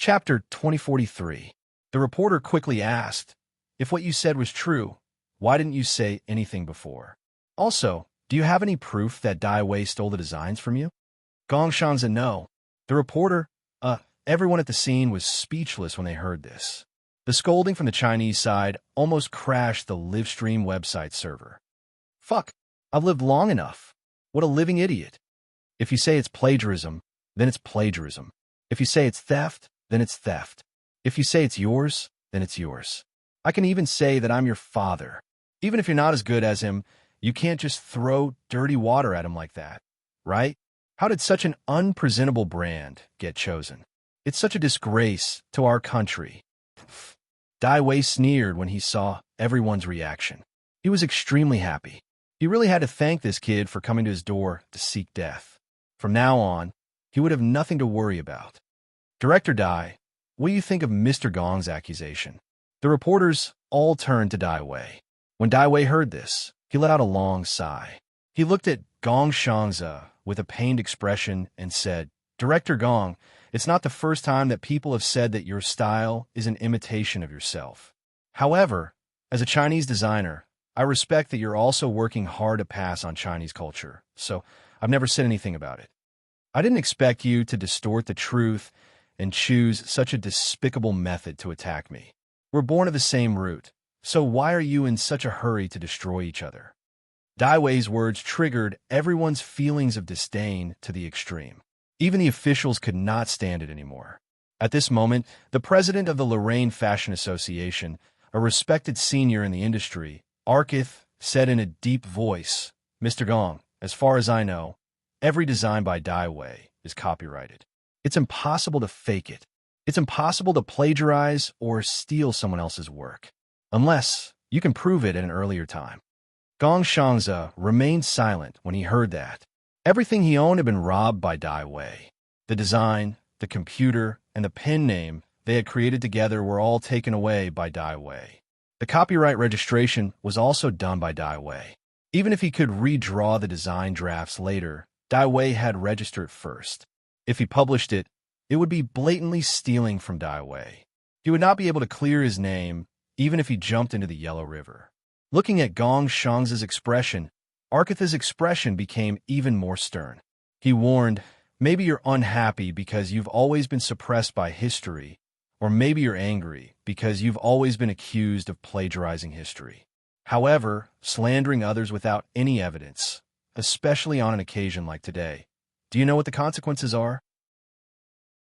Chapter 2043. The reporter quickly asked, "If what you said was true, why didn't you say anything before? Also, do you have any proof that Dai Wei stole the designs from you?" Gong Xianxia, no. The reporter, everyone at the scene was speechless when they heard this. The scolding from the Chinese side almost crashed the Livestream website server. Fuck, I've lived long enough. What a living idiot. If you say it's plagiarism, then it's plagiarism. If you say it's theft, then it's theft. If you say it's yours, then it's yours. I can even say that I'm your father. Even if you're not as good as him, you can't just throw dirty water at him like that, right? How did such an unpresentable brand get chosen? It's such a disgrace to our country. Dai Wei sneered when he saw everyone's reaction. He was extremely happy. He really had to thank this kid for coming to his door to seek death. From now on, he would have nothing to worry about. Director Dai, what do you think of Mr. Gong's accusation? The reporters all turned to Dai Wei. When Dai Wei heard this, he let out a long sigh. He looked at Gong Xianxia with a pained expression and said, "Director Gong, it's not the first time that people have said that your style is an imitation of yourself. However, as a Chinese designer, I respect that you're also working hard to pass on Chinese culture, so I've never said anything about it. I didn't expect you to distort the truth and choose such a despicable method to attack me. We're born of the same root, so why are you in such a hurry to destroy each other?" Dai Wei's words triggered everyone's feelings of disdain to the extreme. Even the officials could not stand it anymore. At this moment, the president of the Lorraine Fashion Association, a respected senior in the industry, Arkith, said in a deep voice, "Mr. Gong, as far as I know, every design by Dai Wei is copyrighted. It's impossible to fake it. It's impossible to plagiarize or steal someone else's work, unless you can prove it at an earlier time." Gong Xianxia remained silent when he heard that. Everything he owned had been robbed by Dai Wei. The design, the computer, and the pen name they had created together were all taken away by Dai Wei. The copyright registration was also done by Dai Wei. Even if he could redraw the design drafts later, Dai Wei had registered first. If he published it, it would be blatantly stealing from Dai Wei. He would not be able to clear his name, even if he jumped into the Yellow River. Looking at Gong Xianxia's expression, Arkith's expression became even more stern. He warned, "Maybe you're unhappy because you've always been suppressed by history, or maybe you're angry because you've always been accused of plagiarizing history. However, slandering others without any evidence, especially on an occasion like today, do you know what the consequences are?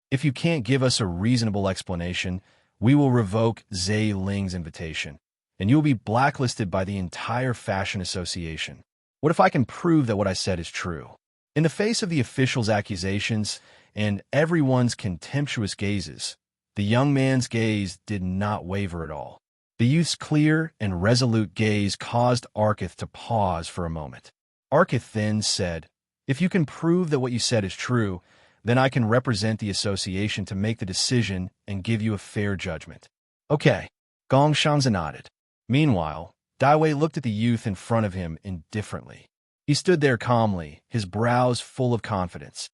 If you can't give us a reasonable explanation, we will revoke Zhe Ling's invitation, and you will be blacklisted by the entire Fashion Association. What if I can prove that what I said is true?" In the face of the officials' accusations and everyone's contemptuous gazes, the young man's gaze did not waver at all. The youth's clear and resolute gaze caused Arkith to pause for a moment. Arkith then said, "If you can prove that what you said is true, then I can represent the association to make the decision and give you a fair judgment." "Okay." Gong Xianxia nodded. Meanwhile, Dai Wei looked at the youth in front of him indifferently. He stood there calmly, his brows full of confidence.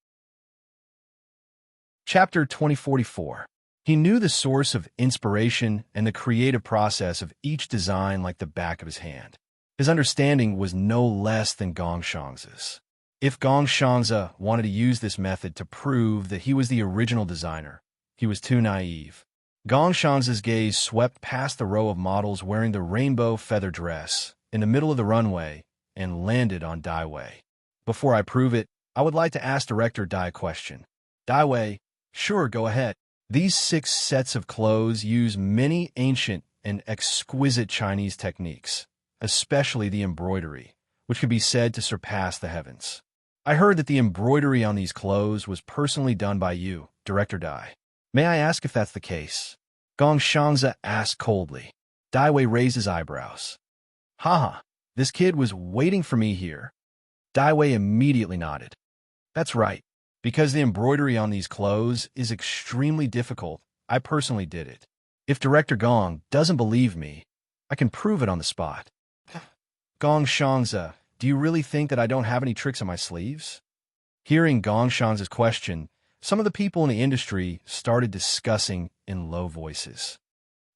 Chapter 2044. He knew the source of inspiration and the creative process of each design like the back of his hand. His understanding was no less than Gong Xianxia's. If Gong Xianxia wanted to use this method to prove that he was the original designer, he was too naive. Gong Xianxia's gaze swept past the row of models wearing the rainbow feather dress in the middle of the runway and landed on Dai Wei. "Before I prove it, I would like to ask Director Dai a question." Dai Wei, "Sure, go ahead." These 6 sets of clothes use many ancient and exquisite Chinese techniques, especially the embroidery, which could be said to surpass the heavens. I heard that the embroidery on these clothes was personally done by you, Director Dai. May I ask if that's the case? Gong Xianxia asked coldly. Dai Wei raised his eyebrows. Haha, this kid was waiting for me here. Dai Wei immediately nodded. That's right. Because the embroidery on these clothes is extremely difficult, I personally did it. If Director Gong doesn't believe me, I can prove it on the spot. Gong Xianxia, do you really think that I don't have any tricks on my sleeves? Hearing Gong Xianxia's question, some of the people in the industry started discussing in low voices.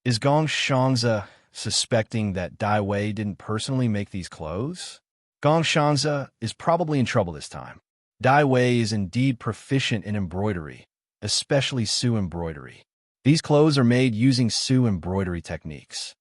Is Xianxia suspecting that Dai Wei didn't personally make these clothes? Xianxia is probably in trouble this time. Dai Wei is indeed proficient in embroidery, especially Su embroidery. These clothes are made using Su embroidery techniques.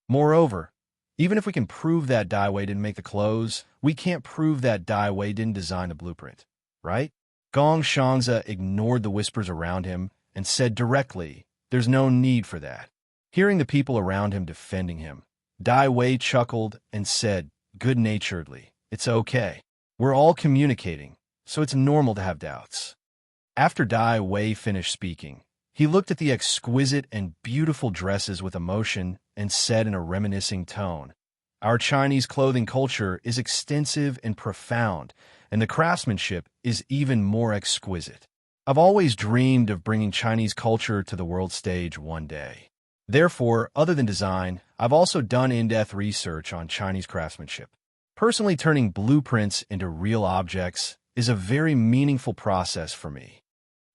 Moreover, even if we can prove that Dai Wei didn't make the clothes, we can't prove that Dai Wei didn't design the blueprint, right? Xianxia ignored the whispers around him and said directly, "There's no need for that." Hearing the people around him defending him, Dai Wei chuckled and said, good-naturedly, "It's okay. We're all communicating, so it's normal to have doubts." After Dai Wei finished speaking, he looked at the exquisite and beautiful dresses with emotion and said in a reminiscing tone, "Our Chinese clothing culture is extensive and profound, and the craftsmanship is even more exquisite. I've always dreamed of bringing Chinese culture to the world stage one day. Therefore, other than design, I've also done in-depth research on Chinese craftsmanship. Personally, turning blueprints into real objects is a very meaningful process for me.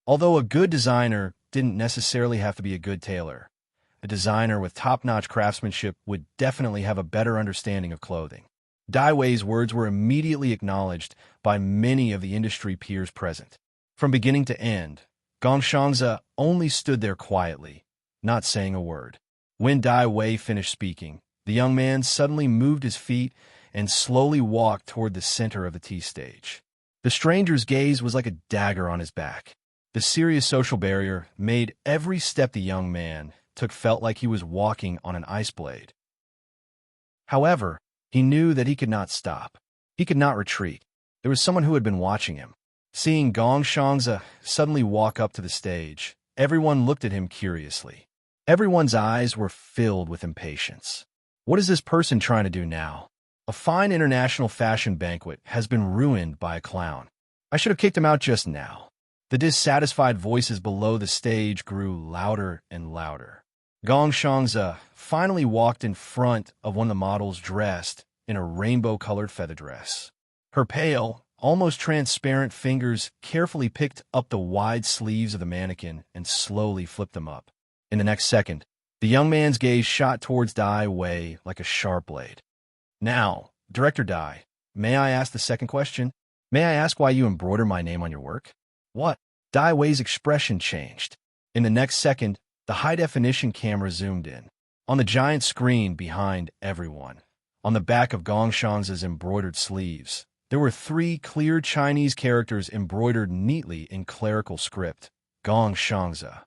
Although a good designer didn't necessarily have to be a good tailor, a designer with top-notch craftsmanship would definitely have a better understanding of clothing." Dai Wei's words were immediately acknowledged by many of the industry peers present. From beginning to end, Xianxia only stood there quietly, not saying a word. When Dai Wei finished speaking, the young man suddenly moved his feet and slowly walked toward the center of the tea stage. The stranger's gaze was like a dagger on his back. The serious social barrier made every step the young man took felt like he was walking on an ice blade. However, he knew that he could not stop. He could not retreat. There was someone who had been watching him. Seeing Xianxia suddenly walk up to the stage, everyone looked at him curiously. Everyone's eyes were filled with impatience. What is this person trying to do now? A fine international fashion banquet has been ruined by a clown. I should have kicked him out just now. The dissatisfied voices below the stage grew louder and louder. Xianxia finally walked in front of one of the models dressed in a rainbow-colored feather dress. Her pale, almost transparent fingers carefully picked up the wide sleeves of the mannequin and slowly flipped them up. In the next second, the young man's gaze shot towards Dai Wei like a sharp blade. "Now, Director Dai, may I ask the second question? May I ask why you embroider my name on your work?" "What?" Dai Wei's expression changed. In the next second, the high-definition camera zoomed in. On the giant screen behind everyone, on the back of Xianxia's embroidered sleeves, there were 3 clear Chinese characters embroidered neatly in clerical script. Xianxia.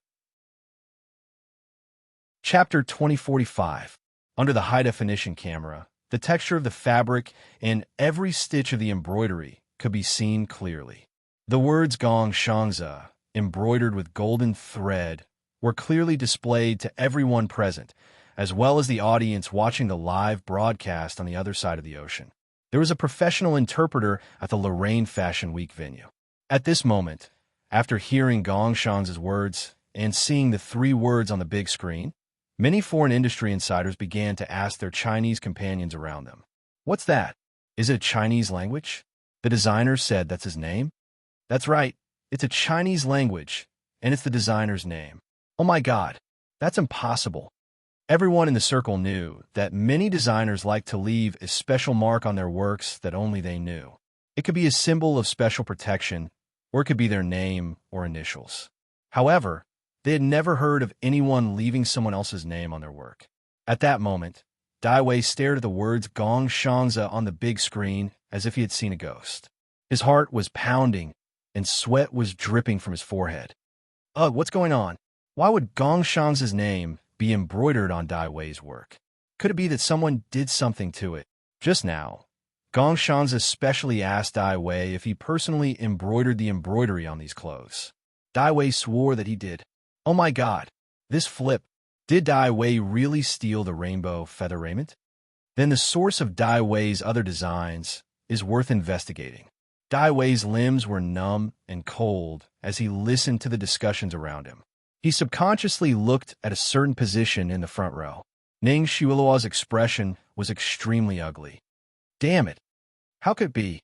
Chapter 2045. Under the high-definition camera, the texture of the fabric and every stitch of the embroidery could be seen clearly. The words Xianxia, embroidered with golden thread, were clearly displayed to everyone present, as well as the audience watching the live broadcast on the other side of the ocean. There was a professional interpreter at the Lorraine Fashion Week venue. At this moment, after hearing Xianxia's words and seeing the 3 words on the big screen, many foreign industry insiders began to ask their Chinese companions around them, "What's that? Is it a Chinese language?" The designer said that's his name. "That's right, it's a Chinese language, and it's the designer's name." "Oh my God, that's impossible." Everyone in the circle knew that many designers like to leave a special mark on their works that only they knew. It could be a symbol of special protection, or it could be their name or initials. However, they had never heard of anyone leaving someone else's name on their work. At that moment, Dai Wei stared at the words Xianxia on the big screen as if he had seen a ghost. His heart was pounding, and sweat was dripping from his forehead. "Ugh, what's going on? Why would Xianxia's name be embroidered on Dai Wei's work? Could it be that someone did something to it?" Just now, Xianxia especially asked Dai Wei if he personally embroidered the embroidery on these clothes. Dai Wei swore that he did. Oh my God, this flip. Did Dai Wei really steal the rainbow feather raiment? Then the source of Dai Wei's other designs is worth investigating. Dai Wei's limbs were numb and cold as he listened to the discussions around him. He subconsciously looked at a certain position in the front row. Ning Shuiluo's expression was extremely ugly. Damn it. How could it be?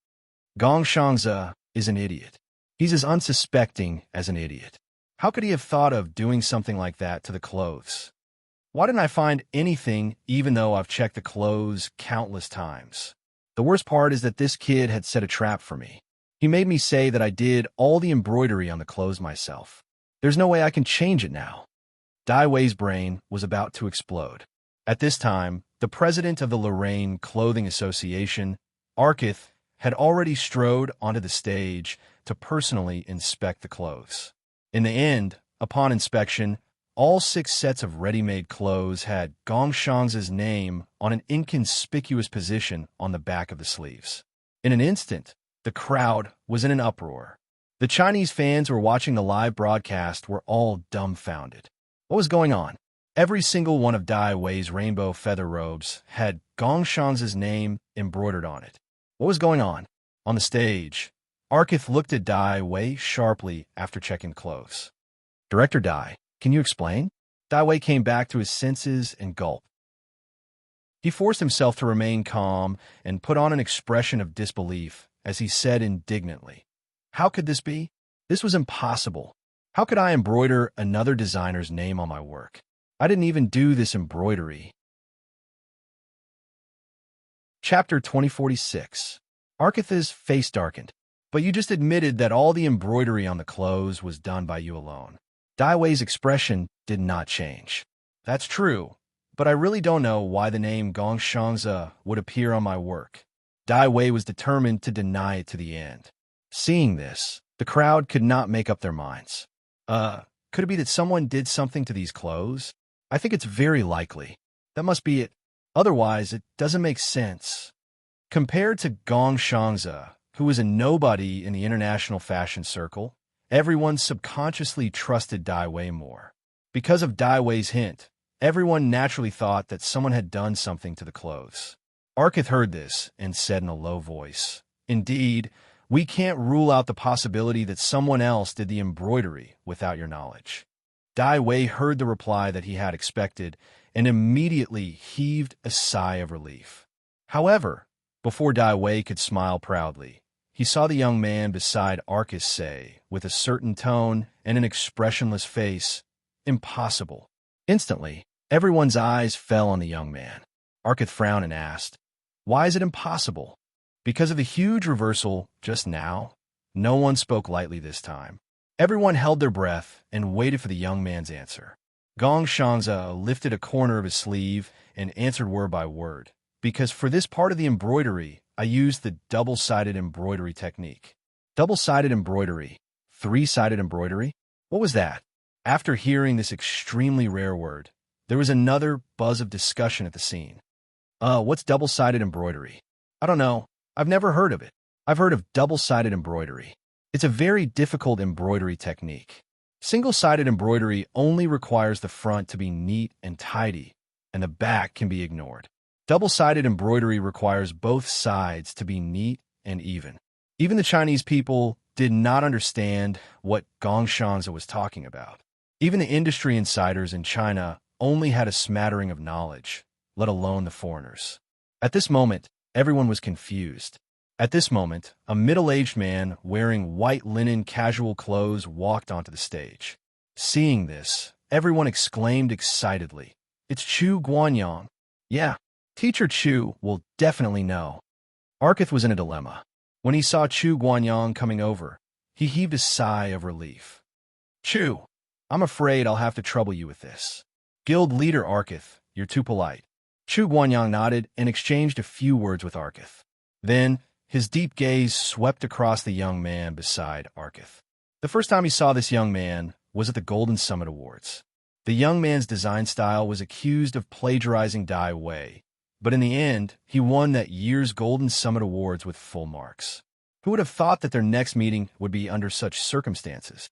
Xianxia is an idiot. He's as unsuspecting as an idiot. How could he have thought of doing something like that to the clothes? Why didn't I find anything even though I've checked the clothes countless times? The worst part is that this kid had set a trap for me. He made me say that I did all the embroidery on the clothes myself. There's no way I can change it now. Dai Wei's brain was about to explode. At this time, the president of the Lorraine Clothing Association, Arkith, had already strode onto the stage to personally inspect the clothes. In the end, upon inspection, all 6 sets of ready-made clothes had Xianxia's name on an inconspicuous position on the back of the sleeves. In an instant, the crowd was in an uproar. The Chinese fans who were watching the live broadcast were all dumbfounded. What was going on? Every single one of Dai Wei's rainbow feather robes had Xianxia's name embroidered on it. What was going on? On the stage, Arkith looked at Dai Wei sharply after checking clothes. Director Dai, can you explain? Dai Wei came back to his senses and gulped. He forced himself to remain calm and put on an expression of disbelief as he said indignantly, "How could this be? This was impossible. How could I embroider another designer's name on my work? I didn't even do this embroidery." Chapter 2046. Arkith's face darkened. But you just admitted that all the embroidery on the clothes was done by you alone. Dai Wei's expression did not change. That's true, but I really don't know why the name Xianxia would appear on my work. Dai Wei was determined to deny it to the end. Seeing this, the crowd could not make up their minds. Could it be that someone did something to these clothes? I think it's very likely. That must be it. Otherwise, it doesn't make sense. Compared to Xianxia, who was a nobody in the international fashion circle, everyone subconsciously trusted Dai Wei more. Because of Dai Wei's hint, everyone naturally thought that someone had done something to the clothes. Arkith heard this and said in a low voice, "Indeed, we can't rule out the possibility that someone else did the embroidery without your knowledge." Dai Wei heard the reply that he had expected and immediately heaved a sigh of relief. However, before Dai Wei could smile proudly, he saw the young man beside Arkith say, with a certain tone and an expressionless face, "Impossible." Instantly, everyone's eyes fell on the young man. Arkith frowned and asked, "Why is it impossible?" Because of the huge reversal just now, no one spoke lightly this time. Everyone held their breath and waited for the young man's answer. Xianxia lifted a corner of his sleeve and answered word by word, "Because for this part of the embroidery, I used the double-sided embroidery technique." Double-sided embroidery? 3-sided embroidery? What was that? After hearing this extremely rare word, there was another buzz of discussion at the scene. What's double-sided embroidery? I don't know. I've never heard of it. I've heard of double-sided embroidery. It's a very difficult embroidery technique. Single-sided embroidery only requires the front to be neat and tidy, and the back can be ignored. Double-sided embroidery requires both sides to be neat and even. Even the Chinese people did not understand what Xianxia was talking about. Even the industry insiders in China only had a smattering of knowledge, let alone the foreigners. At this moment, everyone was confused. At this moment, a middle-aged man wearing white linen casual clothes walked onto the stage. Seeing this, everyone exclaimed excitedly, "It's Chu Guanyang." Yeah, Teacher Chu will definitely know. Arkith was in a dilemma. When he saw Chu Guanyang coming over, he heaved a sigh of relief. "Chu, I'm afraid I'll have to trouble you with this." "Guild leader Arkith, you're too polite." Chu Guanyang nodded and exchanged a few words with Arkith. Then, his deep gaze swept across the young man beside Arkith. The first time he saw this young man was at the Golden Summit Awards. The young man's design style was accused of plagiarizing Dai Wei, but in the end, he won that year's Golden Summit Awards with full marks. Who would have thought that their next meeting would be under such circumstances?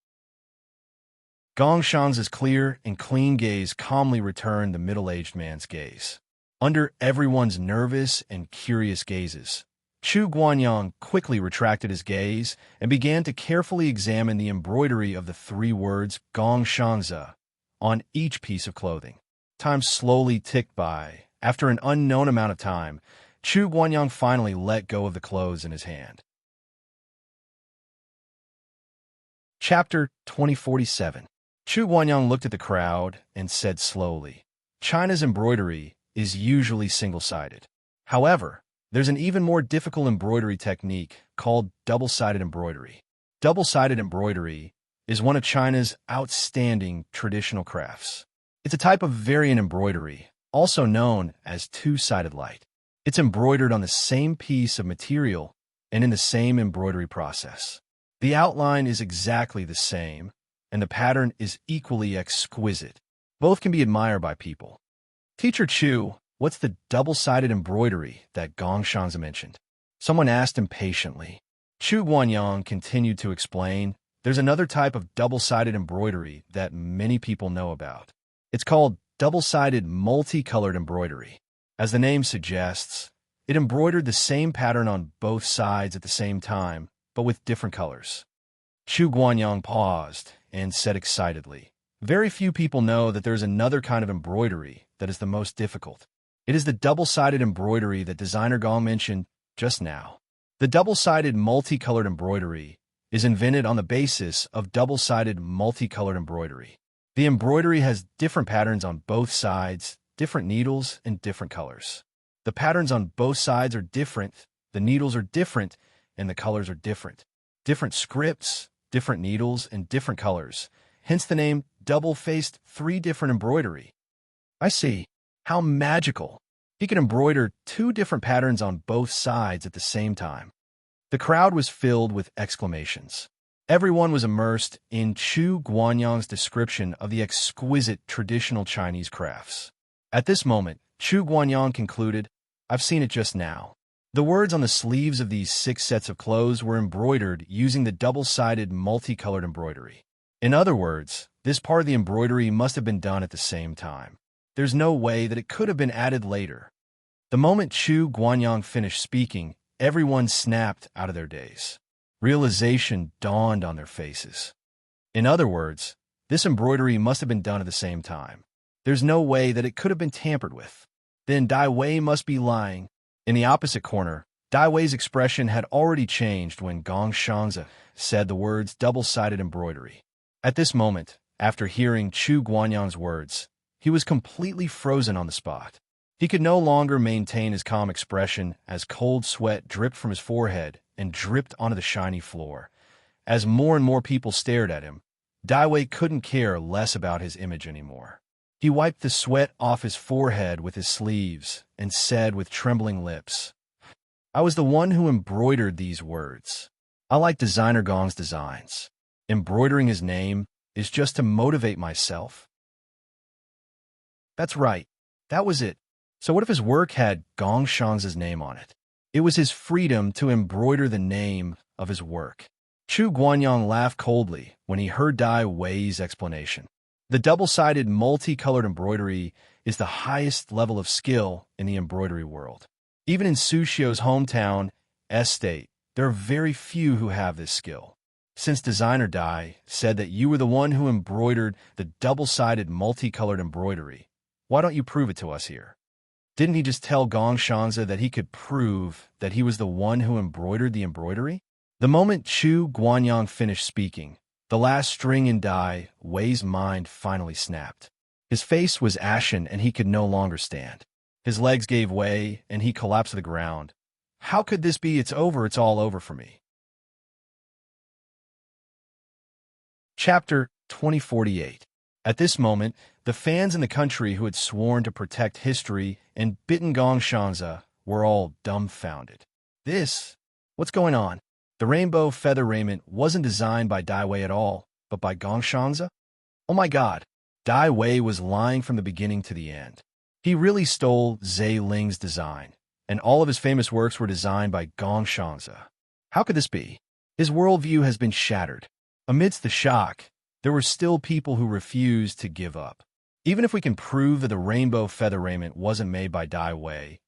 Xianxia's clear and clean gaze calmly returned the middle-aged man's gaze. Under everyone's nervous and curious gazes, Chu Guanyang quickly retracted his gaze and began to carefully examine the embroidery of the 3 words Xianxia on each piece of clothing. Time slowly ticked by. After an unknown amount of time, Chu Guanyang finally let go of the clothes in his hand. Chapter 2047. Chu Guanyang looked at the crowd and said slowly, China's embroidery is usually single-sided. However, there's an even more difficult embroidery technique called double-sided embroidery. Double-sided embroidery is one of China's outstanding traditional crafts. It's a type of variant embroidery, also known as two-sided light. It's embroidered on the same piece of material and in the same embroidery process. The outline is exactly the same, and the pattern is equally exquisite. Both can be admired by people. Teacher Chu, what's the double-sided embroidery that Xianxia mentioned? Someone asked impatiently. Chu Guanyang continued to explain, there's another type of double-sided embroidery that many people know about. It's called double-sided multicolored embroidery. As the name suggests, it embroidered the same pattern on both sides at the same time, but with different colors. Chu Guanyang paused and said excitedly, very few people know that there's another kind of embroidery that is the most difficult. It is the double-sided embroidery that designer Gong mentioned just now. The double-sided multicolored embroidery is invented on the basis of double-sided multicolored embroidery. The embroidery has different patterns on both sides, different needles, and different colors. The patterns on both sides are different, the needles are different, and the colors are different. Different scripts, different needles, and different colors. Hence the name double-faced three different embroidery. I see. How magical. He could embroider two different patterns on both sides at the same time. The crowd was filled with exclamations. Everyone was immersed in Chu Guanyang's description of the exquisite traditional Chinese crafts. At this moment, Chu Guanyang concluded, I've seen it just now. The words on the sleeves of these 6 sets of clothes were embroidered using the double-sided multicolored embroidery. In other words, this part of the embroidery must have been done at the same time. There's no way that it could have been added later. The moment Chu Guanyang finished speaking, everyone snapped out of their daze. Realization dawned on their faces. In other words, this embroidery must have been done at the same time. There's no way that it could have been tampered with. Then Dai Wei must be lying. In the opposite corner, Dai Wei's expression had already changed when Xianxia said the words double-sided embroidery. At this moment, after hearing Chu Guanyang's words, he was completely frozen on the spot. He could no longer maintain his calm expression as cold sweat dripped from his forehead and dripped onto the shiny floor. As more and more people stared at him, Dai Wei couldn't care less about his image anymore. He wiped the sweat off his forehead with his sleeves and said with trembling lips, I was the one who embroidered these words. I like designer Gong's designs. Embroidering his name is just to motivate myself. That's right. That was it. So what if his work had Xianxia's name on it? It was his freedom to embroider the name of his work. Chu Guanyang laughed coldly when he heard Dai Wei's explanation. The double-sided multicolored embroidery is the highest level of skill in the embroidery world. Even in Su Xiu's hometown, Estate, there are very few who have this skill. Since designer Dai said that you were the one who embroidered the double-sided multicolored embroidery, why don't you prove it to us here? Didn't he just tell Xianxia that he could prove that he was the one who embroidered the embroidery? The moment Chu Guanyang finished speaking, the last string in Dai Wei's mind finally snapped. His face was ashen and he could no longer stand. His legs gave way and he collapsed to the ground. How could this be? It's over. It's all over for me. Chapter 2048. At this moment, the fans in the country who had sworn to protect history and bitten Xianxia were all dumbfounded. What's going on? The rainbow feather raiment wasn't designed by Dai Wei at all, but by Xianxia? Oh my God, Dai Wei was lying from the beginning to the end. He really stole Zhe Ling's design, and all of his famous works were designed by Xianxia. How could this be? His worldview has been shattered. Amidst the shock, there were still people who refused to give up. Even if we can prove that the rainbow feather raiment wasn't made by Dai Wei,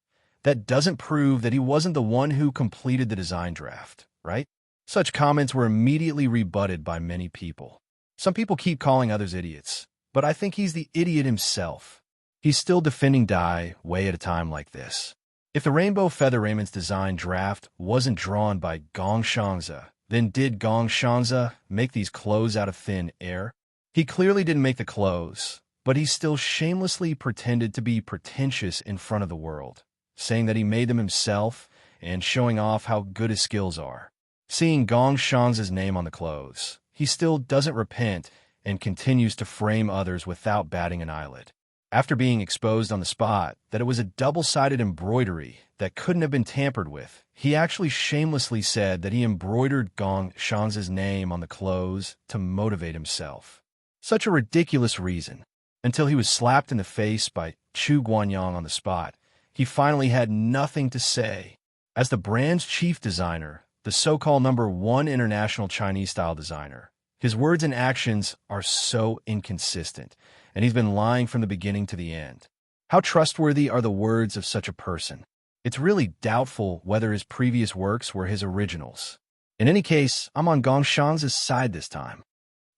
that doesn't prove that he wasn't the one who completed the design draft, right? Such comments were immediately rebutted by many people. Some people keep calling others idiots, but I think he's the idiot himself. He's still defending Dai Wei at a time like this. If the rainbow feather raiment's design draft wasn't drawn by Xianxia, Then did Xianxia make these clothes out of thin air? He clearly didn't make the clothes, but he still shamelessly pretended to be pretentious in front of the world, saying that he made them himself and showing off how good his skills are. Seeing Xianxia's name on the clothes, he still doesn't repent and continues to frame others without batting an eyelid. After being exposed on the spot that it was a double-sided embroidery that couldn't have been tampered with, he actually shamelessly said that he embroidered Xianxia's name on the clothes to motivate himself. Such a ridiculous reason. Until he was slapped in the face by Chu Guanyang on the spot, he finally had nothing to say. As the brand's chief designer, the so-called #1 international Chinese-style designer, his words and actions are so inconsistent, and he's been lying from the beginning to the end. How trustworthy are the words of such a person? It's really doubtful whether his previous works were his originals. In any case, I'm on Xianxia's side this time.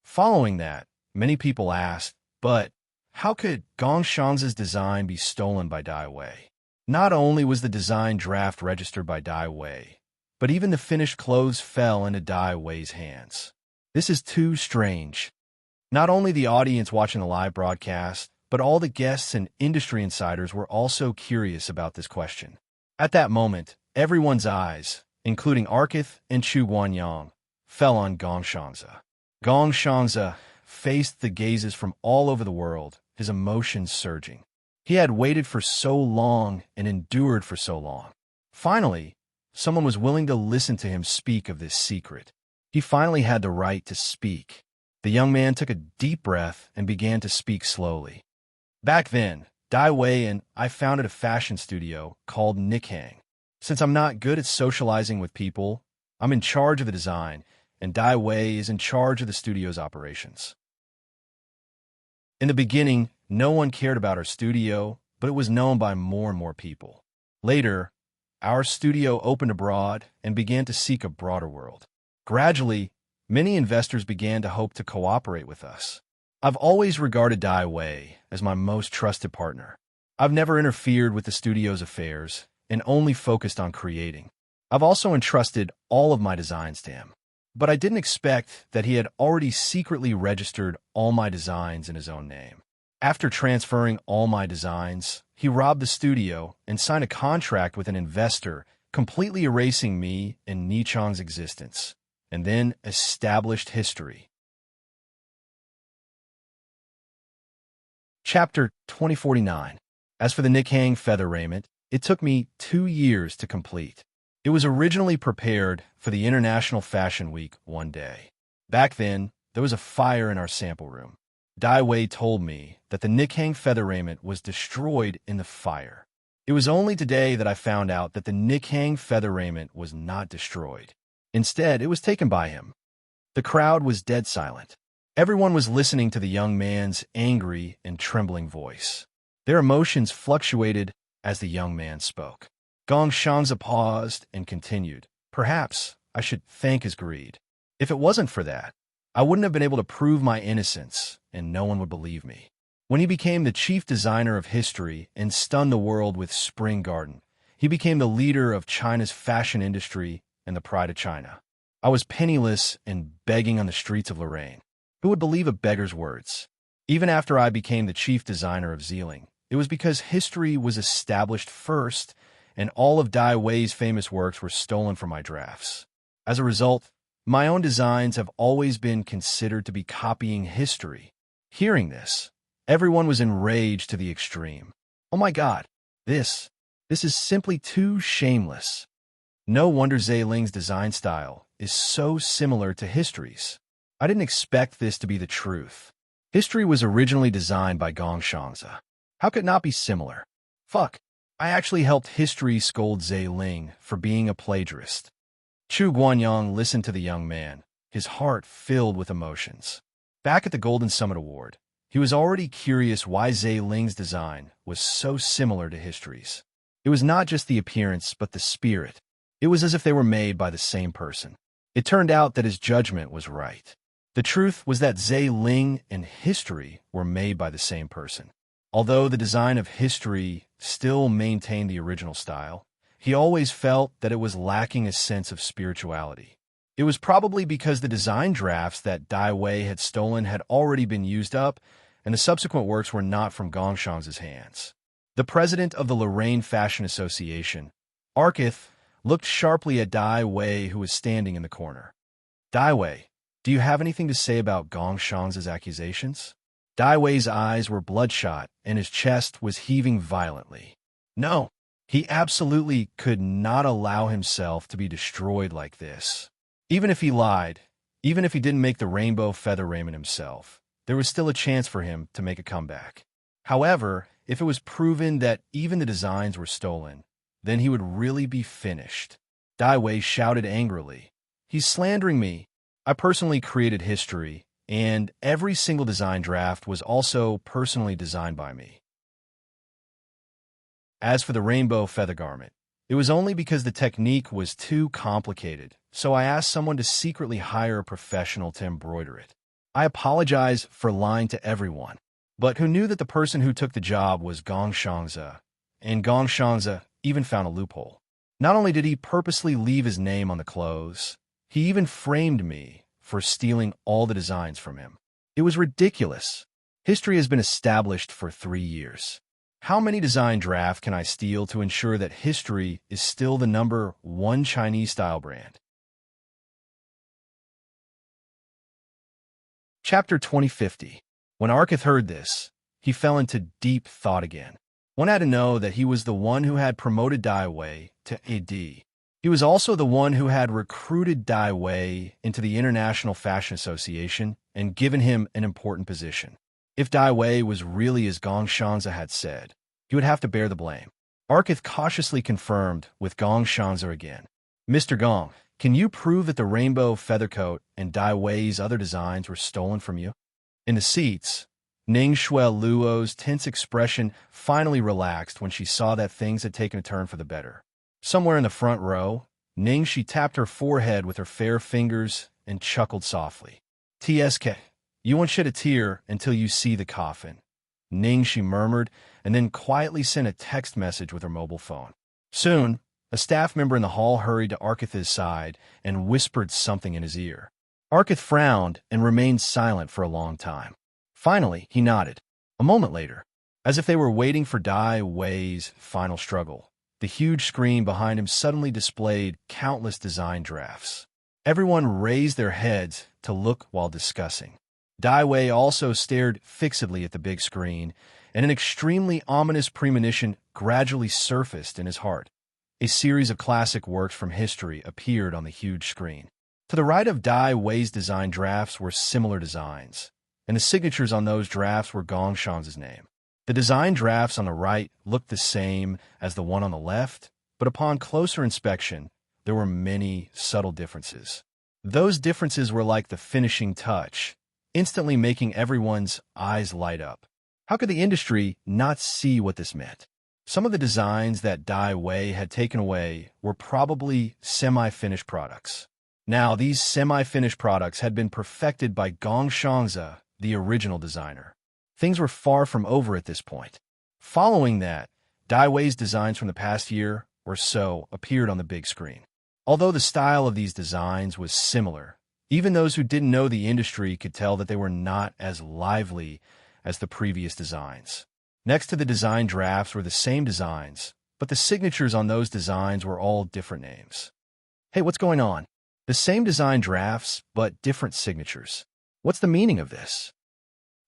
Following that, many people asked, but how could Xianxia's design be stolen by Dai Wei? Not only was the design draft registered by Dai Wei, but even the finished clothes fell into Dai Wei's hands. This is too strange. Not only the audience watching the live broadcast, but all the guests and industry insiders were also curious about this question. At that moment, everyone's eyes, including Arkith and Chu Guanyang, fell on Xianxia. Xianxia faced the gazes from all over the world, his emotions surging. He had waited for so long and endured for so long. Finally, someone was willing to listen to him speak of this secret. He finally had the right to speak. The young man took a deep breath and began to speak slowly. Back then, Dai Wei and I founded a fashion studio called Nikhang. Since I'm not good at socializing with people, I'm in charge of the design, and Dai Wei is in charge of the studio's operations. In the beginning, no one cared about our studio, but it was known by more and more people. Later, our studio opened abroad and began to seek a broader world. Gradually, many investors began to hope to cooperate with us. I've always regarded Dai Wei as my most trusted partner. I've never interfered with the studio's affairs and only focused on creating. I've also entrusted all of my designs to him. But I didn't expect that he had already secretly registered all my designs in his own name. After transferring all my designs, he robbed the studio and signed a contract with an investor, completely erasing me and Nichang's existence, and then established history. Chapter 2049. As for the Nikhang feather raiment, it took me 2 years to complete. It was originally prepared for the International Fashion Week one day. Back then, there was a fire in our sample room. Dai Wei told me that the Nikhang feather raiment was destroyed in the fire. It was only today that I found out that the Nikhang feather raiment was not destroyed. Instead, it was taken by him. The crowd was dead silent. Everyone was listening to the young man's angry and trembling voice. Their emotions fluctuated as the young man spoke. Xianxia paused and continued. Perhaps I should thank his greed. If it wasn't for that, I wouldn't have been able to prove my innocence, and no one would believe me. When he became the chief designer of history and stunned the world with Spring Garden, he became the leader of China's fashion industry and the pride of China. I was penniless and begging on the streets of Lorraine. Who would believe a beggar's words? Even after I became the chief designer of Zealing, it was because history was established first, and all of Dai Wei's famous works were stolen from my drafts. As a result, my own designs have always been considered to be copying history. Hearing this, everyone was enraged to the extreme. Oh my God, this is simply too shameless. No wonder Zeiling's design style is so similar to history's. I didn't expect this to be the truth. History was originally designed by Xianxia. How could it not be similar? Fuck. I actually helped history scold Zeiling for being a plagiarist. Chu Guanyang listened to the young man, his heart filled with emotions. Back at the Golden Summit Award, he was already curious why Zeiling's design was so similar to history's. It was not just the appearance, but the spirit. It was as if they were made by the same person. It turned out that his judgment was right. The truth was that Zeiling and history were made by the same person. Although the design of history still maintained the original style, he always felt that it was lacking a sense of spirituality. It was probably because the design drafts that Dai Wei had stolen had already been used up, and the subsequent works were not from Gongshang's hands. The president of the Lorraine Fashion Association, Arkith, looked sharply at Dai Wei, who was standing in the corner. Dai Wei, do you have anything to say about Gongshang's accusations? Dai Wei's eyes were bloodshot, and his chest was heaving violently. No, he absolutely could not allow himself to be destroyed like this. Even if he lied, even if he didn't make the rainbow feather raiment himself, there was still a chance for him to make a comeback. However, if it was proven that even the designs were stolen, then he would really be finished. Dai Wei shouted angrily. He's slandering me. I personally created history, and every single design draft was also personally designed by me. As for the rainbow feather garment, it was only because the technique was too complicated, so I asked someone to secretly hire a professional to embroider it. I apologize for lying to everyone, but who knew that the person who took the job was Gongshangza, and Gongshangza even found a loophole. Not only did he purposely leave his name on the clothes, he even framed me for stealing all the designs from him. It was ridiculous. History has been established for 3 years. How many design drafts can I steal to ensure that history is still the #1 Chinese-style brand? Chapter 2050. When Arkith heard this, he fell into deep thought again. One had to know that he was the one who had promoted Dai Wei to AD. He was also the one who had recruited Dai Wei into the International Fashion Association and given him an important position. If Dai Wei was really as Gongshangza had said, he would have to bear the blame. Arkith cautiously confirmed with Gongshangza again. Mr. Gong, can you prove that the rainbow feather coat and Dai Wei's other designs were stolen from you? In the seats, Ning Shui Luo's tense expression finally relaxed when she saw that things had taken a turn for the better. Somewhere in the front row, she tapped her forehead with her fair fingers and chuckled softly. TSK, you won't shed a tear until you see the coffin. She murmured, and then quietly sent a text message with her mobile phone. Soon, a staff member in the hall hurried to Arkith's side and whispered something in his ear. Arkith frowned and remained silent for a long time. Finally, he nodded. A moment later, as if they were waiting for Dai Wei's final struggle, the huge screen behind him suddenly displayed countless design drafts. Everyone raised their heads to look while discussing. Dai Wei also stared fixedly at the big screen, and an extremely ominous premonition gradually surfaced in his heart. A series of classic works from history appeared on the huge screen. To the right of Dai Wei's design drafts were similar designs, and the signatures on those drafts were Gongshang's name. The design drafts on the right looked the same as the one on the left, but upon closer inspection, there were many subtle differences. Those differences were like the finishing touch, instantly making everyone's eyes light up. How could the industry not see what this meant? Some of the designs that Dai Wei had taken away were probably semi-finished products. Now, these semi-finished products had been perfected by Gongshangza, the original designer. Things were far from over at this point. Following that, Dai Wei's designs from the past year or so appeared on the big screen. Although the style of these designs was similar, even those who didn't know the industry could tell that they were not as lively as the previous designs. Next to the design drafts were the same designs, but the signatures on those designs were all different names. Hey, what's going on? The same design drafts, but different signatures. What's the meaning of this?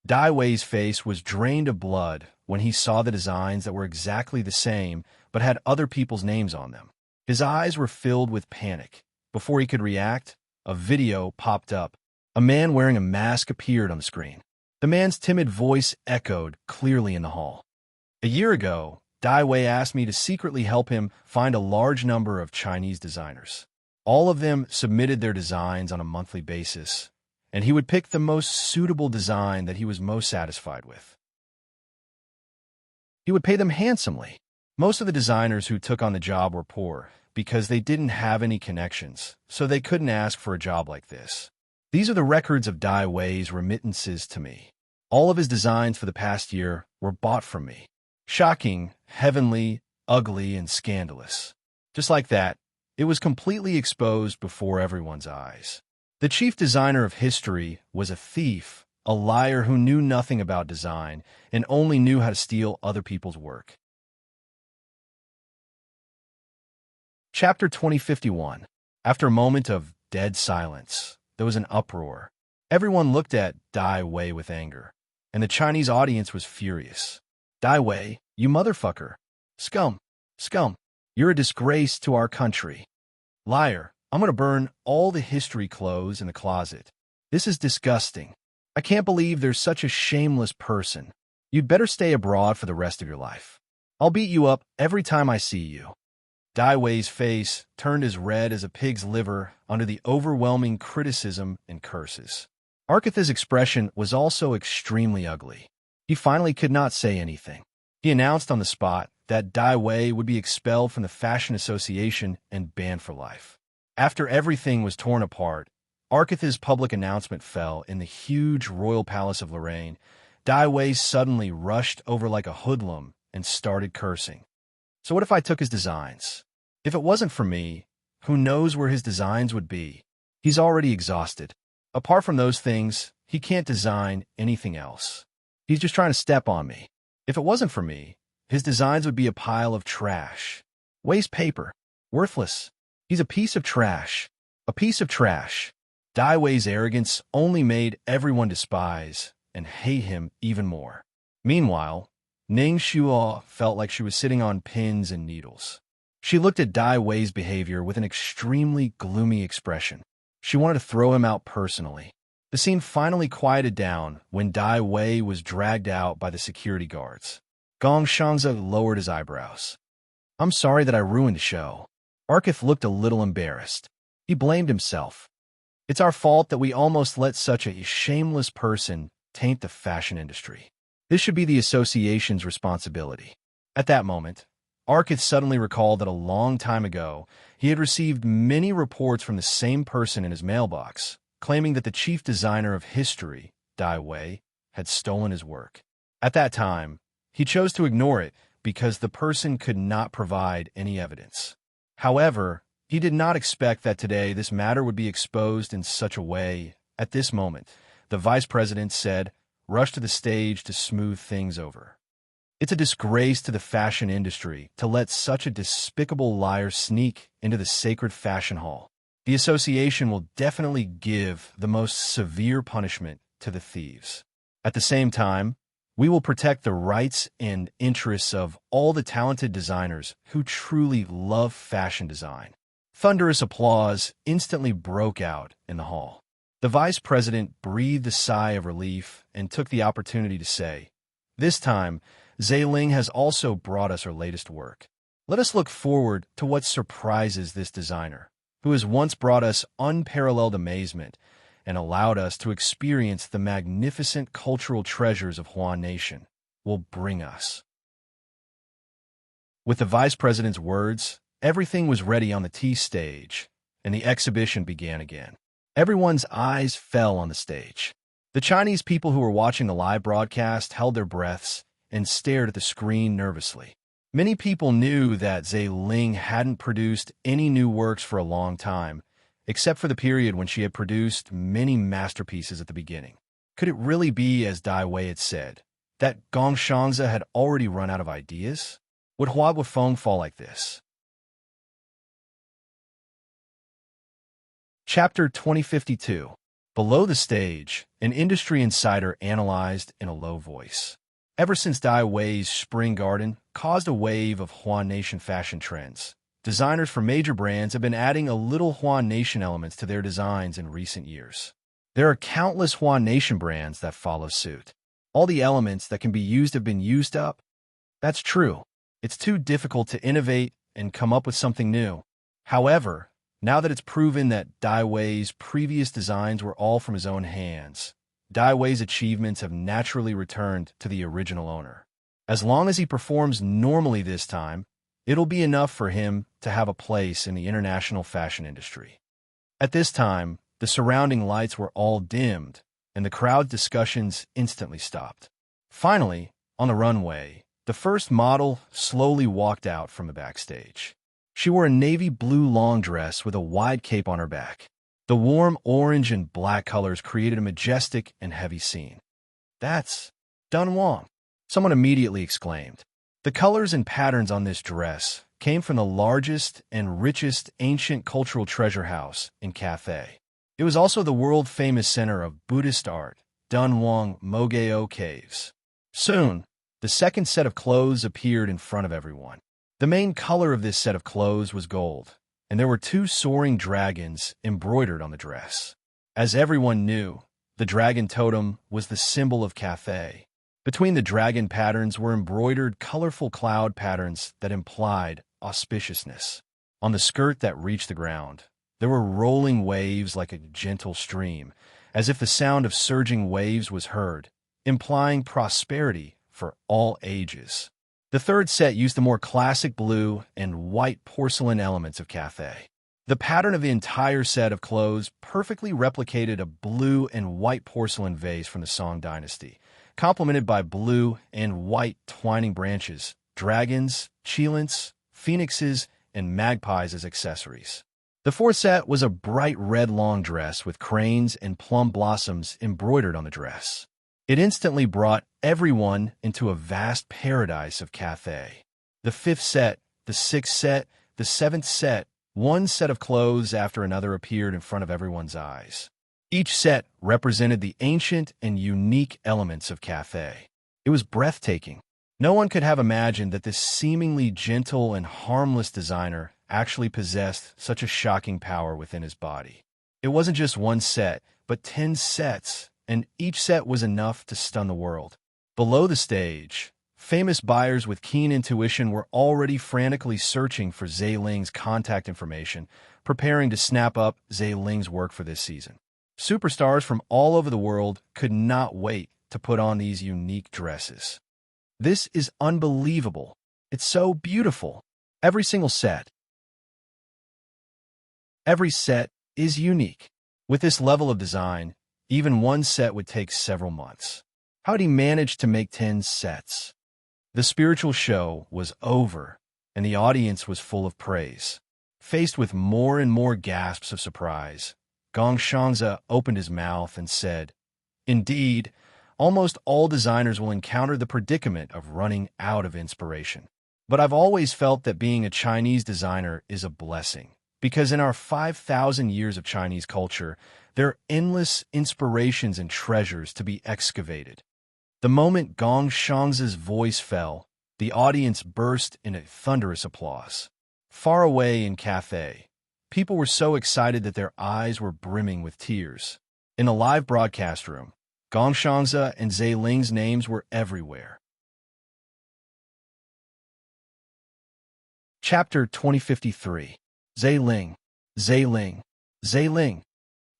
Dai Wei's face was drained of blood when he saw the designs that were exactly the same but had other people's names on them. His eyes were filled with panic. Before he could react, a video popped up. A man wearing a mask appeared on the screen. The man's timid voice echoed clearly in the hall. A year ago, Dai Wei asked me to secretly help him find a large number of Chinese designers. All of them submitted their designs on a monthly basis, and he would pick the most suitable design that he was most satisfied with. He would pay them handsomely. Most of the designers who took on the job were poor because they didn't have any connections, so they couldn't ask for a job like this. These are the records of Dai Wei's remittances to me. All of his designs for the past year were bought from me. Shocking, heavenly, ugly, and scandalous. Just like that, it was completely exposed before everyone's eyes. The chief designer of history was a thief, a liar who knew nothing about design and only knew how to steal other people's work. Chapter 2051. After a moment of dead silence, there was an uproar. Everyone looked at Dai Wei with anger, and the Chinese audience was furious. Dai Wei, you motherfucker. Scum. Scum. You're a disgrace to our country. Liar. I'm going to burn all the history clothes in the closet. This is disgusting. I can't believe there's such a shameless person. You'd better stay abroad for the rest of your life. I'll beat you up every time I see you. Dai Wei's face turned as red as a pig's liver under the overwhelming criticism and curses. Arkitha's expression was also extremely ugly. He finally could not say anything. He announced on the spot that Dai Wei would be expelled from the Fashion Association and banned for life. After everything was torn apart, Arkitha's public announcement fell in the huge royal palace of Lorraine. Dai Wei suddenly rushed over like a hoodlum and started cursing. So what if I took his designs? If it wasn't for me, who knows where his designs would be? He's already exhausted. Apart from those things, he can't design anything else. He's just trying to step on me. If it wasn't for me, his designs would be a pile of trash. Waste paper. Worthless. He's a piece of trash. A piece of trash. Dai Wei's arrogance only made everyone despise and hate him even more. Meanwhile, Ning Shuo felt like she was sitting on pins and needles. She looked at Dai Wei's behavior with an extremely gloomy expression. She wanted to throw him out personally. The scene finally quieted down when Dai Wei was dragged out by the security guards. Xianxia lowered his eyebrows. I'm sorry that I ruined the show. Arkith looked a little embarrassed. He blamed himself. It's our fault that we almost let such a shameless person taint the fashion industry. This should be the association's responsibility. At that moment, Arkith suddenly recalled that a long time ago, he had received many reports from the same person in his mailbox, claiming that the chief designer of history, Dai Wei, had stolen his work. At that time, he chose to ignore it because the person could not provide any evidence. However, he did not expect that today this matter would be exposed in such a way. At this moment, the vice president said, "Rush to the stage to smooth things over." It's a disgrace to the fashion industry to let such a despicable liar sneak into the sacred fashion hall. The association will definitely give the most severe punishment to the thieves. At the same time, we will protect the rights and interests of all the talented designers who truly love fashion design. Thunderous applause instantly broke out in the hall. The vice president breathed a sigh of relief and took the opportunity to say, "This time, Ling has also brought us her latest work. Let us look forward to what surprises this designer, who has once brought us unparalleled amazement and allowed us to experience the magnificent cultural treasures of Huan Nation, will bring us." With the vice president's words, everything was ready on the tea stage, and the exhibition began again. Everyone's eyes fell on the stage. The Chinese people who were watching the live broadcast held their breaths and stared at the screen nervously. Many people knew that Ling hadn't produced any new works for a long time, except for the period when she had produced many masterpieces at the beginning. Could it really be, as Dai Wei had said, that Xianxia had already run out of ideas? Would Hua Wufeng fall like this? Chapter 2052. Below the stage, an industry insider analyzed in a low voice. Ever since Dai Wei's Spring Garden caused a wave of Huan Nation fashion trends, designers for major brands have been adding a little Huan Nation elements to their designs in recent years. There are countless Huan Nation brands that follow suit. All the elements that can be used have been used up. That's true. It's too difficult to innovate and come up with something new. However, now that it's proven that Dai Wei's previous designs were all from his own hands, Dai Wei's achievements have naturally returned to the original owner. As long as he performs normally this time, it'll be enough for him to have a place in the international fashion industry. At this time, the surrounding lights were all dimmed, and the crowd's discussions instantly stopped. Finally, on the runway, the first model slowly walked out from the backstage. She wore a navy blue long dress with a wide cape on her back. The warm orange and black colors created a majestic and heavy scene. "That's Dunhuang," someone immediately exclaimed. The colors and patterns on this dress came from the largest and richest ancient cultural treasure house in Cathay. It was also the world-famous center of Buddhist art, Dunhuang Mogeo Caves. Soon, the second set of clothes appeared in front of everyone. The main color of this set of clothes was gold, and there were two soaring dragons embroidered on the dress. As everyone knew, the dragon totem was the symbol of Cathay. Between the dragon patterns were embroidered colorful cloud patterns that implied auspiciousness. On the skirt that reached the ground, there were rolling waves like a gentle stream, as if the sound of surging waves was heard, implying prosperity for all ages. The third set used the more classic blue and white porcelain elements of Cathay. The pattern of the entire set of clothes perfectly replicated a blue and white porcelain vase from the Song dynasty, complemented by blue and white twining branches, dragons, cheilants, phoenixes, and magpies as accessories. The fourth set was a bright red long dress with cranes and plum blossoms embroidered on the dress. It instantly brought everyone into a vast paradise of Cathay. The fifth set, the sixth set, the seventh set, one set of clothes after another appeared in front of everyone's eyes. Each set represented the ancient and unique elements of Cathay. It was breathtaking. No one could have imagined that this seemingly gentle and harmless designer actually possessed such a shocking power within his body. It wasn't just one set, but 10 sets, and each set was enough to stun the world. Below the stage, famous buyers with keen intuition were already frantically searching for Zhe Ling's contact information, preparing to snap up Zhe Ling's work for this season. Superstars from all over the world could not wait to put on these unique dresses. This is unbelievable. It's so beautiful. Every set is unique. With this level of design, even one set would take several months. How did he manage to make 10 sets? The spiritual show was over, and the audience was full of praise. Faced with more and more gasps of surprise, Xianxia opened his mouth and said, "Indeed, almost all designers will encounter the predicament of running out of inspiration. But I've always felt that being a Chinese designer is a blessing, because in our 5,000 years of Chinese culture, there are endless inspirations and treasures to be excavated." The moment Xianxia's voice fell, the audience burst in a thunderous applause. Far away in Cathay, people were so excited that their eyes were brimming with tears. In the live broadcast room, Xianxia and Zhe Ling's names were everywhere. Chapter 2053. Zhe Ling, Zhe Ling, Zhe Ling.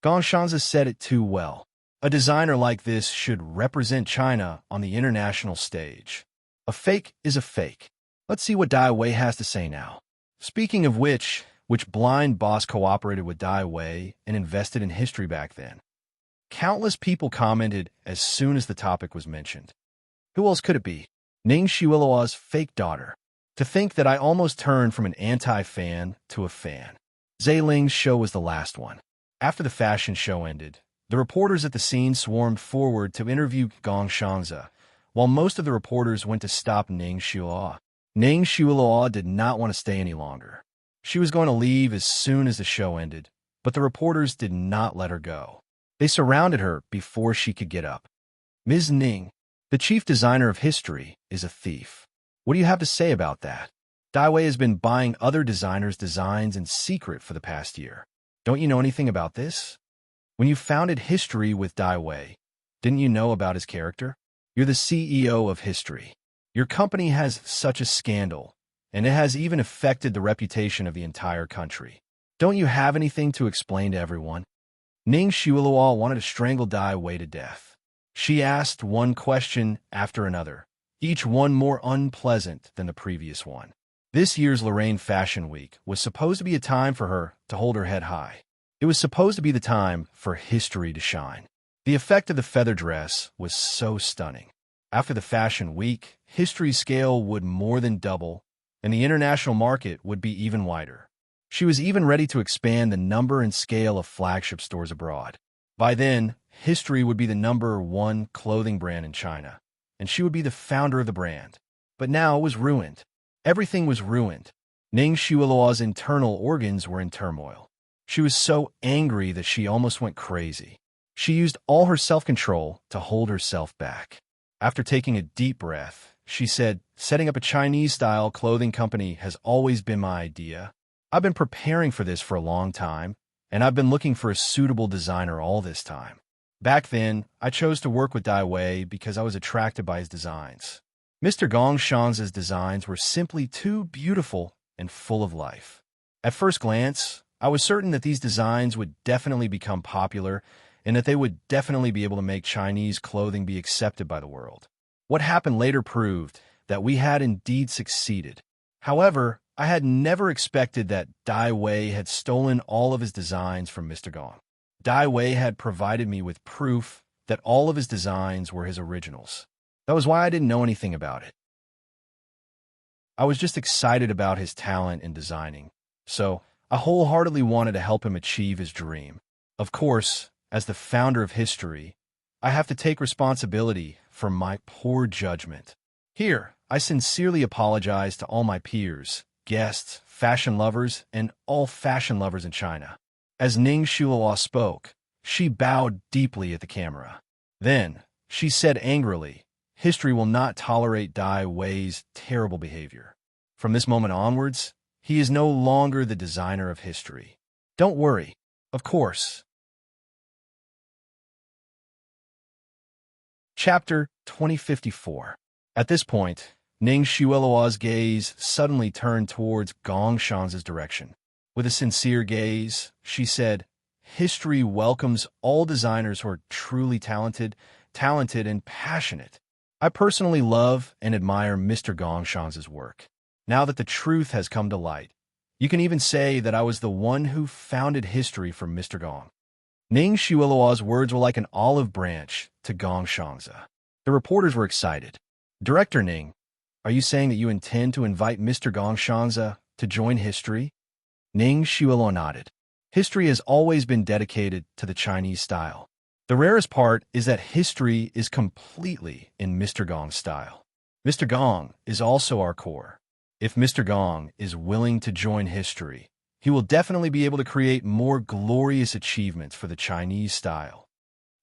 Xianxia said it too well. A designer like this should represent China on the international stage. A fake is a fake. Let's see what Dai Wei has to say now. Speaking of which blind boss cooperated with Dai Wei and invested in history back then? Countless people commented as soon as the topic was mentioned. Who else could it be? Ning Xiueluo's fake daughter. To think that I almost turned from an anti-fan to a fan. Zhe Ling's show was the last one. After the fashion show ended, the reporters at the scene swarmed forward to interview Xianxia, while most of the reporters went to stop Ning Xiueluo. Ning Xiueluo did not want to stay any longer. She was going to leave as soon as the show ended, but the reporters did not let her go. They surrounded her before she could get up. "Ms. Ning, the chief designer of history, is a thief. What do you have to say about that? Dai Wei has been buying other designers' designs in secret for the past year. Don't you know anything about this? When you founded History with Dai Wei, didn't you know about his character? You're the CEO of History. Your company has such a scandal, and it has even affected the reputation of the entire country. Don't you have anything to explain to everyone?" Ning Xiueluo wanted to strangle Dai Wei to death. She asked one question after another, each one more unpleasant than the previous one. This year's Lorraine Fashion Week was supposed to be a time for her to hold her head high. It was supposed to be the time for history to shine. The effect of the feather dress was so stunning. After the fashion week, history's scale would more than double, and the international market would be even wider. She was even ready to expand the number and scale of flagship stores abroad. By then, History would be the #1 clothing brand in China, and she would be the founder of the brand. But now it was ruined. Everything was ruined. Ning Xiaoluo's internal organs were in turmoil. She was so angry that she almost went crazy. She used all her self-control to hold herself back. After taking a deep breath, she said, "Setting up a Chinese-style clothing company has always been my idea. I've been preparing for this for a long time, and I've been looking for a suitable designer all this time. Back then, I chose to work with Dai Wei because I was attracted by his designs. Mr. Gongshan's designs were simply too beautiful and full of life. At first glance, I was certain that these designs would definitely become popular and that they would definitely be able to make Chinese clothing be accepted by the world. What happened later proved that we had indeed succeeded. However, I had never expected that Dai Wei had stolen all of his designs from Mr. Gong. Dai Wei had provided me with proof that all of his designs were his originals. That was why I didn't know anything about it. I was just excited about his talent in designing, so I wholeheartedly wanted to help him achieve his dream. Of course, as the founder of History, I have to take responsibility for my poor judgment. Here, I sincerely apologize to all my peers, guests, fashion lovers, and all fashion lovers in China." As Ning Xiaoluo spoke, she bowed deeply at the camera. Then, she said angrily, "History will not tolerate Dai Wei's terrible behavior. From this moment onwards, he is no longer the designer of History. Don't worry, of course." Chapter 2054. At this point, Ning Xiaoluo's gaze suddenly turned towards Gongshan's direction. With a sincere gaze, she said, "History welcomes all designers who are truly talented and passionate. I personally love and admire Mr. Gongshan's work. Now that the truth has come to light, you can even say that I was the one who founded History for Mr. Gong." Ning Xiaoluo's words were like an olive branch to Xianxia. The reporters were excited. "Director Ning, are you saying that you intend to invite Mr. Xianxia to join History?" Ning Xiaoluo nodded. History has always been dedicated to the Chinese style. The rarest part is that History is completely in Mr. Gong's style. Mr. Gong is also our core. If Mr. Gong is willing to join History, he will definitely be able to create more glorious achievements for the Chinese style.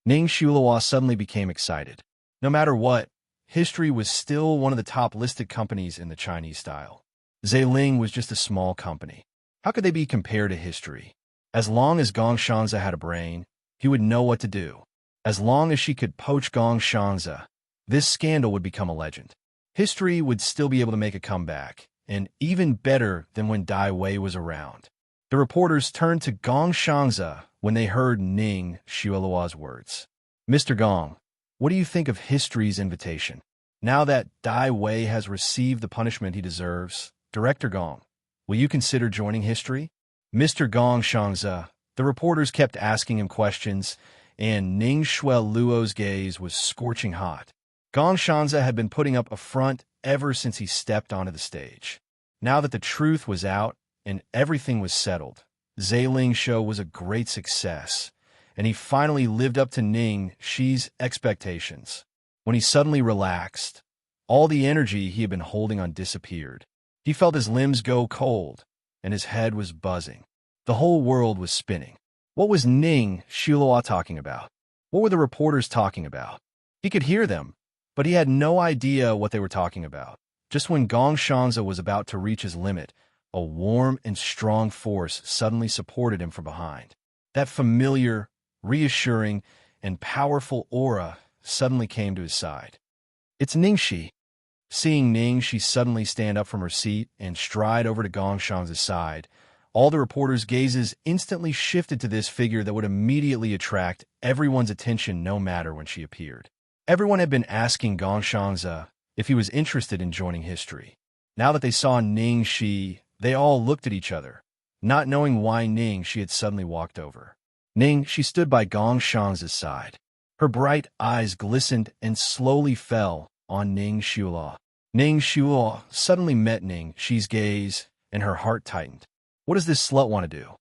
Ning Xiaoluo suddenly became excited. No matter what, History was still one of the top listed companies in the Chinese style. Zailing was just a small company. How could they be compared to History? As long as Gongshanza had a brain, he would know what to do. As long as she could poach Gongshanza, this scandal would become a legend. History would still be able to make a comeback, and even better than when Dai Wei was around. The reporters turned to Gongshanza when they heard Ning Xiaoluo's words. "Mr. Gong, what do you think of History's invitation? Now that Dai Wei has received the punishment he deserves, Director Gong, will you consider joining History?" Mr. Gongshanza, the reporters kept asking him questions, and Ning Xiaoluo's gaze was scorching hot. Gongshanza had been putting up a front ever since he stepped onto the stage. Now that the truth was out and everything was settled, Zailing's show was a great success, and he finally lived up to Ning Xi's expectations. When he suddenly relaxed, all the energy he had been holding on disappeared. He felt his limbs go cold, and his head was buzzing. The whole world was spinning. What was Ning Xiaoluo talking about? What were the reporters talking about? He could hear them, but he had no idea what they were talking about. Just when Gongshanza was about to reach his limit, a warm and strong force suddenly supported him from behind. That familiar, reassuring, and powerful aura suddenly came to his side. "It's Ningxi." Seeing Ningxi suddenly stand up from her seat and stride over to Gongshan's side, all the reporters' gazes instantly shifted to this figure that would immediately attract everyone's attention no matter when she appeared. Everyone had been asking Gongshanza if he was interested in joining History. Now that they saw Ningxi, they all looked at each other, not knowing why Ningxi had suddenly walked over. Ningxi stood by Gongshan's side. Her bright eyes glistened and slowly fell on Ning Xiaoluo. Ning Shuo suddenly met Ning Shi's gaze, and her heart tightened. What does this slut want to do?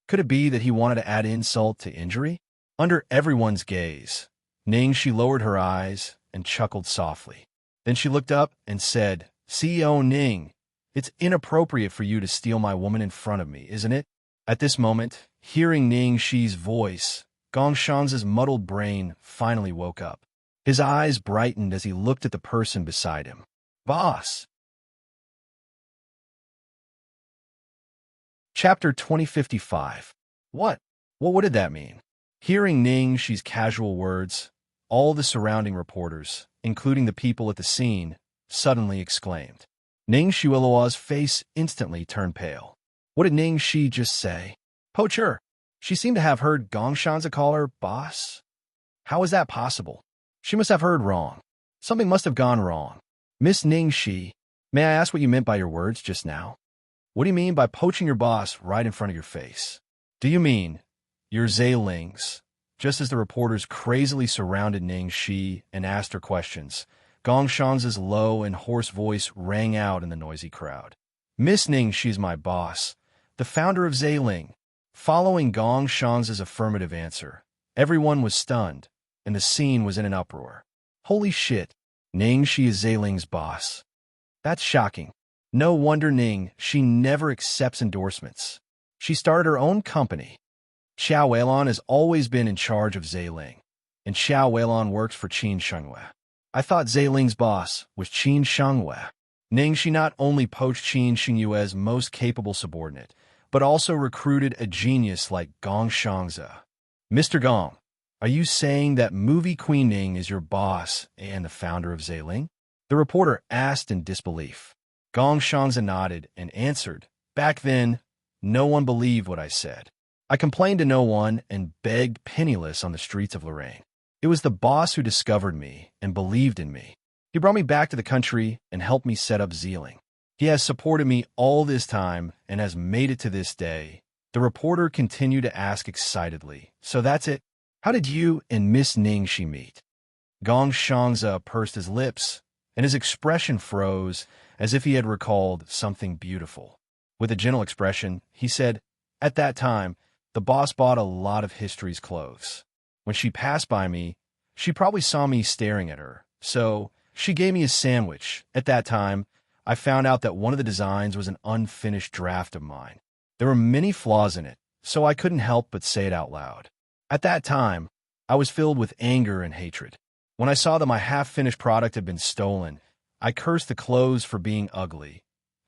Could it be that he wanted to add insult to injury? Under everyone's gaze, Ning Shi lowered her eyes and chuckled softly. Then she looked up and said, CEO Ning, it's inappropriate for you to steal my woman in front of me, isn't it? At this moment, hearing Ning Shi's voice, Gongshan's muddled brain finally woke up. His eyes brightened as he looked at the person beside him. Boss! Chapter 2055. What? What did that mean? Hearing Ning Shi's casual words, all the surrounding reporters, including the people at the scene, suddenly exclaimed. Ning Shuiluo's face instantly turned pale. What did Ning Shi just say? Poacher! She seemed to have heard Gongshan's call her boss. How is that possible? She must have heard wrong. Something must have gone wrong. Miss Ning Shi, may I ask what you meant by your words just now? What do you mean by poaching your boss right in front of your face? Do you mean you're Zailings? Just as the reporters crazily surrounded Ning Shi and asked her questions, Gongshan's low and hoarse voice rang out in the noisy crowd. Miss Ning Shi's my boss, the founder of Zailing. Following Gongshan's affirmative answer, everyone was stunned, and the scene was in an uproar. Holy shit, Ning Shi is Zailing's boss. That's shocking. No wonder Ning Shi never accepts endorsements. She started her own company. Xiao Weilan has always been in charge of Zailing, and Xiao Weilan works for Qin Shenghua. I thought Zailing's boss was Qin Shenghua. Ning Shi not only poached Qin Shenghua's most capable subordinate, but also recruited a genius like Gong Xianxia. Mr. Gong, are you saying that movie Queen Ning is your boss and the founder of Zailing? The reporter asked in disbelief. Gong Xianxia nodded and answered, back then, no one believed what I said. I complained to no one and begged penniless on the streets of Lorraine. It was the boss who discovered me and believed in me. He brought me back to the country and helped me set up Zailing. He has supported me all this time and has made it to this day. The reporter continued to ask excitedly, so that's it? How did you and Miss Ning Shi meet? Gong Xianxia pursed his lips, and his expression froze as if he had recalled something beautiful. With a gentle expression, he said, at that time, the boss bought a lot of history's clothes. When she passed by me, she probably saw me staring at her, so she gave me a sandwich. At that time, I found out that one of the designs was an unfinished draft of mine. There were many flaws in it, so I couldn't help but say it out loud. At that time, I was filled with anger and hatred. When I saw that my half-finished product had been stolen, I cursed the clothes for being ugly.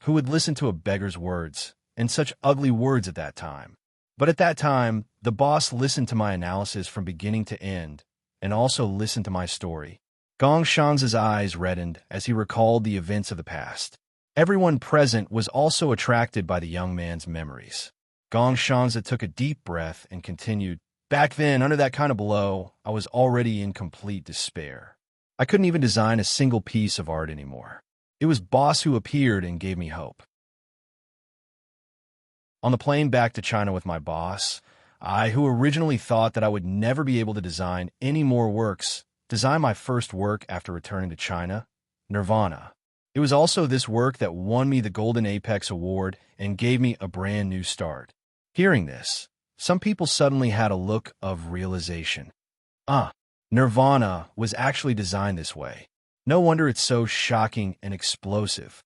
Who would listen to a beggar's words, and such ugly words at that time? But at that time, the boss listened to my analysis from beginning to end, and also listened to my story. Gong Xian's eyes reddened as he recalled the events of the past. Everyone present was also attracted by the young man's memories. Gong Xianxia took a deep breath and continued, back then, under that kind of blow, I was already in complete despair. I couldn't even design a single piece of art anymore. It was Boss who appeared and gave me hope. On the plane back to China with my boss, I, who originally thought that I would never be able to design any more works, designed my first work after returning to China, Nirvana. It was also this work that won me the Golden Apex Award and gave me a brand new start. Hearing this, some people suddenly had a look of realization. Nirvana was actually designed this way. No wonder it's so shocking and explosive.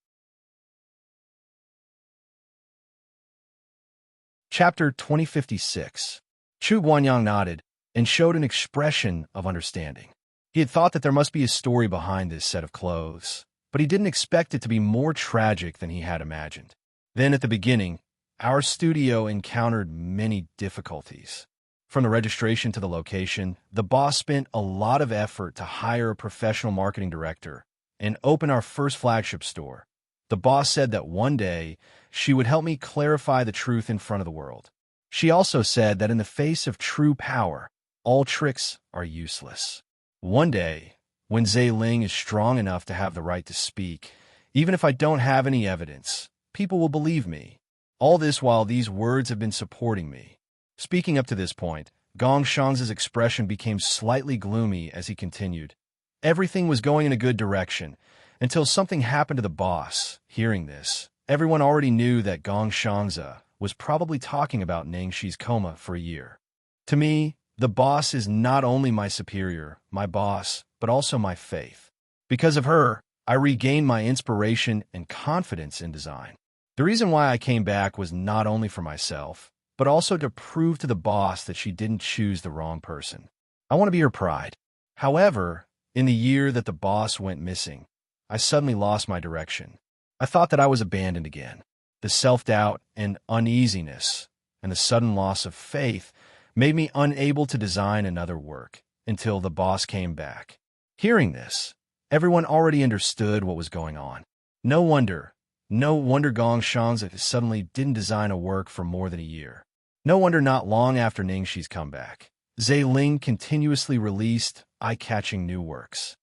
Chapter 2056. Chu Guanyang nodded and showed an expression of understanding. He had thought that there must be a story behind this set of clothes, but he didn't expect it to be more tragic than he had imagined. Then at the beginning, our studio encountered many difficulties. From the registration to the location, the boss spent a lot of effort to hire a professional marketing director and open our first flagship store. The boss said that one day she would help me clarify the truth in front of the world. She also said that in the face of true power, all tricks are useless. One day, when Zailing is strong enough to have the right to speak, even if I don't have any evidence, people will believe me. All this while these words have been supporting me. Speaking up to this point, Gong Xian's expression became slightly gloomy as he continued. Everything was going in a good direction, until something happened to the boss. Hearing this, everyone already knew that Xianxia was probably talking about Ningxi's coma for a year. To me, the boss is not only my superior, my boss, but also my faith. Because of her, I regained my inspiration and confidence in design. The reason why I came back was not only for myself, but also to prove to the boss that she didn't choose the wrong person. I want to be her pride. However, in the year that the boss went missing, I suddenly lost my direction. I thought that I was abandoned again. The self-doubt and uneasiness and the sudden loss of faith made me unable to design another work until the boss came back. Hearing this, everyone already understood what was going on. No wonder Xianxia suddenly didn't design a work for more than a year. No wonder not long after Ningxi's comeback, Ling continuously released eye-catching new works.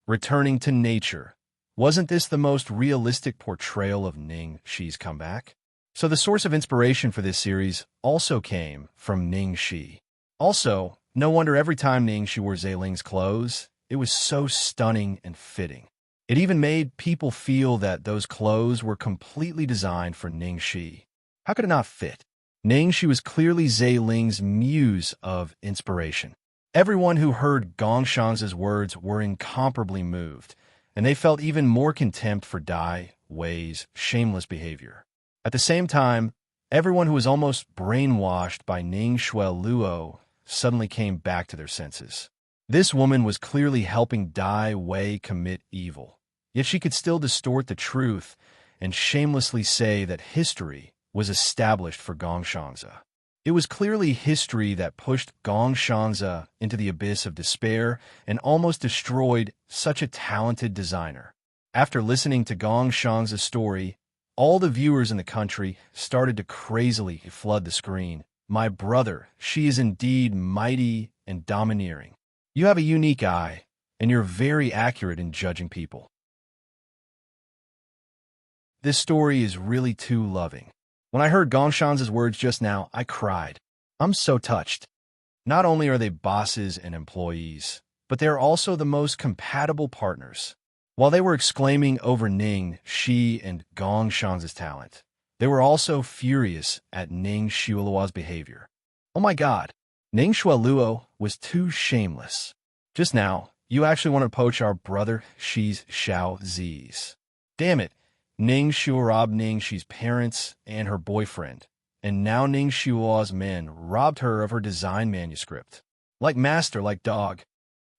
Returning to nature. Wasn't this the most realistic portrayal of Ningxi's comeback? So the source of inspiration for this series also came from Ningxi. Also, no wonder every time Ningxi wore Ling's clothes, it was so stunning and fitting. It even made people feel that those clothes were completely designed for Ningxi. How could it not fit? Ningxi was clearly Ling's muse of inspiration. Everyone who heard Xianxia's words were incomparably moved, and they felt even more contempt for Dai Wei's shameless behavior. At the same time, everyone who was almost brainwashed by Ningxue Luo suddenly came back to their senses. This woman was clearly helping Dai Wei commit evil. Yet she could still distort the truth and shamelessly say that history was established for Xianxia. It was clearly history that pushed Xianxia into the abyss of despair and almost destroyed such a talented designer. After listening to Xianxia's story, all the viewers in the country started to crazily flood the screen. My brother, she is indeed mighty and domineering. You have a unique eye, and you're very accurate in judging people. This story is really too loving. When I heard Xianxia's words just now, I cried. I'm so touched. Not only are they bosses and employees, but they are also the most compatible partners. While they were exclaiming over Ningxi and Xianxia's talent, they were also furious at Ningxue Luo's behavior. Oh my god, Ningxue Luo was too shameless. Just now, you actually want to poach our brother Xi's Xiao Zi's. Damn it. Ningxue robbed Ningxi's parents and her boyfriend, and now Ningxue Luo's men robbed her of her design manuscript. Like master, like dog.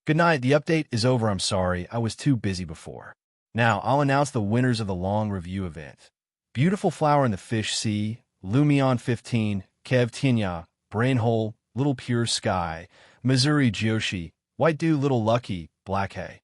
Good night, the update is over, I'm sorry, I was too busy before. Now, I'll announce the winners of the long review event. Beautiful Flower in the Fish Sea, Lumion 15, Kev Tinya, Brainhole, Little Pure Sky, Missouri Joshi, White Dew Little Lucky, Black Hay.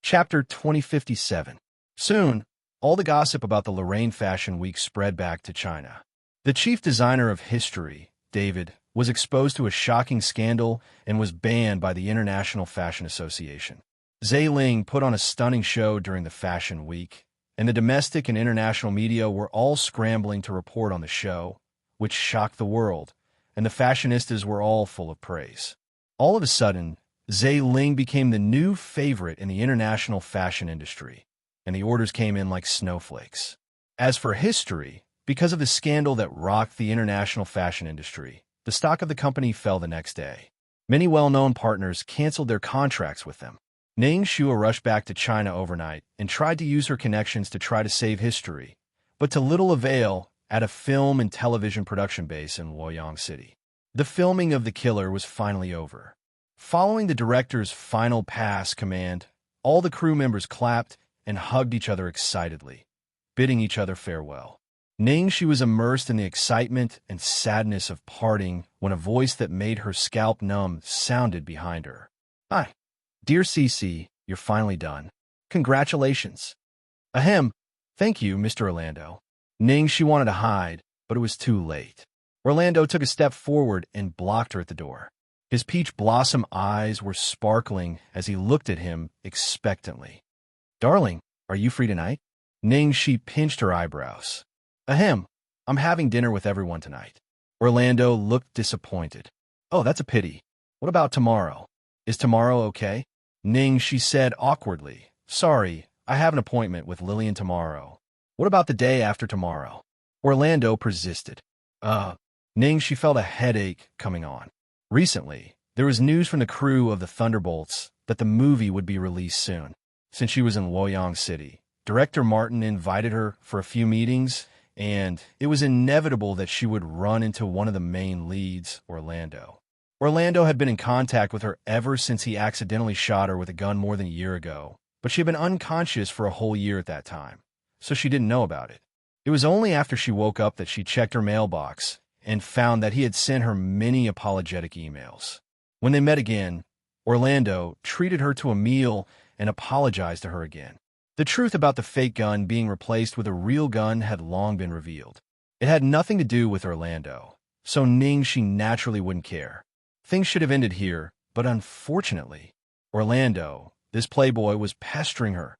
Chapter 2057. Soon, all the gossip about the Lorraine Fashion Week spread back to China. The chief designer of history, David, was exposed to a shocking scandal and was banned by the International Fashion Association. Ling put on a stunning show during the Fashion Week, and the domestic and international media were all scrambling to report on the show, which shocked the world, and the fashionistas were all full of praise. All of a sudden, Ling became the new favorite in the international fashion industry, and the orders came in like snowflakes. As for history, because of the scandal that rocked the international fashion industry, the stock of the company fell the next day. Many well-known partners canceled their contracts with them. Ningxue rushed back to China overnight and tried to use her connections to try to save history, but to little avail at a film and television production base in Luoyang City. The filming of The Killer was finally over. Following the director's final pass command, all the crew members clapped and hugged each other excitedly, bidding each other farewell. Ningxi was immersed in the excitement and sadness of parting when a voice that made her scalp numb sounded behind her. Hi, dear Cece, you're finally done. Congratulations. Ahem. Thank you, Mr. Orlando. Ningxi wanted to hide, but it was too late. Orlando took a step forward and blocked her at the door. His peach blossom eyes were sparkling as he looked at him expectantly. Darling, are you free tonight? Ningxi pinched her eyebrows. Ahem, I'm having dinner with everyone tonight. Orlando looked disappointed. Oh, that's a pity. What about tomorrow? Is tomorrow okay? Ning, she said awkwardly. Sorry, I have an appointment with Lillian tomorrow. What about the day after tomorrow? Orlando persisted. Uh, Ning, she felt a headache coming on. Recently, there was news from the crew of the Thunderbolts that the movie would be released soon. Since she was in Luoyang City, Director Martin invited her for a few meetings, and it was inevitable that she would run into one of the main leads, Orlando. Orlando had been in contact with her ever since he accidentally shot her with a gun more than a year ago, but she had been unconscious for a whole year at that time, so she didn't know about it. It was only after she woke up that she checked her mailbox and found that he had sent her many apologetic emails. When they met again, Orlando treated her to a meal and apologized to her again. The truth about the fake gun being replaced with a real gun had long been revealed. It had nothing to do with Orlando, so Ning, she naturally wouldn't care. Things should have ended here, but unfortunately, Orlando, this playboy, was pestering her.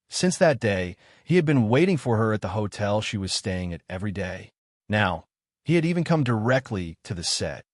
Since that day, he had been waiting for her at the hotel she was staying at every day. Now, he had even come directly to the set.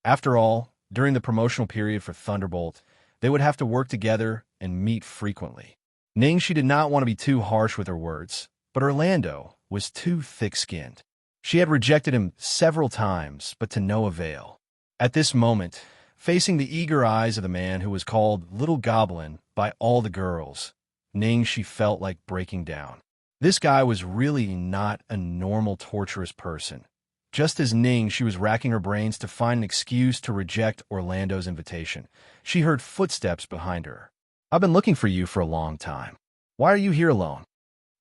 After all, during the promotional period for Thunderbolt, they would have to work together and meet frequently. Ning, she did not want to be too harsh with her words, but Orlando was too thick-skinned. She had rejected him several times, but to no avail. At this moment, facing the eager eyes of the man who was called Little Goblin by all the girls, Ning, she felt like breaking down. This guy was really not a normal torturous person. Just as Ning, she was racking her brains to find an excuse to reject Orlando's invitation, she heard footsteps behind her. I've been looking for you for a long time. Why are you here alone?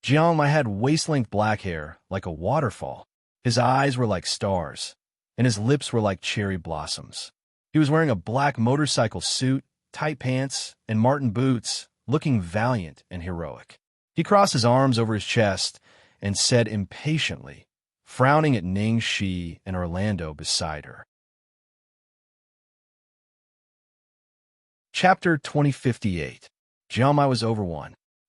Xianxia had waist-length black hair, like a waterfall. His eyes were like stars, and his lips were like cherry blossoms. He was wearing a black motorcycle suit, tight pants, and Martin boots, looking valiant and heroic. He crossed his arms over his chest and said impatiently, frowning at Ning Shi and Orlando beside her. Chapter 2058. Xianxia was over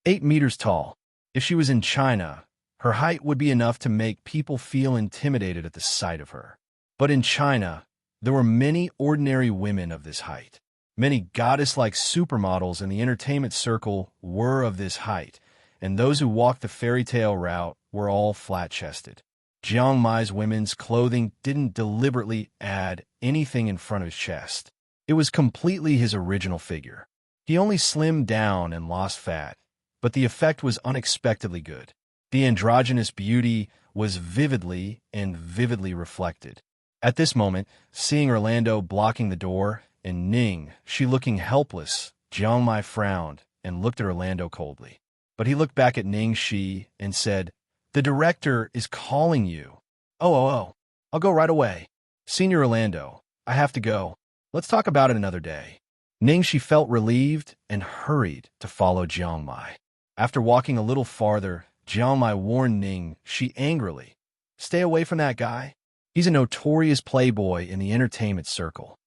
8 meters tall. If she was in China, her height would be enough to make people feel intimidated at the sight of her. But in China, there were many ordinary women of this height. Many goddess-like supermodels in the entertainment circle were of this height, and those who walked the fairy tale route were all flat-chested. Xianxia's women's clothing didn't deliberately add anything in front of his chest. It was completely his original figure. He only slimmed down and lost fat, but the effect was unexpectedly good. The androgynous beauty was vividly reflected. At this moment, seeing Orlando blocking the door and Ning, she looking helpless, Xianxia frowned and looked at Orlando coldly. But he looked back at Ning Shi and said, "The director is calling you." Oh, I'll go right away. Senior Orlando, I have to go. Let's talk about it another day. Ning Shi felt relieved and hurried to follow Xianxia. After walking a little farther, Xianxia warned Ning Shi angrily, "Stay away from that guy. He's a notorious playboy in the entertainment circle."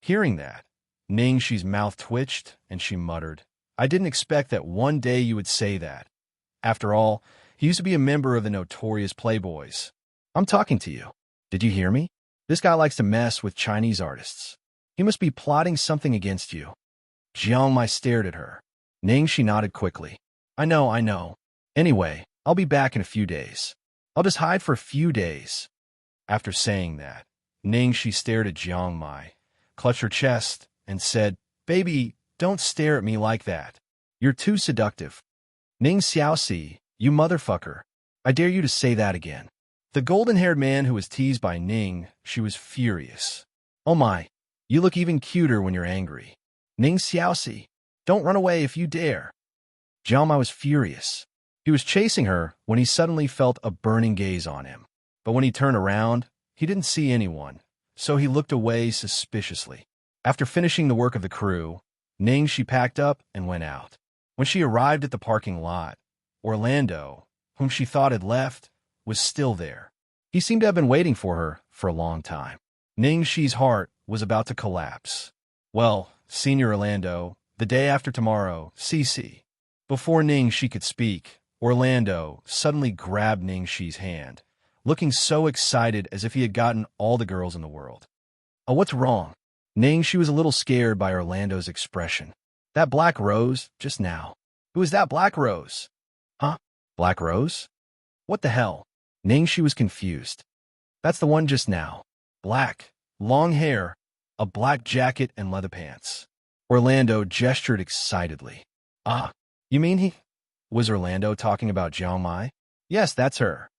Hearing that, Ning Shi's mouth twitched and she muttered, "I didn't expect that one day you would say that. After all, he used to be a member of the notorious playboys. I'm talking to you. Did you hear me? This guy likes to mess with Chinese artists. He must be plotting something against you." Xianxia stared at her. Ning Shi nodded quickly. I know. Anyway, I'll be back in a few days. I'll just hide for a few days." After saying that, Ning Shi stared at Xianxia, clutched her chest, and said, "Baby, don't stare at me like that. You're too seductive. Ning Xiaoxi, you motherfucker. I dare you to say that again." The golden-haired man who was teased by Ning, she was furious. "Oh my, you look even cuter when you're angry. Ning Xiaoxi, don't run away if you dare." Xianxia was furious. He was chasing her when he suddenly felt a burning gaze on him. But when he turned around, he didn't see anyone, so he looked away suspiciously. After finishing the work of the crew, Ning she packed up and went out. When she arrived at the parking lot, Orlando, whom she thought had left, was still there. He seemed to have been waiting for her for a long time. Ning Shi's heart was about to collapse. "Well, Senior Orlando, the day after tomorrow, CC." Before Ning Shi could speak, Orlando suddenly grabbed Ning Shi's hand, looking so excited as if he had gotten all the girls in the world. Oh, what's wrong? Ning, she was a little scared by Orlando's expression. That black rose, just now. Who is that black rose? Huh? Black rose? What the hell? Ning, she was confused. That's the one just now. Black, long hair, a black jacket and leather pants. Orlando gestured excitedly. Ah, you mean he? Was Orlando talking about Xianxia? Yes, that's her.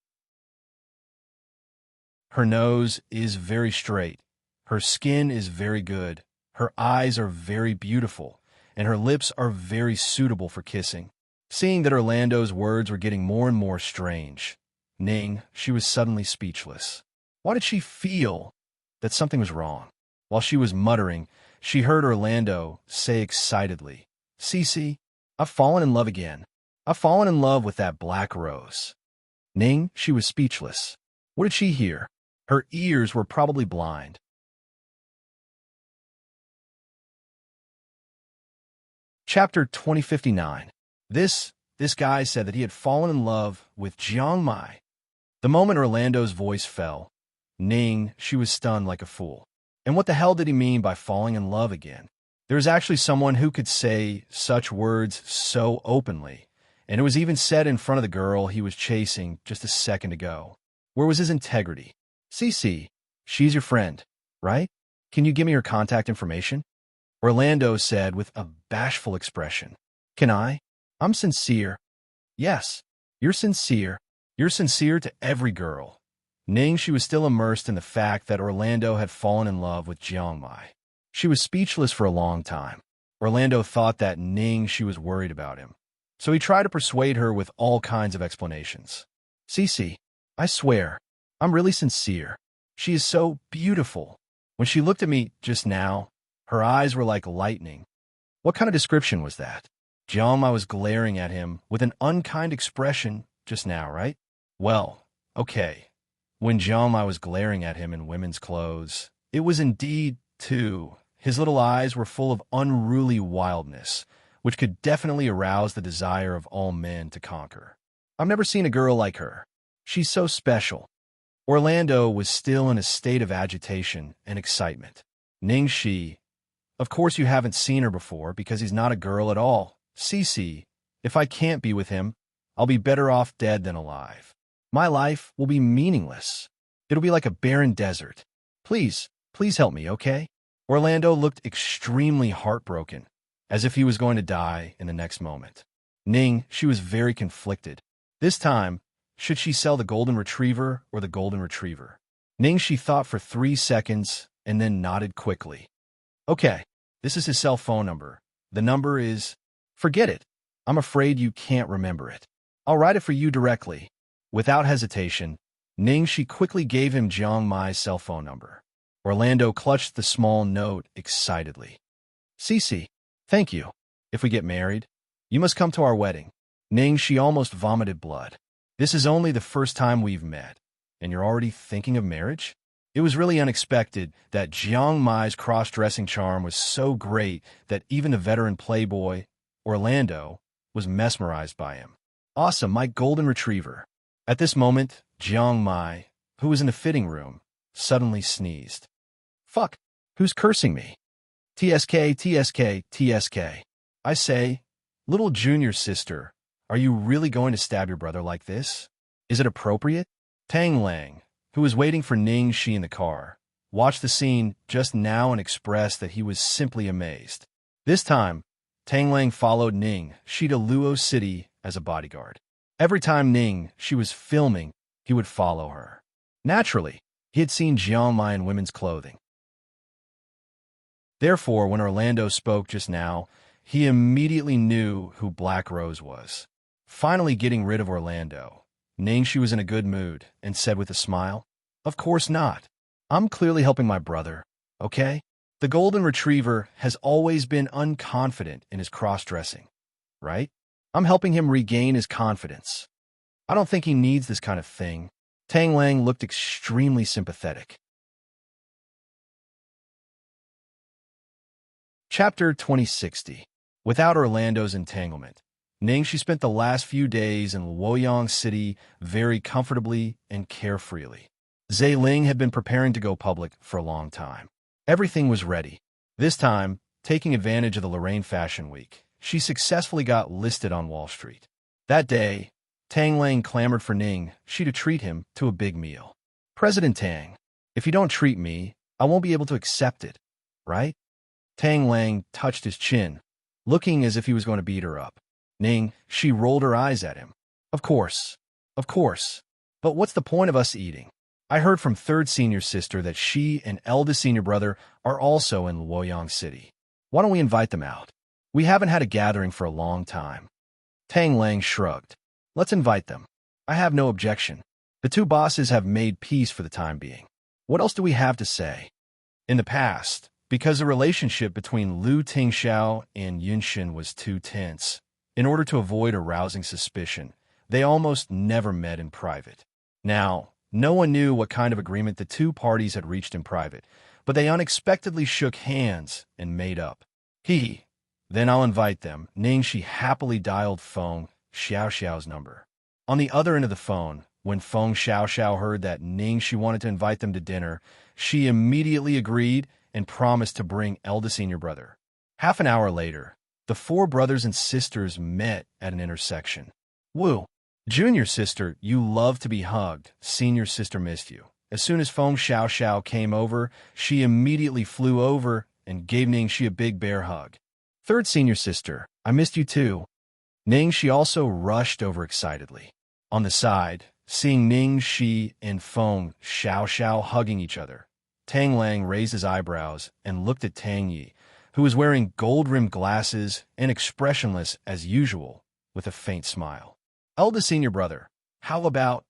Her nose is very straight. Her skin is very good. Her eyes are very beautiful, and her lips are very suitable for kissing. Seeing that Orlando's words were getting more and more strange, Ning, she was suddenly speechless. Why did she feel that something was wrong? While she was muttering, she heard Orlando say excitedly, "Cece, I've fallen in love again. I've fallen in love with that black rose." Ning, she was speechless. What did she hear? Her ears were probably blind. Chapter 2059. This guy said that he had fallen in love with Xianxia. The moment Orlando's voice fell, Ning, she was stunned like a fool. And what the hell did he mean by falling in love again? There was actually someone who could say such words so openly, and it was even said in front of the girl he was chasing just a second ago. Where was his integrity? Cece, she's your friend, right? Can you give me her contact information? Orlando said with a bashful expression. Can I? I'm sincere. Yes, you're sincere. You're sincere to every girl. Ning, she was still immersed in the fact that Orlando had fallen in love with Xianxia. She was speechless for a long time. Orlando thought that Ning, she was worried about him. So he tried to persuade her with all kinds of explanations. Cece, I swear, I'm really sincere. She is so beautiful. When she looked at me just now, her eyes were like lightning. What kind of description was that? Xianxia was glaring at him with an unkind expression just now, right? Well, okay. When Xianxia was glaring at him in women's clothes, it was indeed, too. His little eyes were full of unruly wildness, which could definitely arouse the desire of all men to conquer. I've never seen a girl like her. She's so special. Orlando was still in a state of agitation and excitement. Ning Shi, of course you haven't seen her before because he's not a girl at all. Cece, if I can't be with him, I'll be better off dead than alive. My life will be meaningless. It'll be like a barren desert. Please help me, okay? Orlando looked extremely heartbroken, as if he was going to die in the next moment. Ning, she was very conflicted. This time, should she sell the golden retriever or the golden retriever? Ning, she thought for 3 seconds and then nodded quickly. Okay, this is his cell phone number. The number is... Forget it. I'm afraid you can't remember it. I'll write it for you directly. Without hesitation, Ning, she quickly gave him Xianxia's cell phone number. Orlando clutched the small note excitedly. Cece, thank you. If we get married, you must come to our wedding. Ning, she almost vomited blood. This is only the first time we've met, and you're already thinking of marriage? It was really unexpected that Xianxia's cross-dressing charm was so great that even the veteran playboy, Orlando, was mesmerized by him. Awesome, my golden retriever. At this moment, Xianxia, who was in the fitting room, suddenly sneezed. Fuck, who's cursing me? TSK, TSK, TSK. I say, little junior sister, are you really going to stab your brother like this? Is it appropriate? Tang Lang, who was waiting for Ning Shi in the car, watched the scene just now and expressed that he was simply amazed. This time, Tang Lang followed Ning Shi to Luo City as a bodyguard. Every time Ning Shi was filming, he would follow her. Naturally, he had seen Xianxia in women's clothing. Therefore, when Orlando spoke just now, he immediately knew who Black Rose was. Finally getting rid of Orlando, Ning Shi was in a good mood and said with a smile, Of course not. I'm clearly helping my brother, okay? The golden retriever has always been unconfident in his cross-dressing, right? I'm helping him regain his confidence. I don't think he needs this kind of thing. Tang Lang looked extremely sympathetic. Chapter 2060. Without Orlando's entanglement, Ning, she spent the last few days in Luoyang City very comfortably and carefreely. Zhe Ling had been preparing to go public for a long time. Everything was ready. This time, taking advantage of the Lorraine Fashion Week, she successfully got listed on Wall Street. That day, Tang Lang clamored for Ning to treat him to a big meal. President Tang, if you don't treat me, I won't be able to accept it, right? Tang Lang touched his chin, looking as if he was going to beat her up. Ning, she rolled her eyes at him. Of course. But what's the point of us eating? I heard from third senior sister that she and eldest senior brother are also in Luoyang City. Why don't we invite them out? We haven't had a gathering for a long time. Tang Lang shrugged. Let's invite them. I have no objection. The two bosses have made peace for the time being. What else do we have to say? In the past, because the relationship between Lu Tingxiao and Yunshin was too tense, in order to avoid arousing suspicion, they almost never met in private. Now, no one knew what kind of agreement the two parties had reached in private, but they unexpectedly shook hands and made up. Then I'll invite them. Ning, she happily dialed Feng Xiaoxiao's number. On the other end of the phone, when Feng Xiaoxiao heard that Ning, she wanted to invite them to dinner, she immediately agreed and promised to bring eldest senior brother. Half an hour later, the four brothers and sisters met at an intersection. Wu, junior sister, you love to be hugged. Senior sister missed you. As soon as Feng Xiaoxiao came over, she immediately flew over and gave Ning Shi a big bear hug. Third senior sister, I missed you too. Ning Shi also rushed over excitedly. On the side, seeing Ning Shi and Feng Xiaoxiao hugging each other, Tang Lang raised his eyebrows and looked at Tang Yi, who was wearing gold-rimmed glasses and expressionless as usual, with a faint smile. Eldest senior brother, how about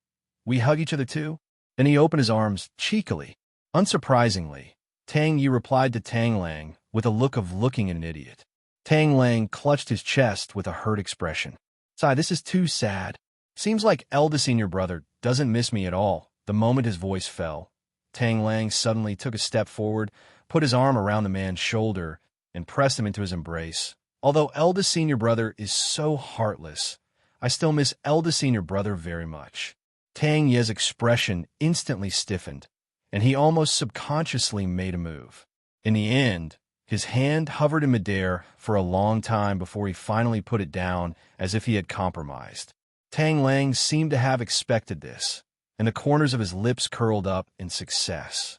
we hug each other too? Then he opened his arms cheekily. Unsurprisingly, Tang Yi replied to Tang Lang with a look of looking at an idiot. Tang Lang clutched his chest with a hurt expression. Sigh, this is too sad. Seems like eldest senior brother doesn't miss me at all. The moment his voice fell, Tang Lang suddenly took a step forward, put his arm around the man's shoulder, and pressed him into his embrace. Although eldest senior brother is so heartless, I still miss eldest senior brother very much. Tang Ye's expression instantly stiffened, and he almost subconsciously made a move. In the end, his hand hovered in midair for a long time before he finally put it down as if he had compromised. Tang Lang seemed to have expected this, and the corners of his lips curled up in success.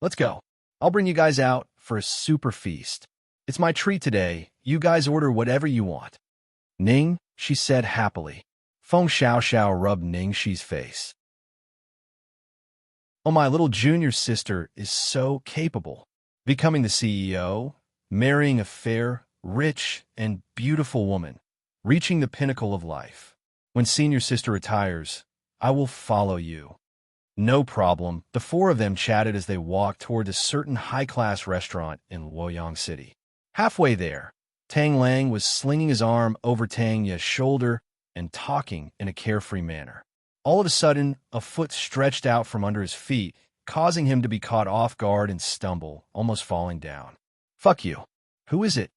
Let's go. I'll bring you guys out for a super feast. It's my treat today. You guys order whatever you want. Ning, she said happily. Feng Xiaoxiao rubbed Ning Shi's face. Oh, my little junior sister is so capable. Becoming the CEO, marrying a fair, rich, and beautiful woman, reaching the pinnacle of life. When senior sister retires, I will follow you. No problem. The four of them chatted as they walked toward a certain high-class restaurant in Luoyang City. Halfway there, Tang Lang was slinging his arm over Tang Ye's shoulder and talking in a carefree manner. All of a sudden, a foot stretched out from under his feet, causing him to be caught off guard and stumble, almost falling down. Fuck you. Who is it?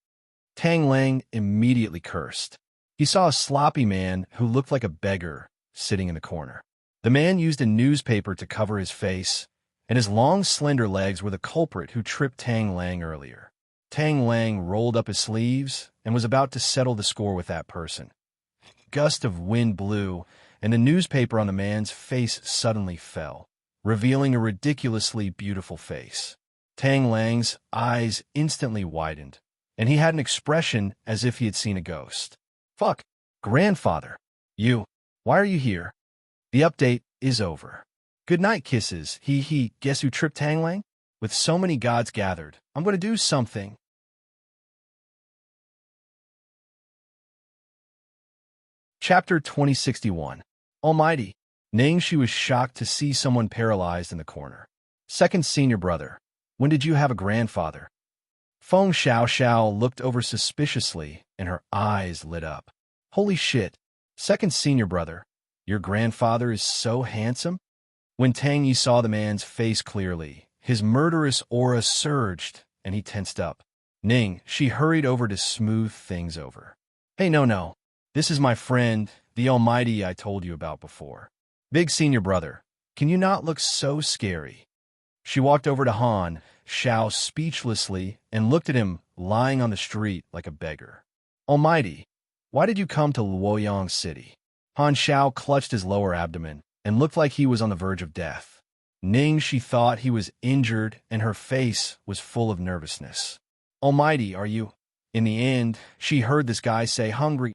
Tang Lang immediately cursed. He saw a sloppy man who looked like a beggar sitting in the corner. The man used a newspaper to cover his face, and his long, slender legs were the culprit who tripped Tang Lang earlier. Tang Lang rolled up his sleeves and was about to settle the score with that person. A gust of wind blew, and the newspaper on the man's face suddenly fell, revealing a ridiculously beautiful face. Tang Lang's eyes instantly widened, and he had an expression as if he had seen a ghost. Fuck, grandfather. Why are you here? The update is over. Good night, kisses. Guess who tripped Tang Lang? With so many gods gathered, I'm going to do something. Chapter 2061. Almighty. Ning Shi was shocked to see someone paralyzed in the corner. Second senior brother. When did you have a grandfather? Feng Xiaoxiao looked over suspiciously, and her eyes lit up. Holy shit. Second senior brother. Your grandfather is so handsome? When Tang Yi saw the man's face clearly, his murderous aura surged, and he tensed up. Ning, she hurried over to smooth things over. Hey, no. This is my friend, the Almighty I told you about before. Big senior brother, can you not look so scary? She walked over to Han Xiao speechlessly and looked at him lying on the street like a beggar. Almighty, why did you come to Luoyang City? Han Xiao clutched his lower abdomen and looked like he was on the verge of death. She thought he was injured and her face was full of nervousness. Almighty, are you? In the end, she heard this guy say hungry.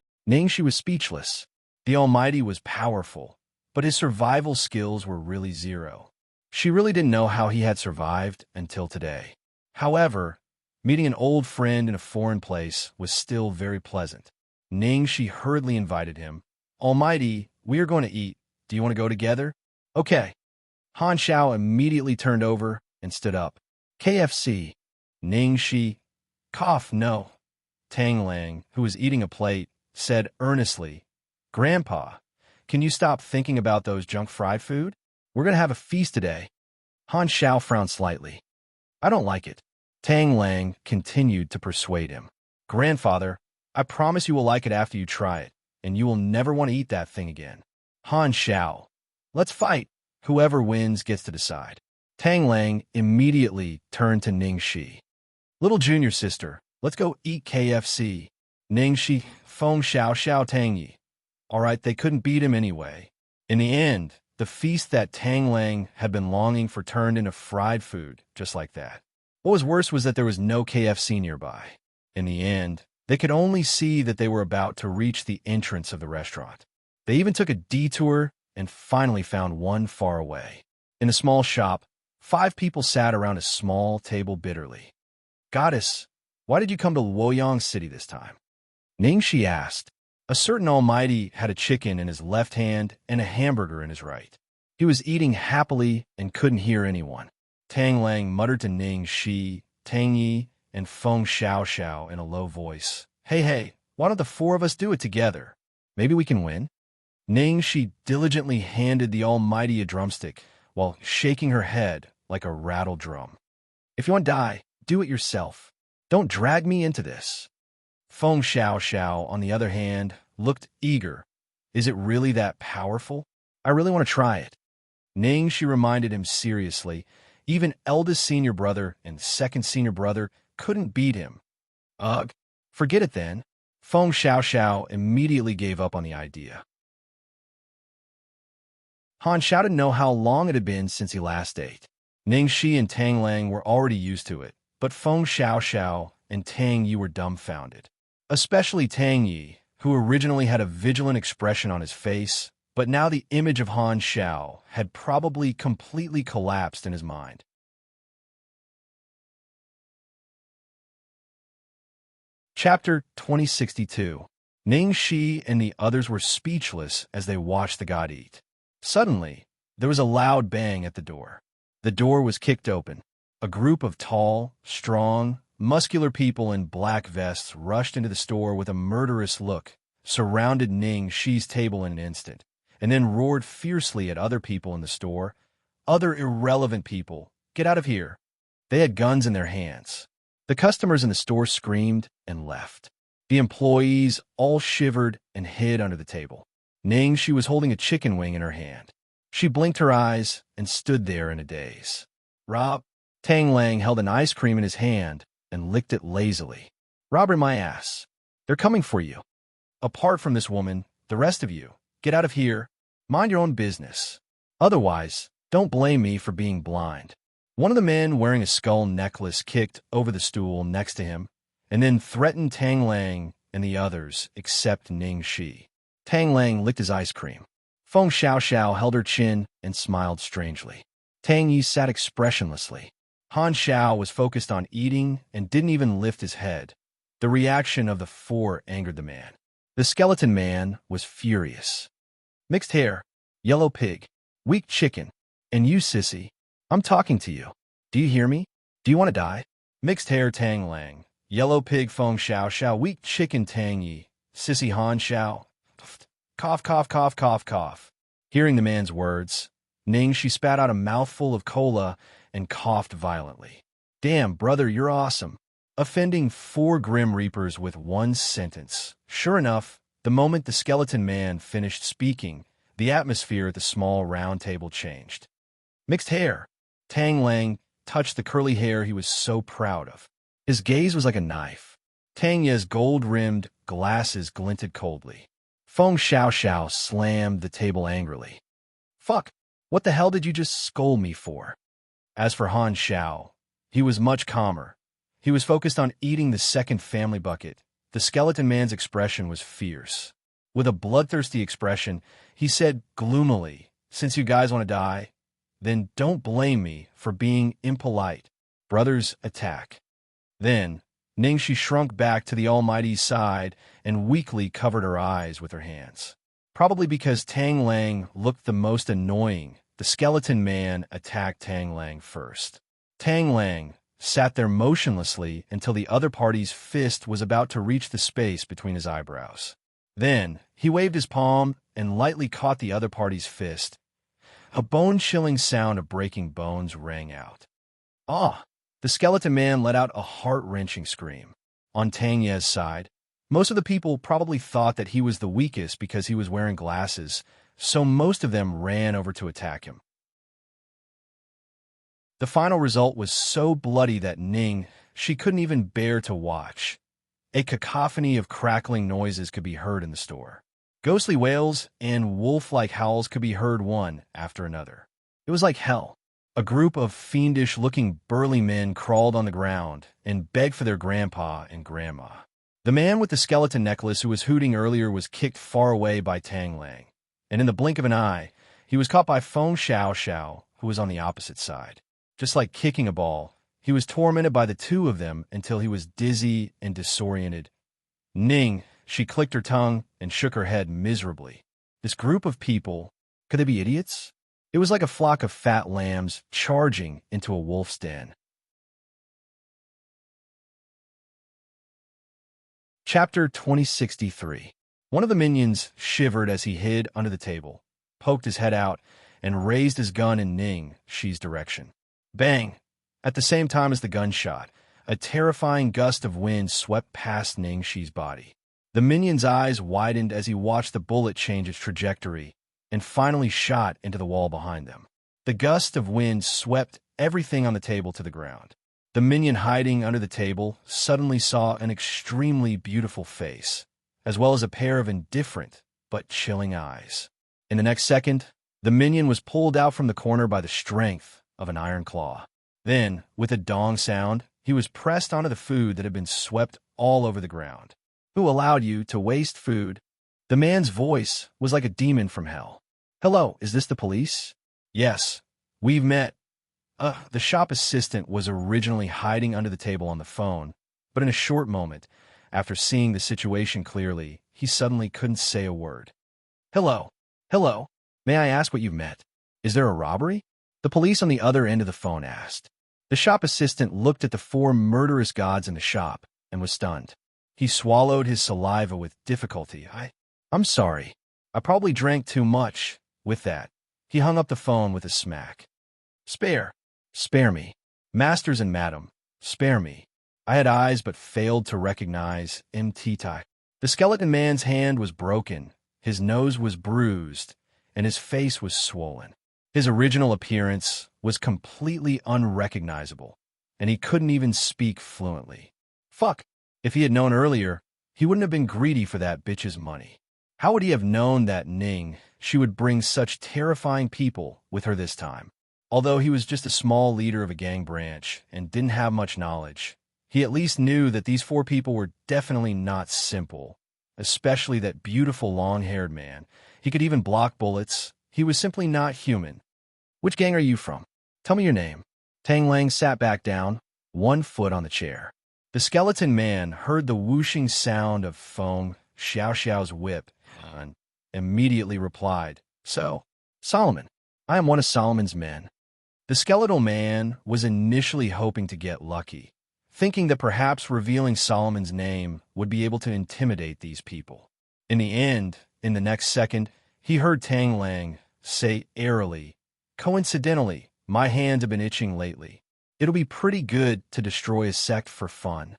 She was speechless. The Almighty was powerful, but his survival skills were really zero. She really didn't know how he had survived until today. However, meeting an old friend in a foreign place was still very pleasant. She hurriedly invited him. Almighty, we are going to eat. Do you want to go together? Okay. Han Xiao immediately turned over and stood up. KFC. Shi. Cough, no. Tang Lang, who was eating a plate, said earnestly, Grandpa, can you stop thinking about those junk fried food? We're going to have a feast today. Han Xiao frowned slightly. I don't like it. Tang Lang continued to persuade him. Grandfather, I promise you will like it after you try it, and you will never want to eat that thing again. Han Xiao, let's fight. Whoever wins gets to decide. Tang Lang immediately turned to Ningxi. Little junior sister, let's go eat KFC. Ningxi, Feng Xiao Xiao Tangyi. All right, they couldn't beat him anyway. In the end, the feast that Tang Lang had been longing for turned into fried food, just like that. What was worse was that there was no KFC nearby. In the end, they could only see that they were about to reach the entrance of the restaurant. They even took a detour and finally found one far away. In a small shop, 5 people sat around a small table bitterly. Goddess, why did you come to Luoyang City this time? Ningxi asked. A certain Almighty had a chicken in his left hand and a hamburger in his right. He was eating happily and couldn't hear anyone. Tang Lang muttered to Ningxi, Tangyi, and Feng Xiao in a low voice. Hey, why don't the 4 of us do it together? Maybe we can win? Ningxi diligently handed the Almighty a drumstick while shaking her head like a rattle drum. If you want to die, do it yourself. Don't drag me into this. Feng Xiao, on the other hand, looked eager. Is it really that powerful? I really want to try it. She reminded him seriously. Even eldest senior brother and second senior brother couldn't beat him. Ugh, forget it then. Feng Xiao immediately gave up on the idea. Han Xiao didn't know how long it had been since he last ate. Ningxi and Tang Lang were already used to it, but Feng Xiao and Tang Yi were dumbfounded. Especially Tang Yi, who originally had a vigilant expression on his face, but now the image of Han Xiao had probably completely collapsed in his mind. Chapter 2062. Ningxi and the others were speechless as they watched the god eat. Suddenly, there was a loud bang at the door. The door was kicked open. A group of tall, strong, muscular people in black vests rushed into the store with a murderous look, surrounded Ningxi's table in an instant, and then roared fiercely at other people in the store. Other irrelevant people, get out of here. They had guns in their hands. The customers in the store screamed and left. The employees all shivered and hid under the table. Ningxi was holding a chicken wing in her hand. She blinked her eyes and stood there in a daze. Rob, Tang Lang held an ice cream in his hand and licked it lazily. Robber my ass. They're coming for you. Apart from this woman, the rest of you, get out of here. Mind your own business. Otherwise, don't blame me for being blind. One of the men wearing a skull necklace kicked over the stool next to him and then threatened Tang Lang and the others except Ningxi. Tang Lang licked his ice cream. Feng Xiao held her chin and smiled strangely. Tang Yi sat expressionlessly. Han Xiao was focused on eating and didn't even lift his head. The reaction of the 4 angered the man. The skeleton man was furious. Mixed hair, yellow pig, weak chicken, and you, sissy, I'm talking to you. Do you hear me? Do you want to die? Mixed hair Tang Lang, yellow pig Feng Xiao, weak chicken Tang Yi, sissy Han Xiao. Cough, cough, cough, cough, cough. Hearing the man's words, Ningxi spat out a mouthful of cola and coughed violently. Damn, brother, you're awesome. Offending 4 Grim Reapers with one sentence. Sure enough, The moment the skeleton man finished speaking, the atmosphere at the small round table changed. Mixed hair. Tang Lang touched the curly hair he was so proud of. His gaze was like a knife. Tang Ye's gold-rimmed glasses glinted coldly. Feng Xiaoxiao slammed the table angrily. Fuck, what the hell did you just scold me for? As for Han Xiao, he was much calmer. He was focused on eating the second family bucket. The skeleton man's expression was fierce. With a bloodthirsty expression, he said gloomily, "Since you guys want to die, then don't blame me for being impolite. Brothers, attack." Then, Ningxi shrunk back to the Almighty's side and weakly covered her eyes with her hands. Probably because Tang Lang looked the most annoying, the skeleton man attacked Tang Lang first. Tang Lang sat there motionlessly until the other party's fist was about to reach the space between his eyebrows. Then, he waved his palm and lightly caught the other party's fist. A bone-chilling sound of breaking bones rang out. Ah! The skeleton man let out a heart-wrenching scream. On Tang Ye's side, most of the people probably thought that he was the weakest because he was wearing glasses, so most of them ran over to attack him. The final result was so bloody that she couldn't even bear to watch. A cacophony of crackling noises could be heard in the store. Ghostly wails and wolf-like howls could be heard one after another. It was like hell. A group of fiendish-looking burly men crawled on the ground and begged for their grandpa and grandma. The man with the skeleton necklace who was hooting earlier was kicked far away by Tang Lang, and in the blink of an eye, he was caught by Feng Xiaoxiao, who was on the opposite side. Just like kicking a ball, he was tormented by the two of them until he was dizzy and disoriented. She clicked her tongue and shook her head miserably. This group of people, could they be idiots? It was like a flock of fat lambs charging into a wolf's den. Chapter 2063. One of the minions shivered as he hid under the table, poked his head out, and raised his gun in Ningxi's direction. Bang! At the same time as the gunshot, a terrifying gust of wind swept past Ningxi's body. The minion's eyes widened as he watched the bullet change its trajectory and finally shot into the wall behind them. The gust of wind swept everything on the table to the ground. The minion hiding under the table suddenly saw an extremely beautiful face, as well as a pair of indifferent but chilling eyes. In the next second, the minion was pulled out from the corner by the strength of an iron claw. Then, with a dong sound, he was pressed onto the food that had been swept all over the ground. Who allowed you to waste food? The man's voice was like a demon from hell. Hello, is this the police? Yes, we've met. The shop assistant was originally hiding under the table on the phone, but in a short moment, after seeing the situation clearly, he suddenly couldn't say a word. Hello, may I ask what you've met? Is there a robbery? The police on the other end of the phone asked. The shop assistant looked at the four murderous gods in the shop and was stunned. He swallowed his saliva with difficulty. I'm sorry. I probably drank too much. With that, he hung up the phone with a smack. Spare me. Masters and madam, spare me. I had eyes but failed to recognize Mttai. The skeleton man's hand was broken, his nose was bruised, and his face was swollen. His original appearance was completely unrecognizable, and he couldn't even speak fluently. Fuck! If he had known earlier, he wouldn't have been greedy for that bitch's money. How would he have known that she would bring such terrifying people with her this time? Although he was just a small leader of a gang branch and didn't have much knowledge, he at least knew that these four people were definitely not simple, especially that beautiful long-haired man. He could even block bullets. He was simply not human. Which gang are you from? Tell me your name. Tang Lang sat back down, one foot on the chair. The skeleton man heard the whooshing sound of Feng Xiaoxiao's whip and immediately replied, So, Solomon, I am one of Solomon's men. The skeletal man was initially hoping to get lucky, thinking that perhaps revealing Solomon's name would be able to intimidate these people. In the end, in the next second, he heard Tang Lang say airily, Coincidentally, my hands have been itching lately. It'll be pretty good to destroy a sect for fun.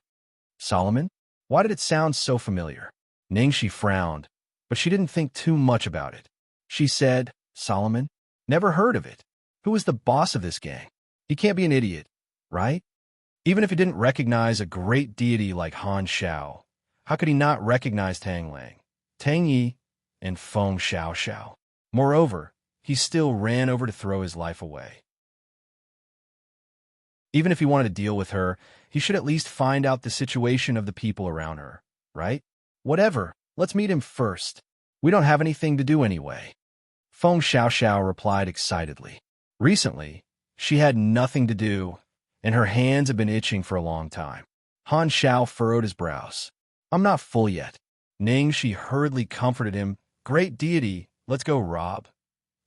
Solomon? Why did it sound so familiar? Ningxi frowned, but she didn't think too much about it. She said, Solomon? Never heard of it. Who is the boss of this gang? He can't be an idiot, right? Even if he didn't recognize a great deity like Han Xiao, how could he not recognize Tang Lang, Tang Yi, and Feng Xiao? Moreover, he still ran over to throw his life away. Even if he wanted to deal with her, he should at least find out the situation of the people around her, right? Whatever, let's meet him first. We don't have anything to do anyway. Feng Xiao replied excitedly. Recently, she had nothing to do, and her hands had been itching for a long time. Han Xiao furrowed his brows. I'm not full yet. Ning Shi hurriedly comforted him. Great deity, let's go rob.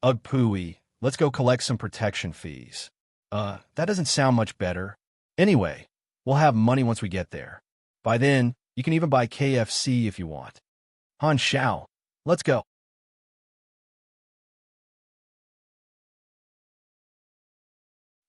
Ugh Pooey, let's go collect some protection fees. That doesn't sound much better. Anyway, we'll have money once we get there. By then, you can even buy KFC if you want. Han Xiao, let's go.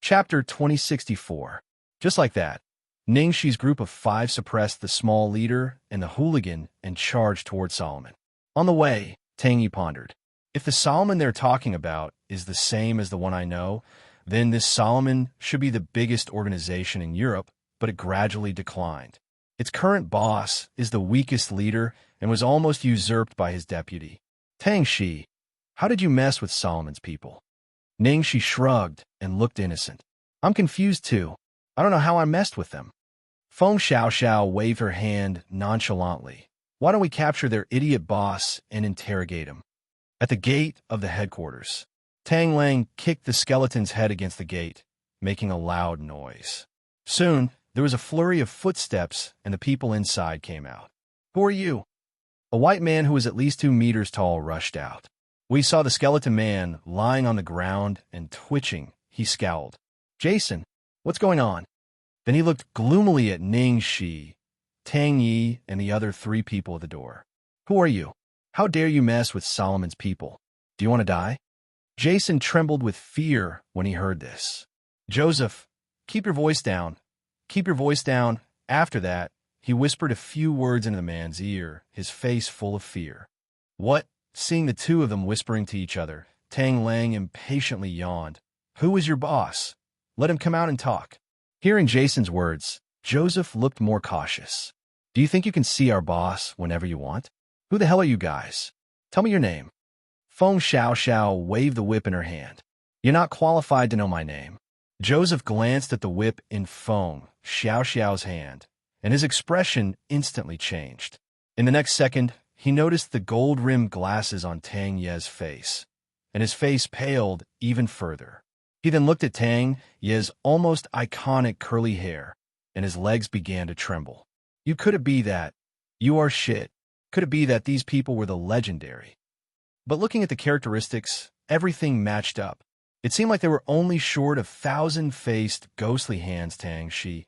Chapter 2064. Just like that, Ning Shi's group of 5 suppressed the small leader and the hooligan and charged toward Solomon. On the way, Tang Yi pondered. If the Solomon they're talking about is the same as the one I know, then this Solomon should be the biggest organization in Europe, but it gradually declined. Its current boss is the weakest leader and was almost usurped by his deputy. Tang Shi, how did you mess with Solomon's people? Ning Shi shrugged and looked innocent. I'm confused too. I don't know how I messed with them. Feng Xiao waved her hand nonchalantly. Why don't we capture their idiot boss and interrogate him? At the gate of the headquarters, Tang Lang kicked the skeleton's head against the gate, making a loud noise. Soon, there was a flurry of footsteps and the people inside came out. Who are you? A white man who was at least 2 meters tall rushed out. We saw the skeleton man lying on the ground and twitching. He scowled. Jason, what's going on? Then he looked gloomily at Ning Shi, Tang Yi, and the other 3 people at the door. Who are you? How dare you mess with Solomon's people? Do you want to die? Jason trembled with fear when he heard this. Joseph, keep your voice down. Keep your voice down. After that, he whispered a few words into the man's ear, his face full of fear. What? Seeing the 2 of them whispering to each other, Tang Lang impatiently yawned. Who is your boss? Let him come out and talk. Hearing Jason's words, Joseph looked more cautious. Do you think you can see our boss whenever you want? Who the hell are you guys? Tell me your name. Feng Xiao waved the whip in her hand. You're not qualified to know my name. Joseph glanced at the whip in Feng Xiao's hand, and his expression instantly changed. In the next second, he noticed the gold-rimmed glasses on Tang Ye's face, and his face paled even further. He then looked at Tang Ye's almost iconic curly hair, and his legs began to tremble. You could it be that? You are shit. Could it be that these people were the legendary? But looking at the characteristics, everything matched up. It seemed like they were only short of 1,000-faced, ghostly hands Tang Shi.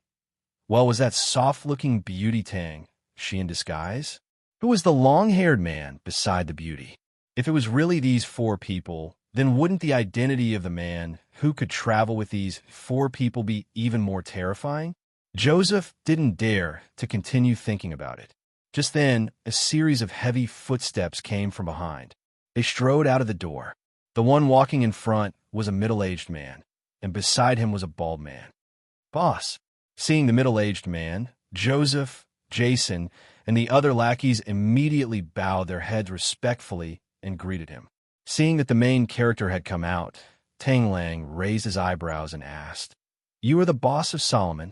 Well, was that soft-looking beauty Tang Shi in disguise? Who was the long-haired man beside the beauty? If it was really these 4 people, then wouldn't the identity of the man who could travel with these 4 people be even more terrifying? Joseph didn't dare to continue thinking about it. Just then, a series of heavy footsteps came from behind. They strode out of the door. The one walking in front was a middle-aged man, and beside him was a bald man. Boss. Seeing the middle-aged man, Joseph, Jason, and the other lackeys immediately bowed their heads respectfully and greeted him. Seeing that the main character had come out, Tang Lang raised his eyebrows and asked, You are the boss of Solomon?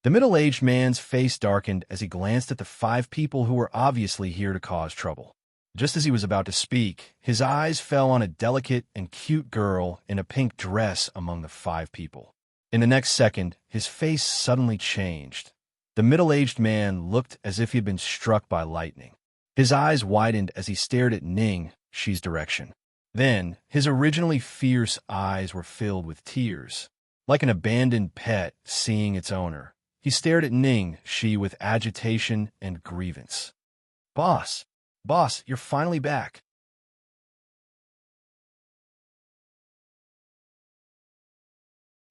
The middle-aged man's face darkened as he glanced at the 5 people who were obviously here to cause trouble. Just as he was about to speak, his eyes fell on a delicate and cute girl in a pink dress among the 5 people. In the next second, his face suddenly changed. The middle-aged man looked as if he had been struck by lightning. His eyes widened as he stared at Ning Shi's direction. Then, his originally fierce eyes were filled with tears. Like an abandoned pet seeing its owner, he stared at Ning Shi with agitation and grievance. Boss, you're finally back.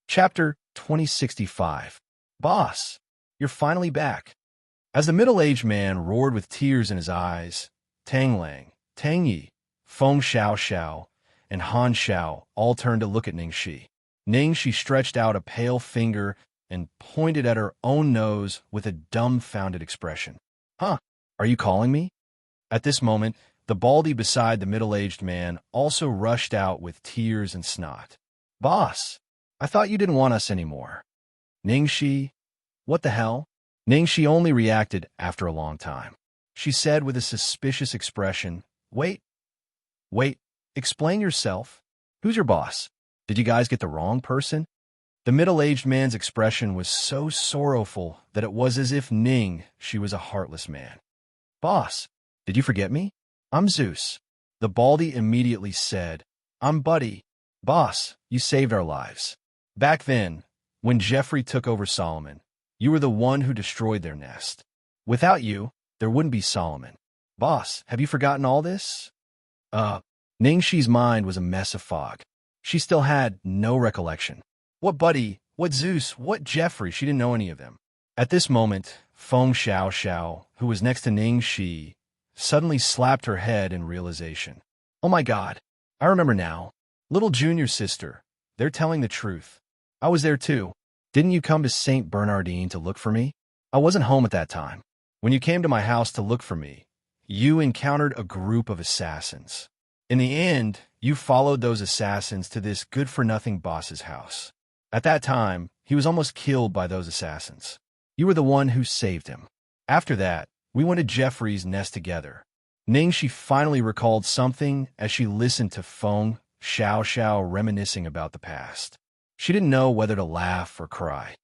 Chapter 2065. Boss, you're finally back. As the middle-aged man roared with tears in his eyes, Tang Lang, Tang Yi, Feng Xiao, and Han Xiao all turned to look at Ningxi. Ningxi stretched out a pale finger and pointed at her own nose with a dumbfounded expression. Huh? Are you calling me? At this moment, the baldy beside the middle-aged man also rushed out with tears and snot. Boss, I thought you didn't want us anymore. Ningxi, what the hell? Ningxi only reacted after a long time. She said with a suspicious expression, Wait, explain yourself. Who's your boss? Did you guys get the wrong person? The middle-aged man's expression was so sorrowful that it was as if she was a heartless man. Boss, did you forget me? I'm Zeus. The baldy immediately said, I'm Buddy. Boss, you saved our lives. Back then, when Jeffrey took over Solomon, you were the one who destroyed their nest. Without you, there wouldn't be Solomon. Boss, have you forgotten all this? Ningxi's mind was a mess of fog. She still had no recollection. What Buddy, what Zeus, what Jeffrey, she didn't know any of them. At this moment, Feng Xiao, who was next to Ningxi, suddenly slapped her head in realization. Oh my God, I remember now. Little junior sister, they're telling the truth. I was there too. Didn't you come to St. Bernardine to look for me? I wasn't home at that time. When you came to my house to look for me, you encountered a group of assassins. In the end, you followed those assassins to this good-for-nothing boss's house. At that time, he was almost killed by those assassins. You were the one who saved him. After that, we went to Jeffrey's nest together. Ningxi finally recalled something as she listened to Feng Xiao reminiscing about the past. She didn't know whether to laugh or cry.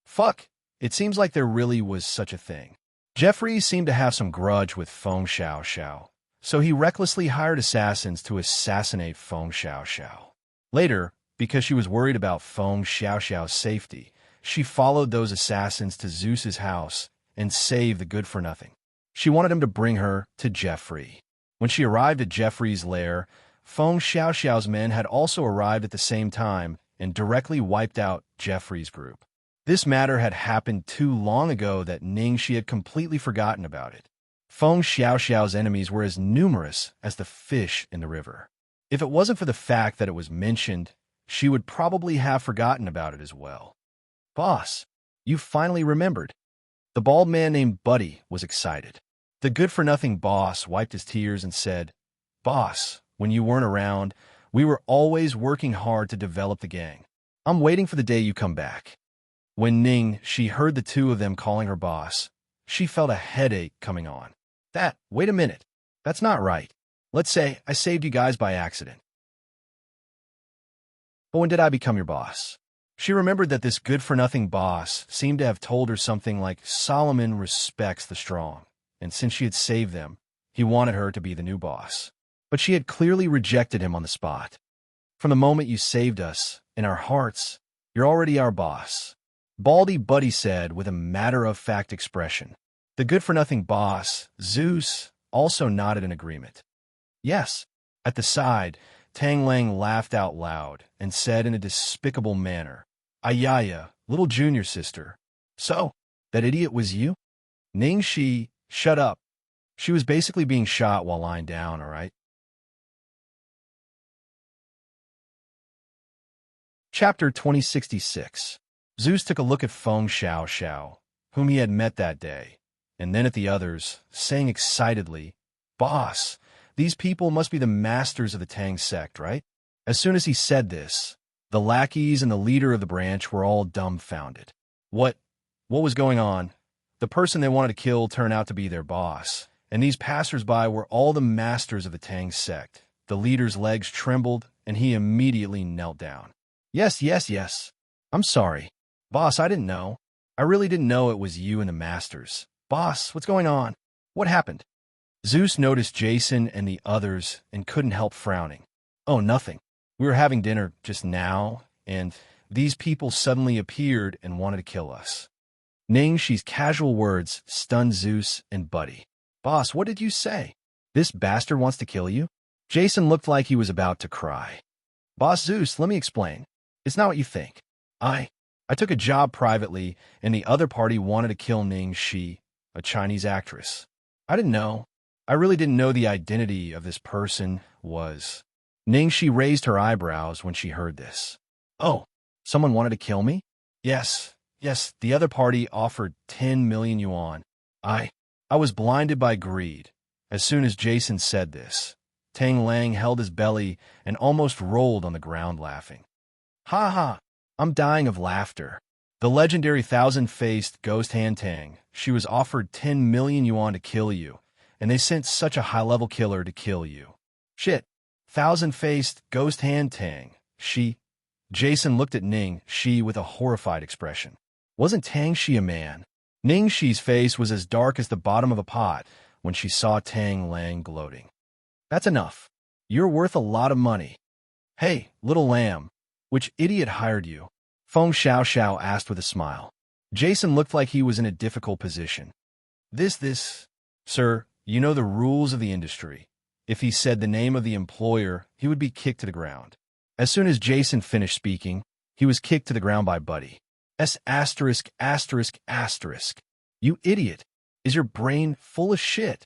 Fuck, it seems like there really was such a thing. Jeffrey seemed to have some grudge with Feng Xiao, so he recklessly hired assassins to assassinate Feng Xiao. Later, because she was worried about Feng Xiao's safety, she followed those assassins to Zeus's house and saved the good-for-nothing. She wanted him to bring her to Jeffrey. When she arrived at Jeffrey's lair, Feng Xiao's men had also arrived at the same time and directly wiped out Jeffrey's group. This matter had happened too long ago that Ningxi had completely forgotten about it. Feng Xiao's enemies were as numerous as the fish in the river. If it wasn't for the fact that it was mentioned, she would probably have forgotten about it as well. Boss, you finally remembered. The bald man named Buddy was excited. The good-for-nothing boss wiped his tears and said, Boss, when you weren't around, we were always working hard to develop the gang. I'm waiting for the day you come back. When Ningxi heard the two of them calling her boss, she felt a headache coming on. Wait a minute. That's not right. Let's say I saved you guys by accident. But when did I become your boss? She remembered that this good-for-nothing boss seemed to have told her something like Solomon respects the strong, and since she had saved them, he wanted her to be the new boss. But she had clearly rejected him on the spot. From the moment you saved us, in our hearts, you're already our boss. Baldy Buddy said with a matter-of-fact expression. The good-for-nothing boss, Zeus, also nodded in agreement. Yes. At the side, Tang Lang laughed out loud and said in a despicable manner, Ayaya, little junior sister. So, that idiot was you? Ningxi, shut up. She was basically being shot while lying down, all right? Chapter 2066. Zeus took a look at Feng Xiao, whom he had met that day, and then at the others, saying excitedly, Boss, these people must be the masters of the Tang sect, right? As soon as he said this, the lackeys and the leader of the branch were all dumbfounded. What was going on? The person they wanted to kill turned out to be their boss, and these passers-by were all the masters of the Tang sect. The leader's legs trembled, and he immediately knelt down. Yes. I'm sorry. Boss, I didn't know. I really didn't know it was you and the masters. Boss, what's going on? What happened? Zeus noticed Jason and the others and couldn't help frowning. Oh, nothing. We were having dinner just now, and these people suddenly appeared and wanted to kill us. Ningxi's casual words stunned Zeus and Buddy. Boss, what did you say? This bastard wants to kill you? Jason looked like he was about to cry. Boss Zeus, let me explain. It's not what you think. I took a job privately, and the other party wanted to kill Ningxi, a Chinese actress. I didn't know. I really didn't know the identity of this person was. Ningxi raised her eyebrows when she heard this. Oh, someone wanted to kill me? Yes, yes, the other party offered 10 million yuan. I was blinded by greed. As soon as Jason said this, Tang Lang held his belly and almost rolled on the ground laughing. Ha ha, I'm dying of laughter. The legendary thousand-faced ghost hand Tang, she was offered 10 million yuan to kill you, and they sent such a high-level killer to kill you. Shit, thousand-faced ghost hand Tang, she... Jason looked at Ningxi with a horrified expression. Wasn't Tangxi a man? Ningxi's face was as dark as the bottom of a pot when she saw Tang Lang gloating. That's enough. You're worth a lot of money. Hey, little lamb, which idiot hired you? Feng Xiaoxiao asked with a smile. Jason looked like he was in a difficult position. Sir, you know the rules of the industry. If he said the name of the employer, he would be kicked to the ground. As soon as Jason finished speaking, he was kicked to the ground by Buddy. You idiot! Is your brain full of shit?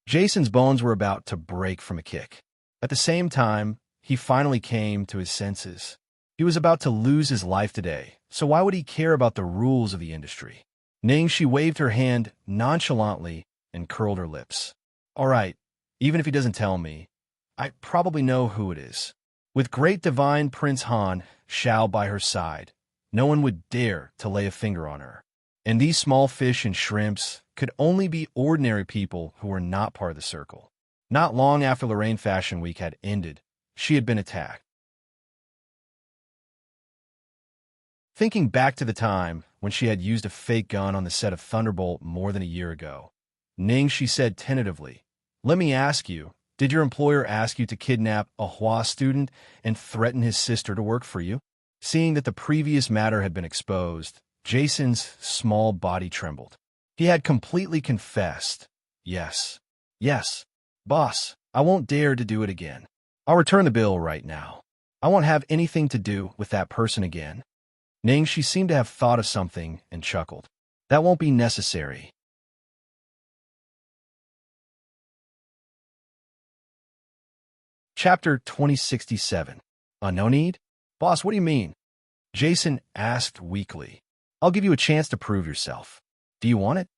Jason's bones were about to break from a kick. At the same time, he finally came to his senses. He was about to lose his life today, so why would he care about the rules of the industry? Ningxi waved her hand nonchalantly and curled her lips. All right, even if he doesn't tell me, I probably know who it is. With great divine Prince Han Shao by her side, no one would dare to lay a finger on her. And these small fish and shrimps could only be ordinary people who were not part of the circle. Not long after Lorraine Fashion Week had ended, she had been attacked. Thinking back to the time when she had used a fake gun on the set of Thunderbolt more than a year ago, Ningxi said tentatively, "Let me ask you, did your employer ask you to kidnap a Hua student and threaten his sister to work for you?" Seeing that the previous matter had been exposed, Jason's small body trembled. He had completely confessed. Yes, boss, I won't dare to do it again. I'll return the bill right now. I won't have anything to do with that person again. Ningxi seemed to have thought of something and chuckled. That won't be necessary. Chapter 2067. No need? Boss, what do you mean? Jason asked weakly. I'll give you a chance to prove yourself. Do you want it?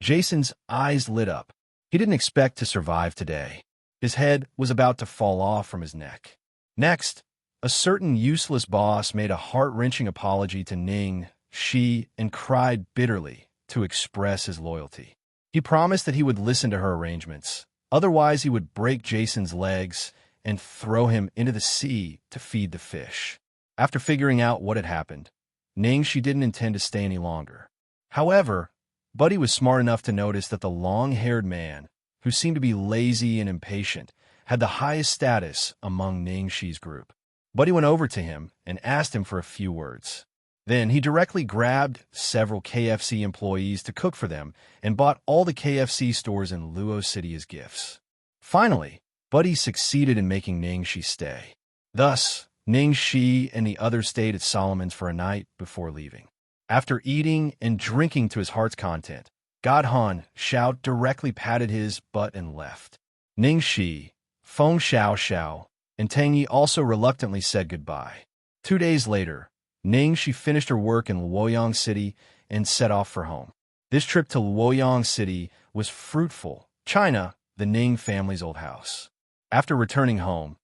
Jason's eyes lit up. He didn't expect to survive today. His head was about to fall off from his neck. Next, a certain useless boss made a heart-wrenching apology to Ningxi and cried bitterly to express his loyalty. He promised that he would listen to her arrangements. Otherwise, he would break Jason's legs and throw him into the sea to feed the fish. After figuring out what had happened, Ningxi didn't intend to stay any longer. However, Buddy was smart enough to notice that the long-haired man, who seemed to be lazy and impatient, had the highest status among Ningxi's group. Buddy went over to him and asked him for a few words. Then he directly grabbed several KFC employees to cook for them and bought all the KFC stores in Luo City as gifts. Finally, Buddy succeeded in making Ningxi stay. Thus, Ningxi and the others stayed at Solomon's for a night before leaving. After eating and drinking to his heart's content, God Han Shao directly patted his butt and left. Ningxi, Feng Xiaoxiao, and Tang Yi also reluctantly said goodbye. 2 days later, Ningxi finished her work in Luoyang City and set off for home. This trip to Luoyang City was fruitful. China, the Ning family's old house. After returning home,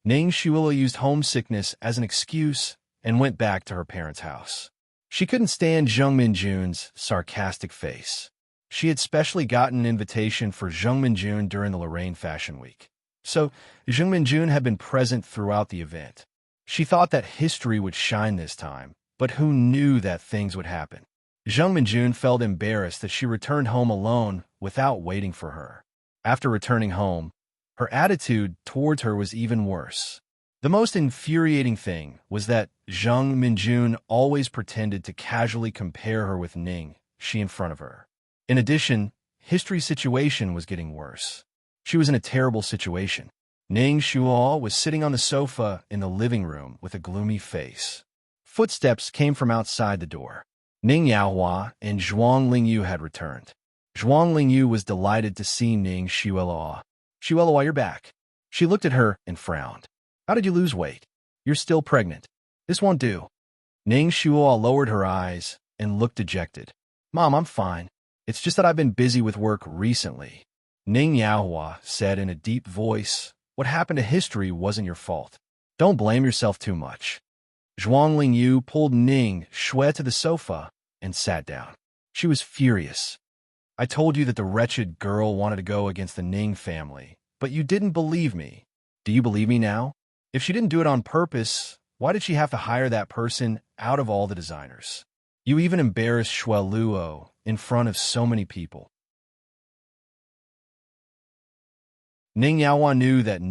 Ningxi used homesickness as an excuse and went back to her parents' house. She couldn't stand Zheng Minjun's sarcastic face. She had specially gotten an invitation for Zheng Minjun during the Lorraine Fashion Week. So, Zheng Minjun had been present throughout the event. She thought that history would shine this time, but who knew that things would happen? Zheng Minjun felt embarrassed that she returned home alone without waiting for her. After returning home, her attitude towards her was even worse. The most infuriating thing was that Zheng Minjun always pretended to casually compare her with Ningxi in front of her. In addition, history's situation was getting worse. She was in a terrible situation. Ningxi was sitting on the sofa in the living room with a gloomy face. Footsteps came from outside the door. Ning Yaohua and Zhuang Lingyu had returned. Zhuang Lingyu was delighted to see Ning Xiaoluo. Xiaoluo, you're back. She looked at her and frowned. How did you lose weight? You're still pregnant. This won't do. Ning Xiaoluo lowered her eyes and looked dejected. Mom, I'm fine. It's just that I've been busy with work recently. Ning Yaohua said in a deep voice, what happened to history wasn't your fault. Don't blame yourself too much. Zhuang Lingyu pulled Ning Shui to the sofa and sat down. She was furious. I told you that the wretched girl wanted to go against the Ning family, but you didn't believe me. Do you believe me now? If she didn't do it on purpose, why did she have to hire that person out of all the designers? You even embarrassed Shui Luo in front of so many people. Ning Yaohua knew that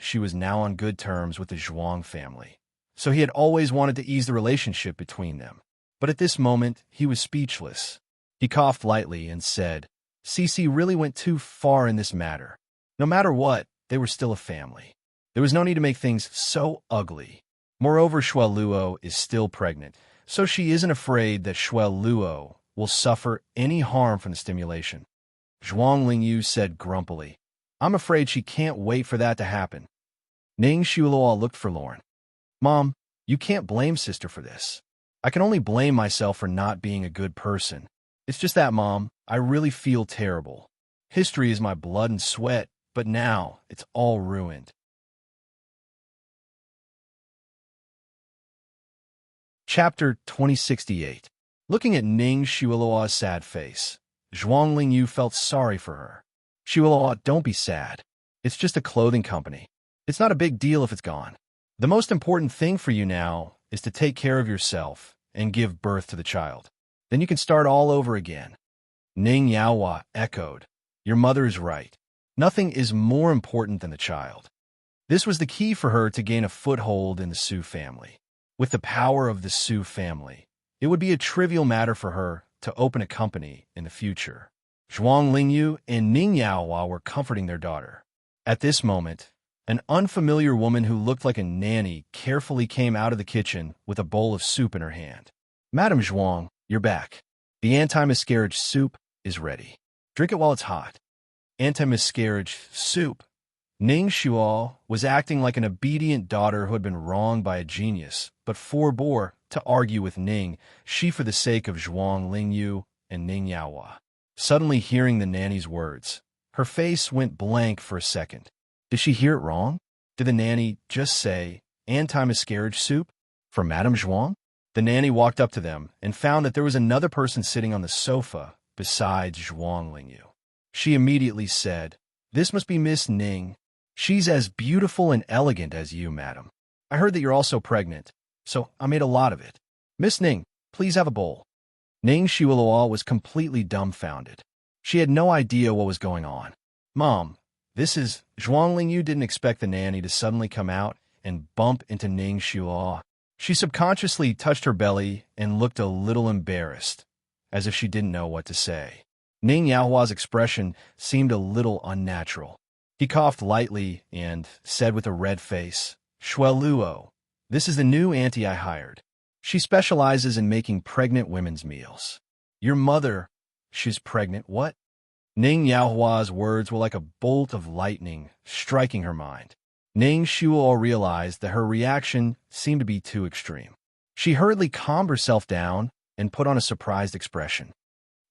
she was now on good terms with the Zhuang family, so he had always wanted to ease the relationship between them. But at this moment, he was speechless. He coughed lightly and said, Cici really went too far in this matter. No matter what, they were still a family. There was no need to make things so ugly. Moreover, Shui Luo is still pregnant, so she isn't afraid that Shui Luo will suffer any harm from the stimulation. Zhuang Lingyu said grumpily, I'm afraid she can't wait for that to happen. Ning Xiaoluo looked forlorn. Mom, you can't blame sister for this. I can only blame myself for not being a good person. It's just that, Mom, I really feel terrible. History is my blood and sweat, but now it's all ruined. Chapter 2068. Looking at Ning Xiaoluo's sad face, Zhuang Lingyu felt sorry for her. Xiaoluo, don't be sad. It's just a clothing company. It's not a big deal if it's gone. The most important thing for you now is to take care of yourself and give birth to the child. Then you can start all over again. Ning Yaohua echoed, Your mother is right. Nothing is more important than the child. This was the key for her to gain a foothold in the Su family. With the power of the Su family, it would be a trivial matter for her to open a company in the future. Zhuang Lingyu and Ning Yaohua were comforting their daughter. At this moment, an unfamiliar woman who looked like a nanny carefully came out of the kitchen with a bowl of soup in her hand. Madam Zhuang, you're back. The anti-miscarriage soup is ready. Drink it while it's hot. Anti-miscarriage soup. Ning Xiaoluo was acting like an obedient daughter who had been wronged by a genius, but forbore to argue with Ning, she for the sake of Zhuang Lingyu and Ning Yaohua. Suddenly hearing the nanny's words, her face went blank for a second. Did she hear it wrong? Did the nanny just say, anti-miscarriage soup? For Madame Zhuang? The nanny walked up to them and found that there was another person sitting on the sofa besides Zhuang Lingyu. She immediately said, This must be Miss Ning. She's as beautiful and elegant as you, madam. I heard that you're also pregnant, so I made a lot of it. Miss Ning, please have a bowl. Ning Xiaoluo was completely dumbfounded. She had no idea what was going on. Mom, this is... Zhuang Lingyu didn't expect the nanny to suddenly come out and bump into Ning Xiaoluo. She subconsciously touched her belly and looked a little embarrassed, as if she didn't know what to say. Ning Yaohua's expression seemed a little unnatural. He coughed lightly and said with a red face, Shui Luo, this is the new auntie I hired. She specializes in making pregnant women's meals. Your mother, she's pregnant, what? Ning Yaohua's words were like a bolt of lightning striking her mind. Ning Xiaoluo realized that her reaction seemed to be too extreme. She hurriedly calmed herself down and put on a surprised expression.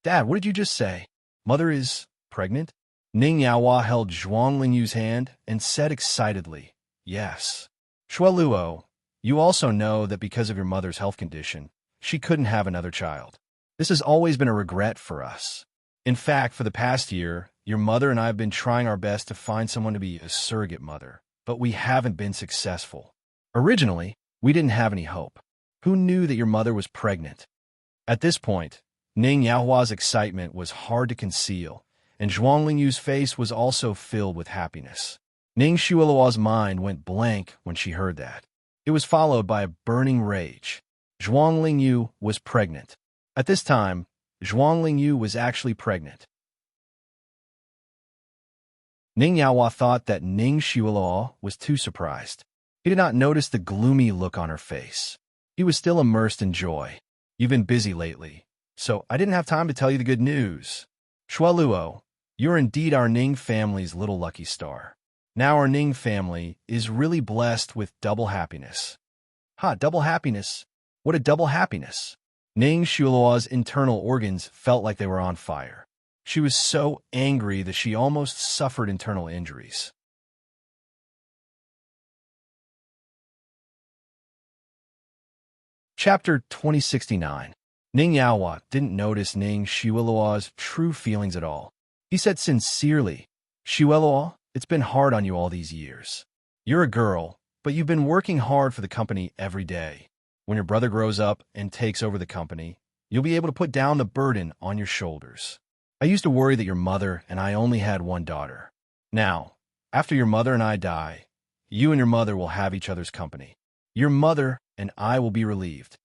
Dad, what did you just say? Mother is pregnant? Ning Yaohua held Zhuang Lingyu's hand and said excitedly, Yes. Shui Luo, you also know that because of your mother's health condition, she couldn't have another child. This has always been a regret for us. In fact, for the past year, your mother and I have been trying our best to find someone to be a surrogate mother, but we haven't been successful. Originally, we didn't have any hope. Who knew that your mother was pregnant? At this point, Ning Yaohua's excitement was hard to conceal, and Zhuang Lingyu's face was also filled with happiness. Ning Xiaoluo's mind went blank when she heard that. It was followed by a burning rage. Zhuang Lingyu was pregnant. At this time, Zhuang Lingyu was actually pregnant. Ning Yaohua thought that Ning Xiaoluo was too surprised. He did not notice the gloomy look on her face. He was still immersed in joy. You've been busy lately, so I didn't have time to tell you the good news. Shueluo, you're indeed our Ning family's little lucky star. Now our Ning family is really blessed with double happiness. Ha, double happiness? What a double happiness! Ning Shueluo's internal organs felt like they were on fire. She was so angry that she almost suffered internal injuries. Chapter 2069. Ning Yaohua didn't notice Ning Shueluo's true feelings at all. He said sincerely, Shueluo, it's been hard on you all these years. You're a girl, but you've been working hard for the company every day. When your brother grows up and takes over the company, you'll be able to put down the burden on your shoulders. I used to worry that your mother and I only had one daughter. Now, after your mother and I die, you and your mother will have each other's company. Your mother and I will be relieved.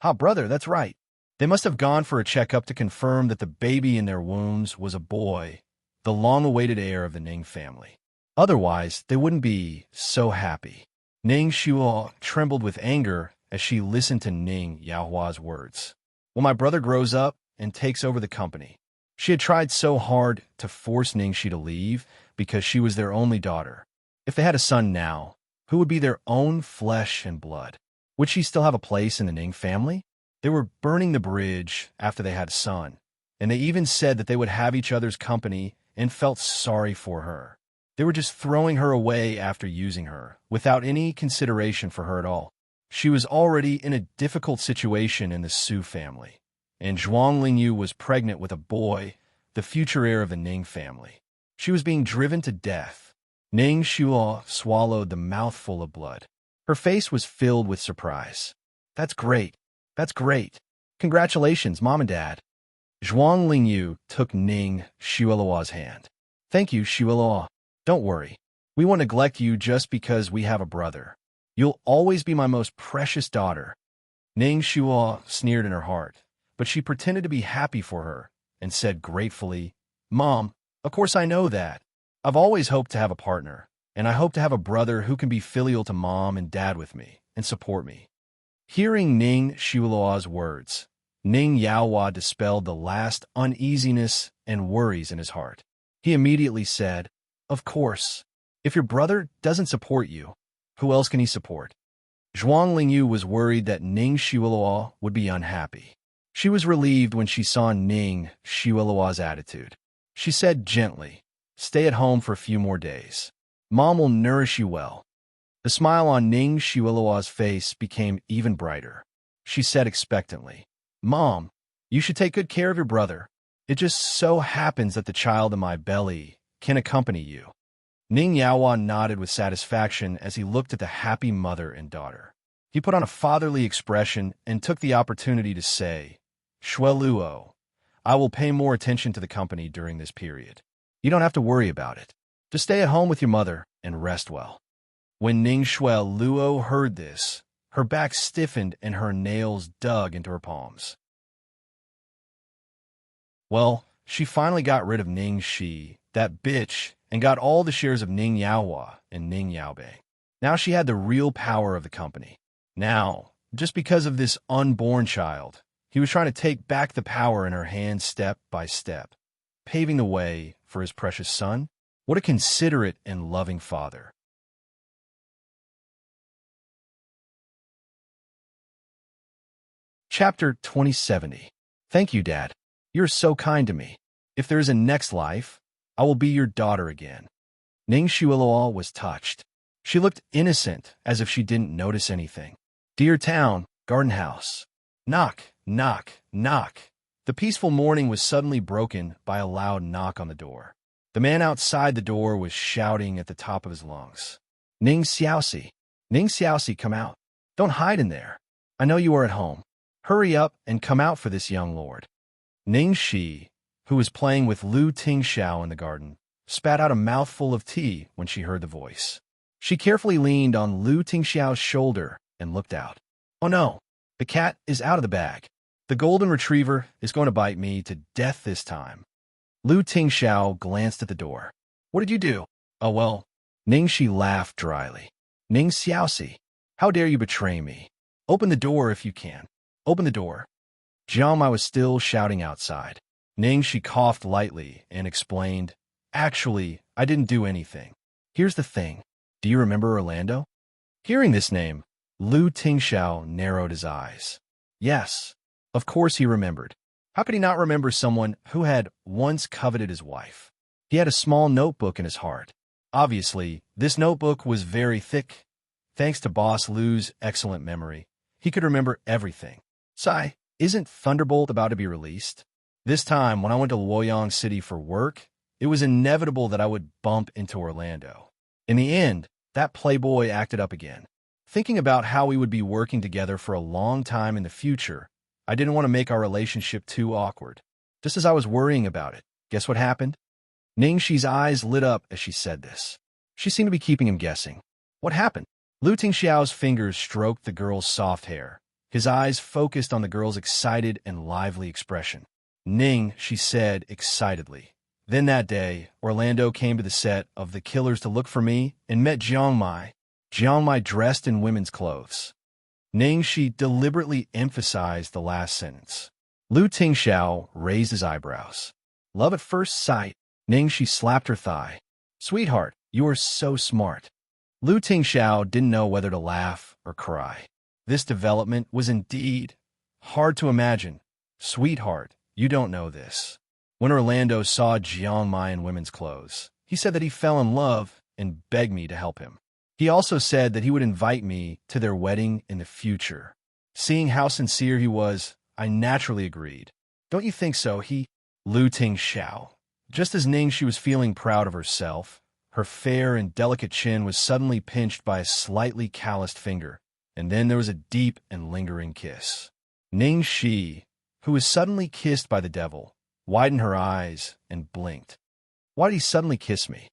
Ha, brother, that's right. They must have gone for a checkup to confirm that the baby in their wombs was a boy, the long-awaited heir of the Ning family. Otherwise, they wouldn't be so happy. Ning Shuo trembled with anger as she listened to Ning Yaohua's words. When my brother grows up and takes over the company, she had tried so hard to force Ning Shi to leave because she was their only daughter. If they had a son now, who would be their own flesh and blood? Would she still have a place in the Ning family? They were burning the bridge after they had a son, and they even said that they would have each other's company and felt sorry for her. They were just throwing her away after using her, without any consideration for her at all. She was already in a difficult situation in the Su family, and Zhuang Lingyu was pregnant with a boy, the future heir of the Ning family. She was being driven to death. Ning Shuo swallowed the mouthful of blood. Her face was filled with surprise. That's great. That's great. Congratulations, Mom and Dad. Zhuang Lingyu took Ning Shueluo's hand. Thank you, Shueluo. Don't worry. We won't neglect you just because we have a brother. You'll always be my most precious daughter. Ning Shuo sneered in her heart, but she pretended to be happy for her and said gratefully, Mom, of course I know that. I've always hoped to have a partner, and I hope to have a brother who can be filial to Mom and Dad with me and support me. Hearing Ning Shueluo's words, Ning Yaohua dispelled the last uneasiness and worries in his heart. He immediately said, Of course. If your brother doesn't support you, who else can he support? Zhuang Lingyu was worried that Ning Shueluo would be unhappy. She was relieved when she saw Ning Shueluo's attitude. She said gently, Stay at home for a few more days. Mom will nourish you well. The smile on Ning Shueluo's face became even brighter. She said expectantly, Mom, you should take good care of your brother. It just so happens that the child in my belly can accompany you. Ning Yaohua nodded with satisfaction as he looked at the happy mother and daughter. He put on a fatherly expression and took the opportunity to say, Shueluo, I will pay more attention to the company during this period. You don't have to worry about it. Just stay at home with your mother and rest well. When Ning Shueluo heard this, her back stiffened and her nails dug into her palms. Well, she finally got rid of Ning Shi, that bitch, and got all the shares of Ning Yaohua and Ning Yaobei. Now she had the real power of the company. Now, just because of this unborn child, he was trying to take back the power in her hands step by step, paving the way for his precious son. What a considerate and loving father. Chapter 2070. Thank you, Dad. You're so kind to me. If there is a next life, I will be your daughter again. Ning Shueluo was touched. She looked innocent, as if she didn't notice anything. Dear town, garden house. Knock, knock, knock. The peaceful morning was suddenly broken by a loud knock on the door. The man outside the door was shouting at the top of his lungs. Ning Xiaoxi. Ning Xiaoxi, come out. Don't hide in there. I know you are at home. Hurry up and come out for this young lord. Ning Shi, who was playing with Lu Tingxiao in the garden, spat out a mouthful of tea when she heard the voice. She carefully leaned on Lu Tingxiao's shoulder and looked out. Oh no, the cat is out of the bag. The golden retriever is going to bite me to death this time. Lu Tingxiao glanced at the door. What did you do? Oh well. Ning Shi laughed dryly. Ning Xiaoxi, how dare you betray me? Open the door if you can. Open the door. Jiang Mai was still shouting outside. Xianxia coughed lightly and explained, "Actually, I didn't do anything. Here's the thing. Do you remember Orlando?" Hearing this name, Lu Tingxiao narrowed his eyes. Yes, of course he remembered. How could he not remember someone who had once coveted his wife? He had a small notebook in his heart. Obviously, this notebook was very thick. Thanks to Boss Lu's excellent memory, he could remember everything. Sai, isn't Thunderbolt about to be released? This time, when I went to Luoyang City for work, it was inevitable that I would bump into Orlando. In the end, that playboy acted up again. Thinking about how we would be working together for a long time in the future, I didn't want to make our relationship too awkward. Just as I was worrying about it, guess what happened? Ningxi's eyes lit up as she said this. She seemed to be keeping him guessing. What happened? Lu Tingxiao's fingers stroked the girl's soft hair. His eyes focused on the girl's excited and lively expression. Ning, she said excitedly. Then that day, Orlando came to the set of The Killers to look for me and met Jiangmai. Jiangmai dressed in women's clothes. Ningxi deliberately emphasized the last sentence. Lu Tingxiao raised his eyebrows. Love at first sight. Ningxi slapped her thigh. Sweetheart, you are so smart. Lu Tingxiao didn't know whether to laugh or cry. This development was indeed hard to imagine. Sweetheart, you don't know this. When Orlando saw Jiangmai in women's clothes, he said that he fell in love and begged me to help him. He also said that he would invite me to their wedding in the future. Seeing how sincere he was, I naturally agreed. Don't you think so? Lu Tingxiao. Just as Ningxi was feeling proud of herself, her fair and delicate chin was suddenly pinched by a slightly calloused finger, and then there was a deep and lingering kiss. Ningxi, who was suddenly kissed by the devil, widened her eyes and blinked. Why did he suddenly kiss me?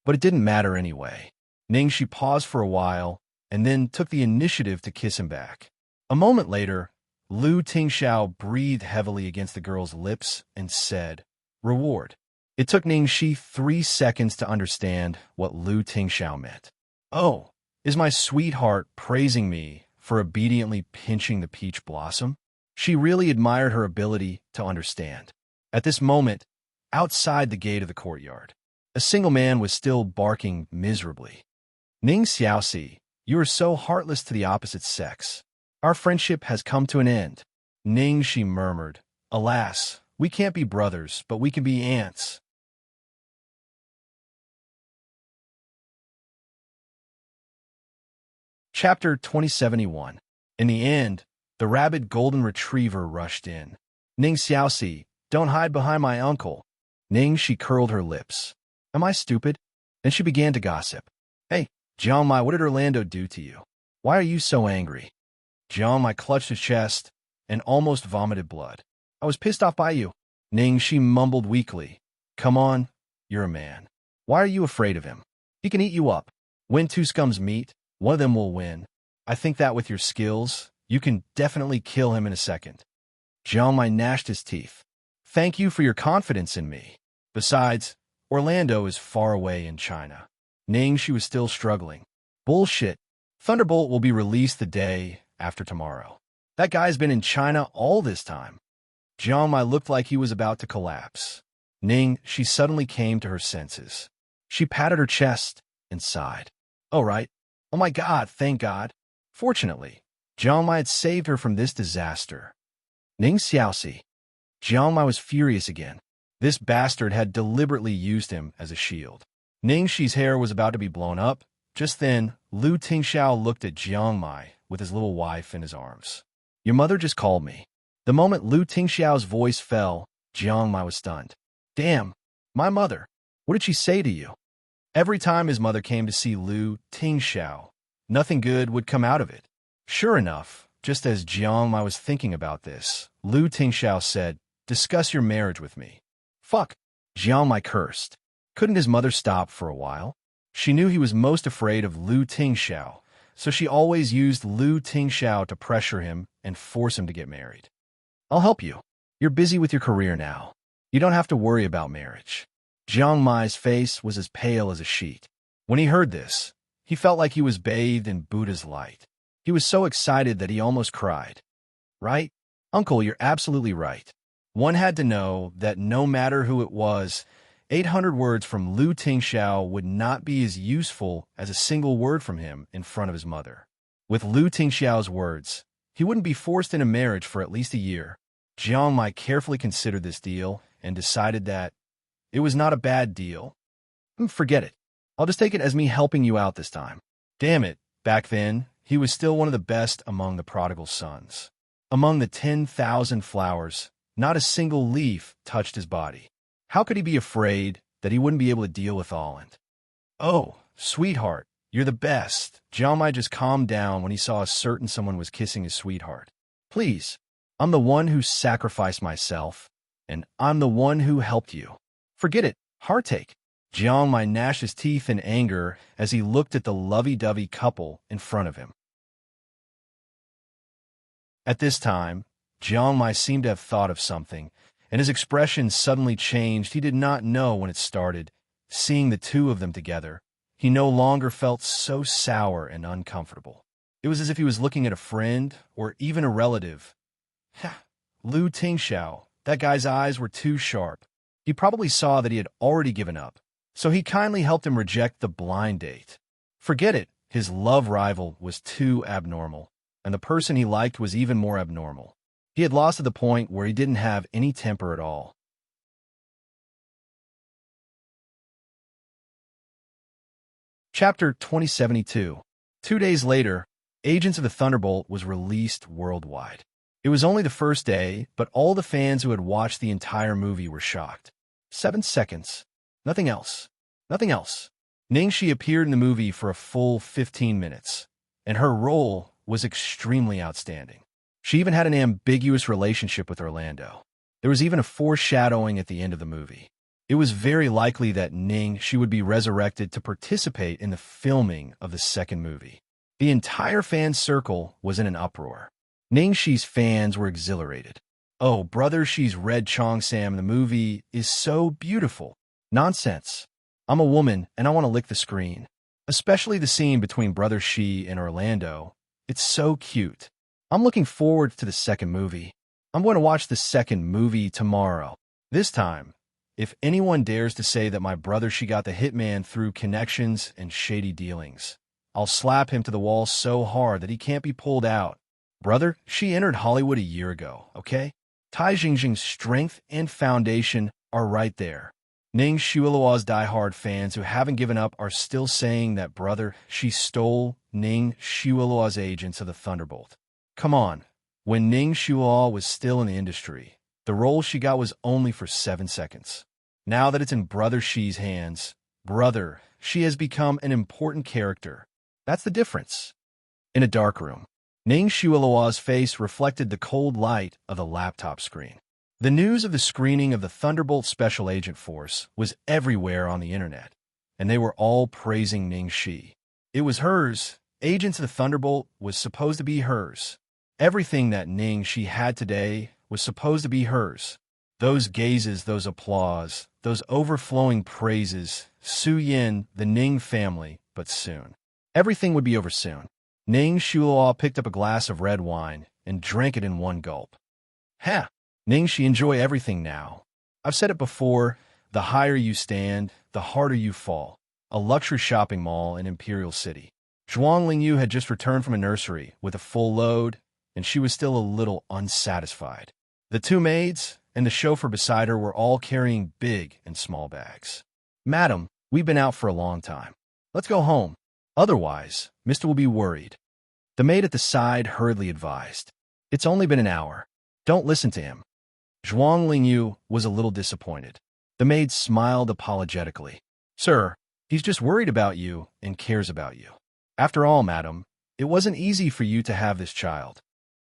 But it didn't matter anyway. Ningxi paused for a while and then took the initiative to kiss him back. A moment later, Lu Tingxiao breathed heavily against the girl's lips and said, "Reward." It took Ningxi 3 seconds to understand what Lu Tingxiao meant. Oh, is my sweetheart praising me for obediently pinching the peach blossom? She really admired her ability to understand. At this moment, outside the gate of the courtyard, a single man was still barking miserably. Ning Xiaoxi, you are so heartless to the opposite sex. Our friendship has come to an end. Ning, she murmured, alas, we can't be brothers, but we can be aunts. Chapter 2071. In the end, the rabid golden retriever rushed in. Ning Xiaoxi, don't hide behind my uncle. Ning, she curled her lips. Am I stupid? Then she began to gossip. Hey, Jiangmai, what did Orlando do to you? Why are you so angry? Jiangmai clutched his chest and almost vomited blood. I was pissed off by you. Ning, she mumbled weakly. Come on, you're a man. Why are you afraid of him? He can eat you up. When two scums meet, one of them will win. I think that with your skills, you can definitely kill him in a second. Jiangmai gnashed his teeth. Thank you for your confidence in me. Besides, Orlando is far away in China. Ning, she was still struggling. Bullshit. Thunderbolt will be released the day after tomorrow. That guy's been in China all this time. Jiangmai looked like he was about to collapse. Ning, she suddenly came to her senses. She patted her chest and sighed. Oh, right. Oh my God, thank God. Fortunately, Jiangmai had saved her from this disaster. Ning Xiaoxi. Jiangmai was furious again. This bastard had deliberately used him as a shield. Ningxi's hair was about to be blown up. Just then, Lu Tingxiao looked at Jiangmai with his little wife in his arms. Your mother just called me. The moment Lu Tingxiao's voice fell, Jiangmai was stunned. Damn, my mother. What did she say to you? Every time his mother came to see Lu Tingxiao, nothing good would come out of it. Sure enough, just as Jiangmai was thinking about this, Lu Tingxiao said, discuss your marriage with me. Fuck. Jiangmai cursed. Couldn't his mother stop for a while? She knew he was most afraid of Lu Tingxiao, so she always used Lu Tingxiao to pressure him and force him to get married. I'll help you. You're busy with your career now. You don't have to worry about marriage. Jiang Mai's face was as pale as a sheet. When he heard this, he felt like he was bathed in Buddha's light. He was so excited that he almost cried. Right? Uncle, you're absolutely right. One had to know that no matter who it was, 800 words from Lu Tingxiao would not be as useful as a single word from him in front of his mother. With Lu Tingxiao's words, he wouldn't be forced into marriage for at least a year. Jiang Mai carefully considered this deal and decided that it was not a bad deal. Forget it. I'll just take it as me helping you out this time. Damn it, back then, he was still one of the best among the prodigal sons. Among the 10,000 flowers, not a single leaf touched his body. How could he be afraid that he wouldn't be able to deal with all it? Oh, sweetheart, you're the best. Jiang Mai just calmed down when he saw a certain someone was kissing his sweetheart. Please, I'm the one who sacrificed myself, and I'm the one who helped you. Forget it, heartache. Jiang Mai gnashed his teeth in anger as he looked at the lovey-dovey couple in front of him. At this time, Jiang Mai seemed to have thought of something, and his expression suddenly changed. He did not know when it started. Seeing the two of them together, he no longer felt so sour and uncomfortable. It was as if he was looking at a friend or even a relative. Lu Tingxiao, that guy's eyes were too sharp. He probably saw that he had already given up, so he kindly helped him reject the blind date. Forget it, his love rival was too abnormal, and the person he liked was even more abnormal. He had lost to the point where he didn't have any temper at all. Chapter 2072. 2 days later, Agents of the Thunderbolt was released worldwide. It was only the first day, but all the fans who had watched the entire movie were shocked. 7 seconds. Nothing else. Nothing else. Ningxi appeared in the movie for a full 15 minutes, and her role was extremely outstanding. She even had an ambiguous relationship with Orlando. There was even a foreshadowing at the end of the movie. It was very likely that Ningxi would be resurrected to participate in the filming of the second movie. The entire fan circle was in an uproar. Ningxi's fans were exhilarated. Oh, brother, she's Red Chongsam in the movie is so beautiful. Nonsense. I'm a woman and I want to lick the screen. Especially the scene between Brother Shi and Orlando. It's so cute. I'm looking forward to the second movie. I'm going to watch the second movie tomorrow. This time, if anyone dares to say that my brother Shi got the hitman through connections and shady dealings, I'll slap him to the wall so hard that he can't be pulled out. Brother, she entered Hollywood a year ago, okay? Tai Jingjing's strength and foundation are right there. Ning Shuilua's diehard fans who haven't given up are still saying that brother, she stole Ning Shuilua's agents of the Thunderbolt. Come on, when Ning Shuilua was still in the industry, the role she got was only for 7 seconds. Now that it's in Brother Shi's hands, brother, she has become an important character. That's the difference. In a dark room, Ning Shuilua's face reflected the cold light of the laptop screen. The news of the screening of the Thunderbolt Special Agent Force was everywhere on the internet, and they were all praising Ning Shi. It was hers. Agents of the Thunderbolt was supposed to be hers. Everything that Ning Shi had today was supposed to be hers. Those gazes, those applause, those overflowing praises, Su Yin, the Ning family, but soon. Everything would be over soon. Ning Shuilua picked up a glass of red wine and drank it in one gulp. Ha! Ning Shi, enjoy everything now. I've said it before, the higher you stand, the harder you fall. A luxury shopping mall in Imperial City. Zhuang Lingyu had just returned from a nursery with a full load, and she was still a little unsatisfied. The two maids and the chauffeur beside her were all carrying big and small bags. Madam, we've been out for a long time. Let's go home. Otherwise, Mr. will be worried. The maid at the side hurriedly advised. It's only been an hour. Don't listen to him. Zhuang Lingyu was a little disappointed. The maid smiled apologetically. Sir, he's just worried about you and cares about you. After all, madam, it wasn't easy for you to have this child.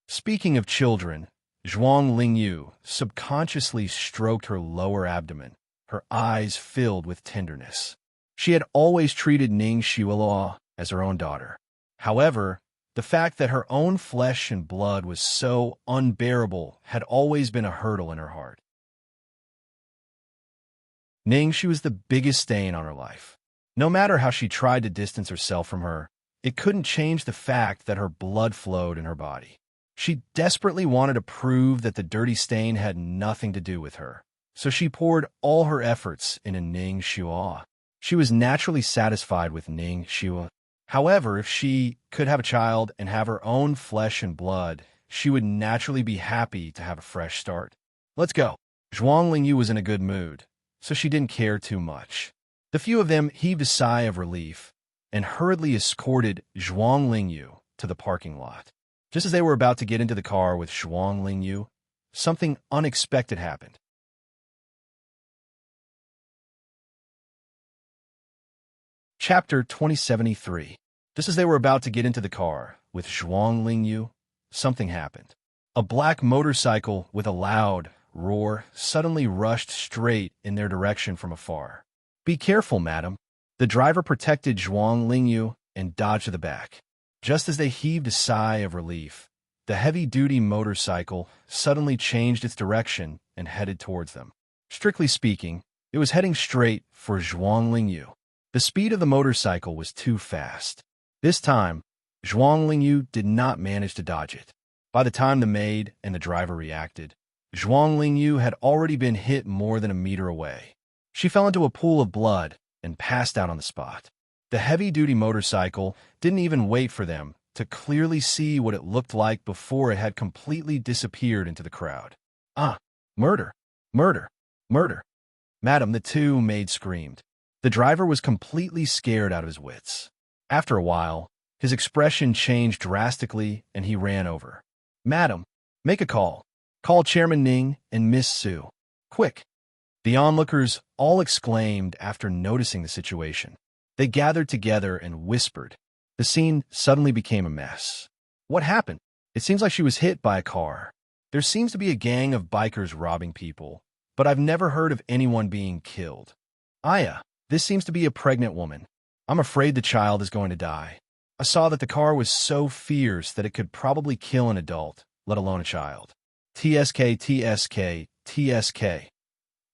Speaking of children, Zhuang Lingyu subconsciously stroked her lower abdomen, her eyes filled with tenderness. She had always treated Ning Shuilua as her own daughter. However, the fact that her own flesh and blood was so unbearable had always been a hurdle in her heart. Ning Shi was the biggest stain on her life. No matter how she tried to distance herself from her, it couldn't change the fact that her blood flowed in her body. She desperately wanted to prove that the dirty stain had nothing to do with her, so she poured all her efforts into Ning Xue. She was naturally satisfied with Ning Xue. However, if she could have a child and have her own flesh and blood, she would naturally be happy to have a fresh start. Let's go. Zhuang Lingyu was in a good mood, so she didn't care too much. The few of them heaved a sigh of relief and hurriedly escorted Zhuang Lingyu to the parking lot. Just as they were about to get into the car with Zhuang Lingyu, something unexpected happened. Chapter 2073. Just as they were about to get into the car with Zhuang Lingyu, something happened. A black motorcycle with a loud roar suddenly rushed straight in their direction from afar. Be careful, madam. The driver protected Zhuang Lingyu and dodged to the back. Just as they heaved a sigh of relief, the heavy-duty motorcycle suddenly changed its direction and headed towards them. Strictly speaking, it was heading straight for Zhuang Lingyu. The speed of the motorcycle was too fast. This time, Zhuang Lingyu did not manage to dodge it. By the time the maid and the driver reacted, Zhuang Lingyu had already been hit more than a meter away. She fell into a pool of blood and passed out on the spot. The heavy-duty motorcycle didn't even wait for them to clearly see what it looked like before it had completely disappeared into the crowd. Ah, murder, murder, murder. Madam, the two maids screamed. The driver was completely scared out of his wits. After a while, his expression changed drastically and he ran over. Madam, make a call. Call Chairman Ning and Miss Su. Quick. The onlookers all exclaimed after noticing the situation. They gathered together and whispered. The scene suddenly became a mess. What happened? It seems like she was hit by a car. There seems to be a gang of bikers robbing people, but I've never heard of anyone being killed. Aya, this seems to be a pregnant woman. I'm afraid the child is going to die. I saw that the car was so fierce that it could probably kill an adult, let alone a child. TSK, TSK, TSK.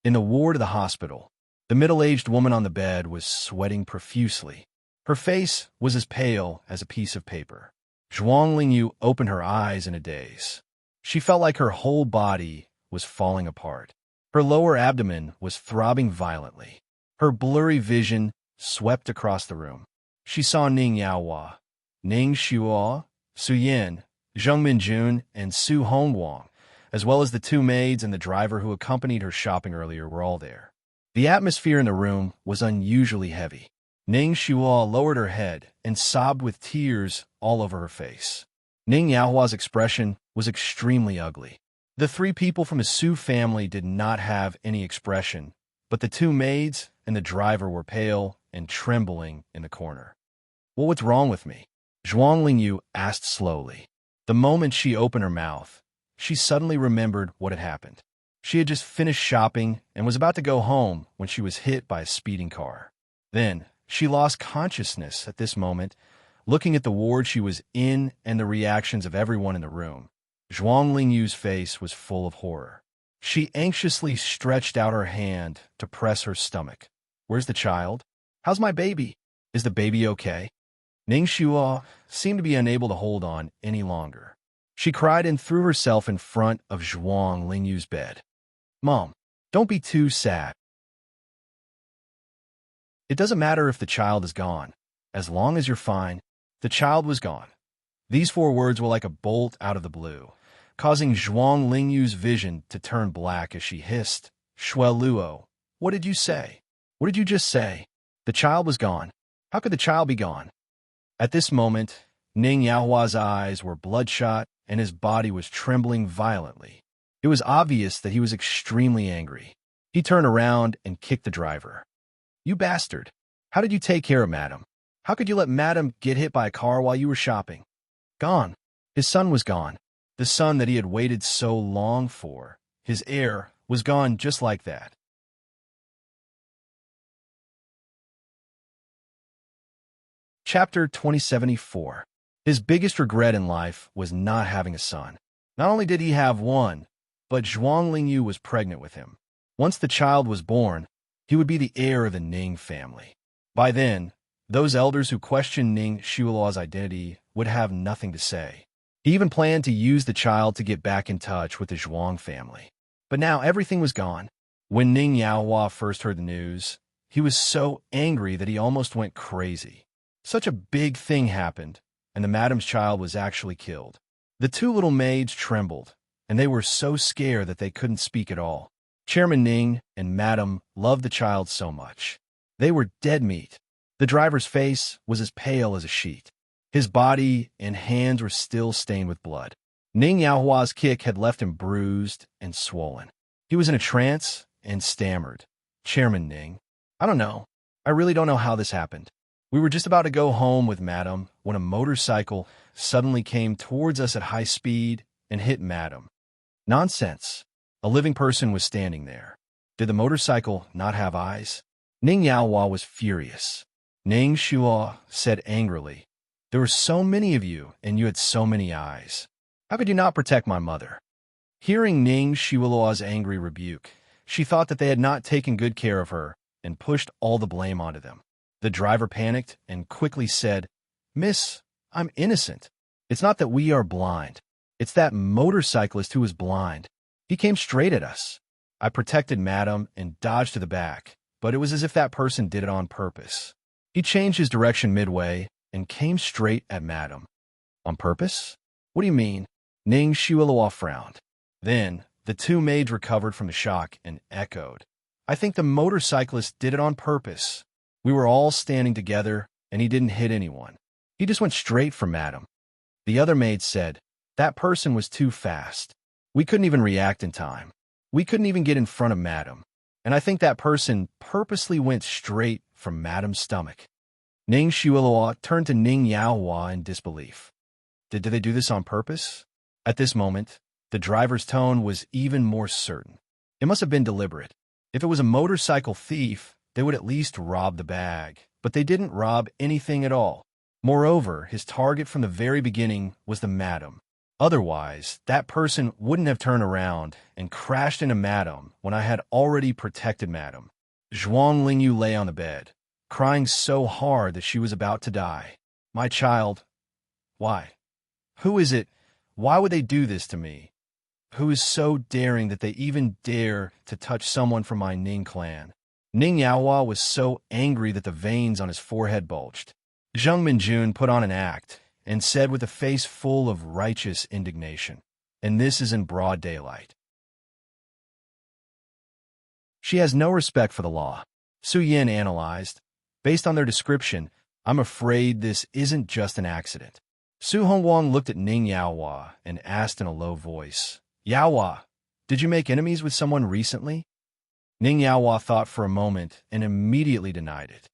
In the ward of the hospital, the middle-aged woman on the bed was sweating profusely. Her face was as pale as a piece of paper. Zhuang Lingyu opened her eyes in a daze. She felt like her whole body was falling apart. Her lower abdomen was throbbing violently. Her blurry vision swept across the room. She saw Ning Yaohua, Ning Shuo, Su Yin, Zheng Minjun, and Su Hongguang, as well as the two maids and the driver who accompanied her shopping earlier were all there. The atmosphere in the room was unusually heavy. Ning Shuo lowered her head and sobbed with tears all over her face. Ning Yaohua's expression was extremely ugly. The three people from the Su family did not have any expression, but the two maids and the driver were pale and trembling in the corner. Well, what's wrong with me? Zhuang Lingyu asked slowly. The moment she opened her mouth, she suddenly remembered what had happened. She had just finished shopping and was about to go home when she was hit by a speeding car. Then, she lost consciousness at this moment, looking at the ward she was in and the reactions of everyone in the room. Zhuang Lingyu's face was full of horror. She anxiously stretched out her hand to press her stomach. Where's the child? How's my baby? Is the baby okay? Ning Shuo seemed to be unable to hold on any longer. She cried and threw herself in front of Zhuang Lingyu's bed. Mom, don't be too sad. It doesn't matter if the child is gone. As long as you're fine. The child was gone. These 4 words were like a bolt out of the blue, causing Zhuang Lingyu's vision to turn black as she hissed, Shui Luo, what did you say? What did you just say? The child was gone. How could the child be gone? At this moment, Ning Yaohua's eyes were bloodshot and his body was trembling violently. It was obvious that he was extremely angry. He turned around and kicked the driver. You bastard! How did you take care of Madam? How could you let Madam get hit by a car while you were shopping? Gone. His son was gone. The son that he had waited so long for. His heir was gone just like that. Chapter 2074. His biggest regret in life was not having a son. Not only did he have one, but Zhuang Lingyu was pregnant with him. Once the child was born, he would be the heir of the Ning family. By then, those elders who questioned Ning Shuo's identity would have nothing to say. He even planned to use the child to get back in touch with the Zhuang family. But now everything was gone. When Ning Yaohua first heard the news, he was so angry that he almost went crazy. Such a big thing happened, and the madam's child was actually killed. The two little maids trembled, and they were so scared that they couldn't speak at all. Chairman Ning and Madam loved the child so much. They were dead meat. The driver's face was as pale as a sheet. His body and hands were still stained with blood. Ning Yaohua's kick had left him bruised and swollen. He was in a trance and stammered. Chairman Ning, I don't know. I really don't know how this happened. We were just about to go home with Madam when a motorcycle suddenly came towards us at high speed and hit Madam. Nonsense. A living person was standing there. Did the motorcycle not have eyes? Ning Yaohua was furious. Ning Shuo said angrily, there were so many of you, and you had so many eyes. How could you not protect my mother? Hearing Ning Shuo's angry rebuke, she thought that they had not taken good care of her and pushed all the blame onto them. The driver panicked and quickly said, Miss, I'm innocent. It's not that we are blind. It's that motorcyclist who was blind. He came straight at us. I protected Madam and dodged to the back, but it was as if that person did it on purpose. He changed his direction midway and came straight at Madam. On purpose? What do you mean? Ning Shuo frowned. Then, the two maids recovered from the shock and echoed. I think the motorcyclist did it on purpose. We were all standing together, and he didn't hit anyone. He just went straight for Madam. The other maid said, that person was too fast. We couldn't even react in time. We couldn't even get in front of Madam. And I think that person purposely went straight for Madam's stomach. Ning Shuo turned to Ning Yaohua in disbelief. Did they do this on purpose? At this moment, the driver's tone was even more certain. It must have been deliberate. If it was a motorcycle thief, they would at least rob the bag. But they didn't rob anything at all. Moreover, his target from the very beginning was the Madam. Otherwise, that person wouldn't have turned around and crashed into Madam when I had already protected Madam. Zhuang Lingyu lay on the bed, crying so hard that she was about to die. My child. Why? Who is it? Why would they do this to me? Who is so daring that they even dare to touch someone from my Ning clan? Ning Yaohua was so angry that the veins on his forehead bulged. Zheng Minjun put on an act and said with a face full of righteous indignation, and this is in broad daylight. She has no respect for the law. Su Yin analyzed. Based on their description, I'm afraid this isn't just an accident. Su Hongguang looked at Ning Yaohua and asked in a low voice, Yaohua, did you make enemies with someone recently? Ning Yaohua thought for a moment and immediately denied it.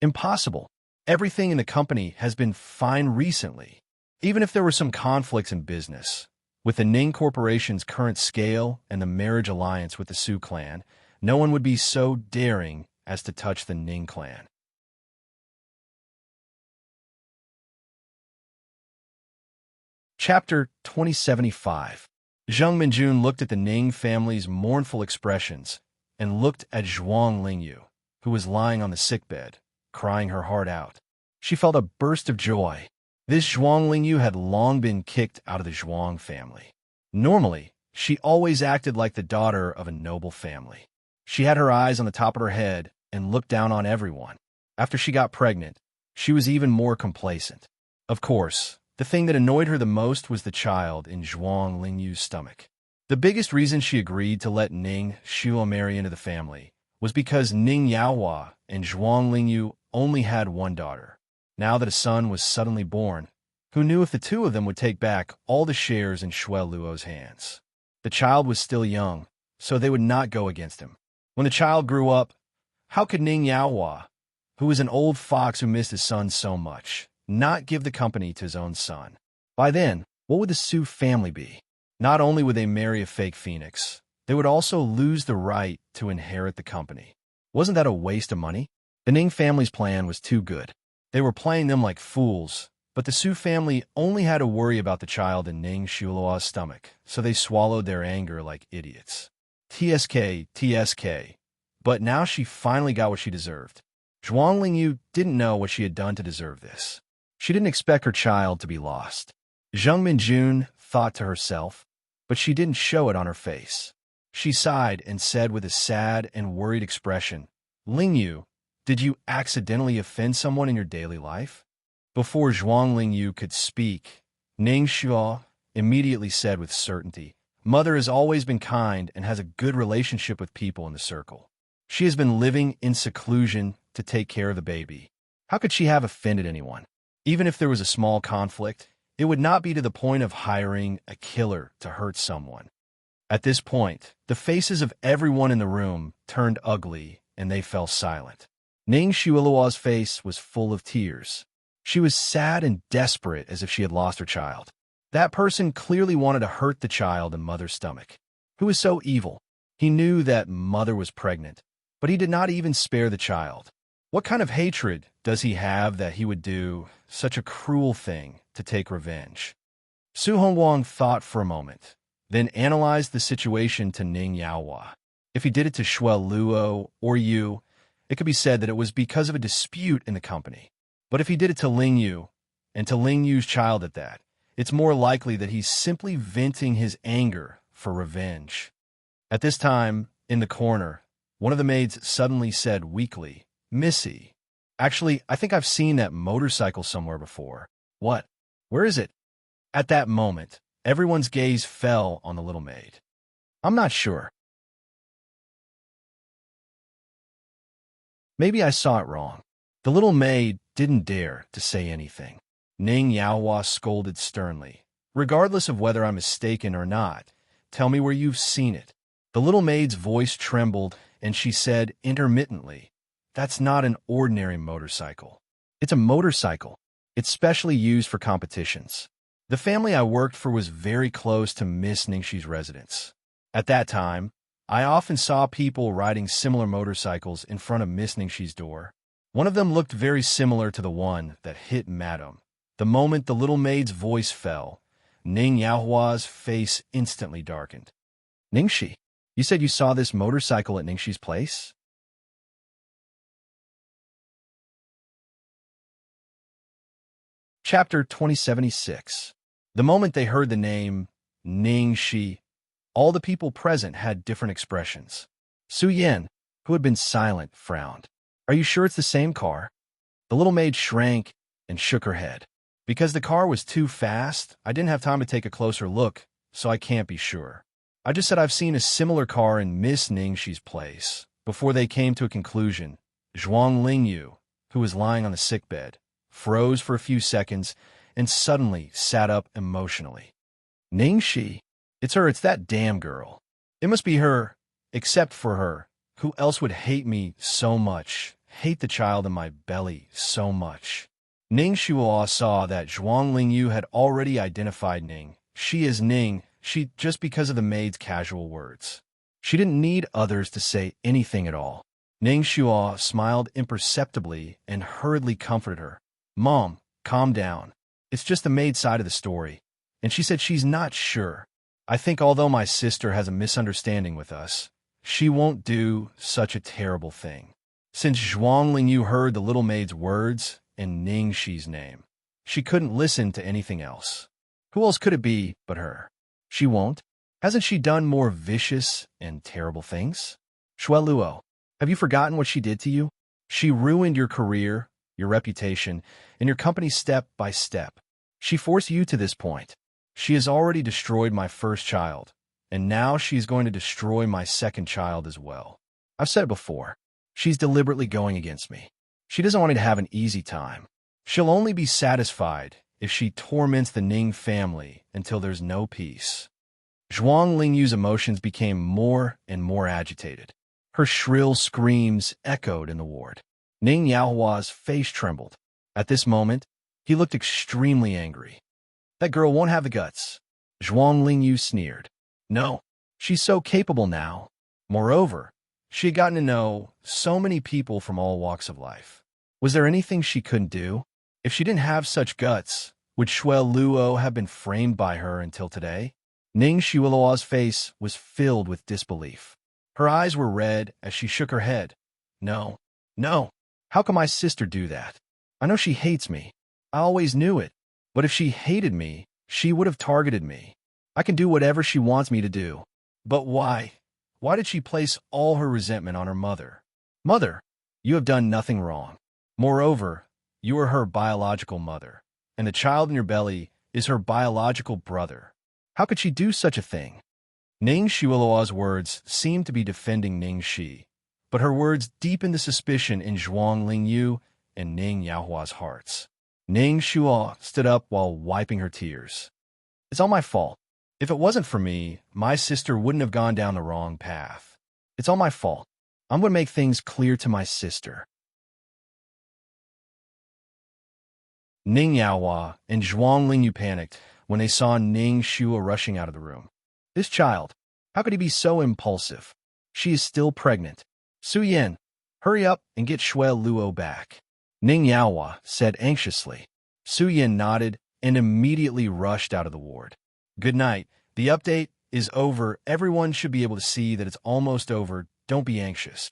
Impossible. Everything in the company has been fine recently. Even if there were some conflicts in business, with the Ning Corporation's current scale and the marriage alliance with the Su clan, no one would be so daring as to touch the Ning clan. Chapter 2075. Zheng Minjun looked at the Ning family's mournful expressions and looked at Zhuang Lingyu, who was lying on the sickbed, crying her heart out. She felt a burst of joy. This Zhuang Lingyu had long been kicked out of the Zhuang family. Normally, she always acted like the daughter of a noble family. She had her eyes on the top of her head and looked down on everyone. After she got pregnant, she was even more complacent. Of course, the thing that annoyed her the most was the child in Zhuang Lingyu's stomach. The biggest reason she agreed to let Ning Shuo marry into the family was because Ning Yaohua and Zhuang Lingyu only had one daughter. Now that a son was suddenly born, who knew if the two of them would take back all the shares in Shui Luo's hands? The child was still young, so they would not go against him. When the child grew up, how could Ning Yaohua, who was an old fox who missed his son so much, not give the company to his own son? By then, what would the Su family be? Not only would they marry a fake phoenix, they would also lose the right to inherit the company. Wasn't that a waste of money? The Ning family's plan was too good. They were playing them like fools, but the Su family only had to worry about the child in Ning Shuo's stomach, so they swallowed their anger like idiots. TSK, TSK. But now she finally got what she deserved. Zhuang Lingyu didn't know what she had done to deserve this. She didn't expect her child to be lost. Zheng Minjun thought to herself, but she didn't show it on her face. She sighed and said with a sad and worried expression, Lingyu, did you accidentally offend someone in your daily life? Before Zhuang Lingyu could speak, Ning Shuo immediately said with certainty, Mother has always been kind and has a good relationship with people in the circle. She has been living in seclusion to take care of the baby. How could she have offended anyone? Even if there was a small conflict, it would not be to the point of hiring a killer to hurt someone. At this point, the faces of everyone in the room turned ugly and they fell silent. Ning Shuiluo's face was full of tears. She was sad and desperate as if she had lost her child. That person clearly wanted to hurt the child in Mother's stomach. Who was so evil? He knew that Mother was pregnant, but he did not even spare the child. What kind of hatred does he have that he would do such a cruel thing to take revenge? Su Hongguang thought for a moment, then analyzed the situation to Ning Yaohua. If he did it to Shuai Luo or Yu, it could be said that it was because of a dispute in the company. But if he did it to Ling Yu, and to Ling Yu's child at that, it's more likely that he's simply venting his anger for revenge. At this time, in the corner, one of the maids suddenly said weakly, Missy. Actually, I think I've seen that motorcycle somewhere before. What? Where is it? At that moment, everyone's gaze fell on the little maid. I'm not sure. Maybe I saw it wrong. The little maid didn't dare to say anything. Ning Yaohua scolded sternly. Regardless of whether I'm mistaken or not, tell me where you've seen it. The little maid's voice trembled, and she said intermittently, That's not an ordinary motorcycle. It's a motorcycle. It's specially used for competitions. The family I worked for was very close to Miss Ningxi's residence. At that time, I often saw people riding similar motorcycles in front of Miss Ningxi's door. One of them looked very similar to the one that hit Madame. The moment the little maid's voice fell, Ning Yaohua's face instantly darkened. Ningxi, you said you saw this motorcycle at Ningxi's place? Chapter 2076. The moment they heard the name Ningxi, all the people present had different expressions. Su Yan, who had been silent, frowned. Are you sure it's the same car? The little maid shrank and shook her head. Because the car was too fast, I didn't have time to take a closer look, so I can't be sure. I just said I've seen a similar car in Miss Ningxi's place. Before they came to a conclusion, Zhuang Lingyu, who was lying on the sickbed, froze for a few seconds and suddenly sat up emotionally. Ningxi, it's her, it's that damn girl. It must be her, except for her. Who else would hate me so much, hate the child in my belly so much? Ning Shuo saw that Zhuang Lingyu had already identified Ning. She is Ning, she just because of the maid's casual words. She didn't need others to say anything at all. Ning Shuo smiled imperceptibly and hurriedly comforted her. Mom, calm down. It's just the maid's side of the story. And she said she's not sure. I think although my sister has a misunderstanding with us, she won't do such a terrible thing. Since Zhuang Lingyu heard the little maid's words and Ningxi's name, she couldn't listen to anything else. Who else could it be but her? She won't? Hasn't she done more vicious and terrible things? Shuai Luo, have you forgotten what she did to you? She ruined your career, your reputation, and your company step by step. She forced you to this point. She has already destroyed my first child, and now she's going to destroy my second child as well. I've said it before. She's deliberately going against me. She doesn't want me to have an easy time. She'll only be satisfied if she torments the Ning family until there's no peace. Zhuang Lingyu's emotions became more and more agitated. Her shrill screams echoed in the ward. Ning Yaohua's face trembled. At this moment, he looked extremely angry. That girl won't have the guts. Zhuang Lingyu sneered. No, she's so capable now. Moreover, she had gotten to know so many people from all walks of life. Was there anything she couldn't do? If she didn't have such guts, would Shuai Luo have been framed by her until today? Ning Shuiluo's face was filled with disbelief. Her eyes were red as she shook her head. No, no. How can my sister do that? I know she hates me. I always knew it. But if she hated me, She would have targeted me. I can do whatever she wants me to do. But why? Why did she place all her resentment on her mother? Mother, you have done nothing wrong. Moreover, you are her biological mother, and the child in your belly is her biological brother. How could she do such a thing? Ning Xiaoluo's words seemed to be defending Ning Shi, but her words deepened the suspicion in Zhuang Lingyu and Ning Yaohua's hearts. Ning Xiaoluo stood up while wiping her tears. It's all my fault. If it wasn't for me, my sister wouldn't have gone down the wrong path. It's all my fault. I'm going to make things clear to my sister. Ning Yaohua and Zhuang Lingyu panicked when they saw Ning Xiaoluo rushing out of the room. This child, how could he be so impulsive? She is still pregnant. Su Yin, hurry up and get Shui Luo back. Ning Yaohua said anxiously. Su Yin nodded and immediately rushed out of the ward. Good night. The update is over. Everyone should be able to see that it's almost over. Don't be anxious.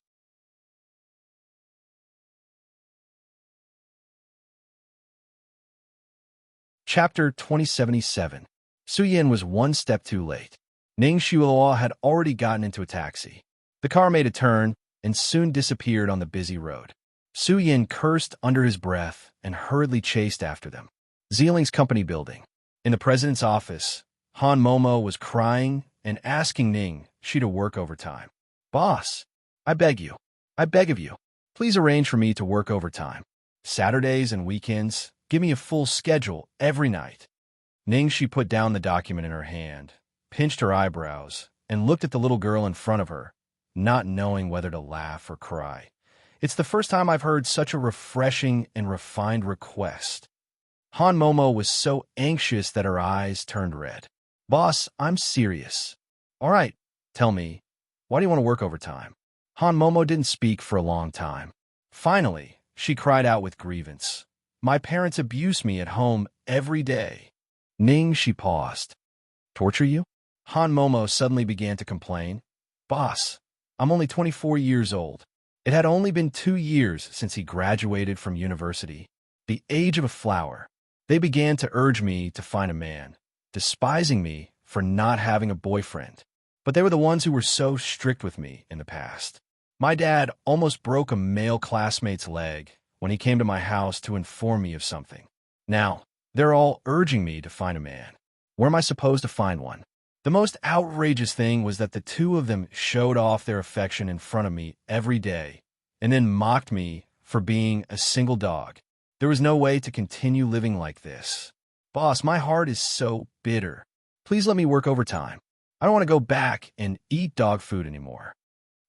Chapter 2077. Su Yin was one step too late. Ning Xiaoluo had already gotten into a taxi. The car made a turn and soon disappeared on the busy road. Su Yin cursed under his breath and hurriedly chased after them. Ziling's company building. In the president's office, Han Momo was crying and asking Ning Shi to work overtime. Boss, I beg of you, please arrange for me to work overtime. Saturdays and weekends, give me a full schedule every night. Ning Shi put down the document in her hand, pinched her eyebrows, and looked at the little girl in front of her, not knowing whether to laugh or cry. It's the first time I've heard such a refreshing and refined request. Han Momo was so anxious that her eyes turned red. Boss, I'm serious. All right, tell me, why do you want to work overtime? Han Momo didn't speak for a long time. Finally, she cried out with grievance. My parents abuse me at home every day. Ning Shi paused. Torture you? Han Momo suddenly began to complain. Boss, I'm only 24 years old. It had only been 2 years since he graduated from university. The age of a flower. They began to urge me to find a man, despising me for not having a boyfriend. But they were the ones who were so strict with me in the past. My dad almost broke a male classmate's leg when he came to my house to inform me of something. Now, they're all urging me to find a man. Where am I supposed to find one? The most outrageous thing was that the two of them showed off their affection in front of me every day and then mocked me for being a single dog. There was no way to continue living like this. Boss, my heart is so bitter. Please let me work overtime. I don't want to go back and eat dog food anymore.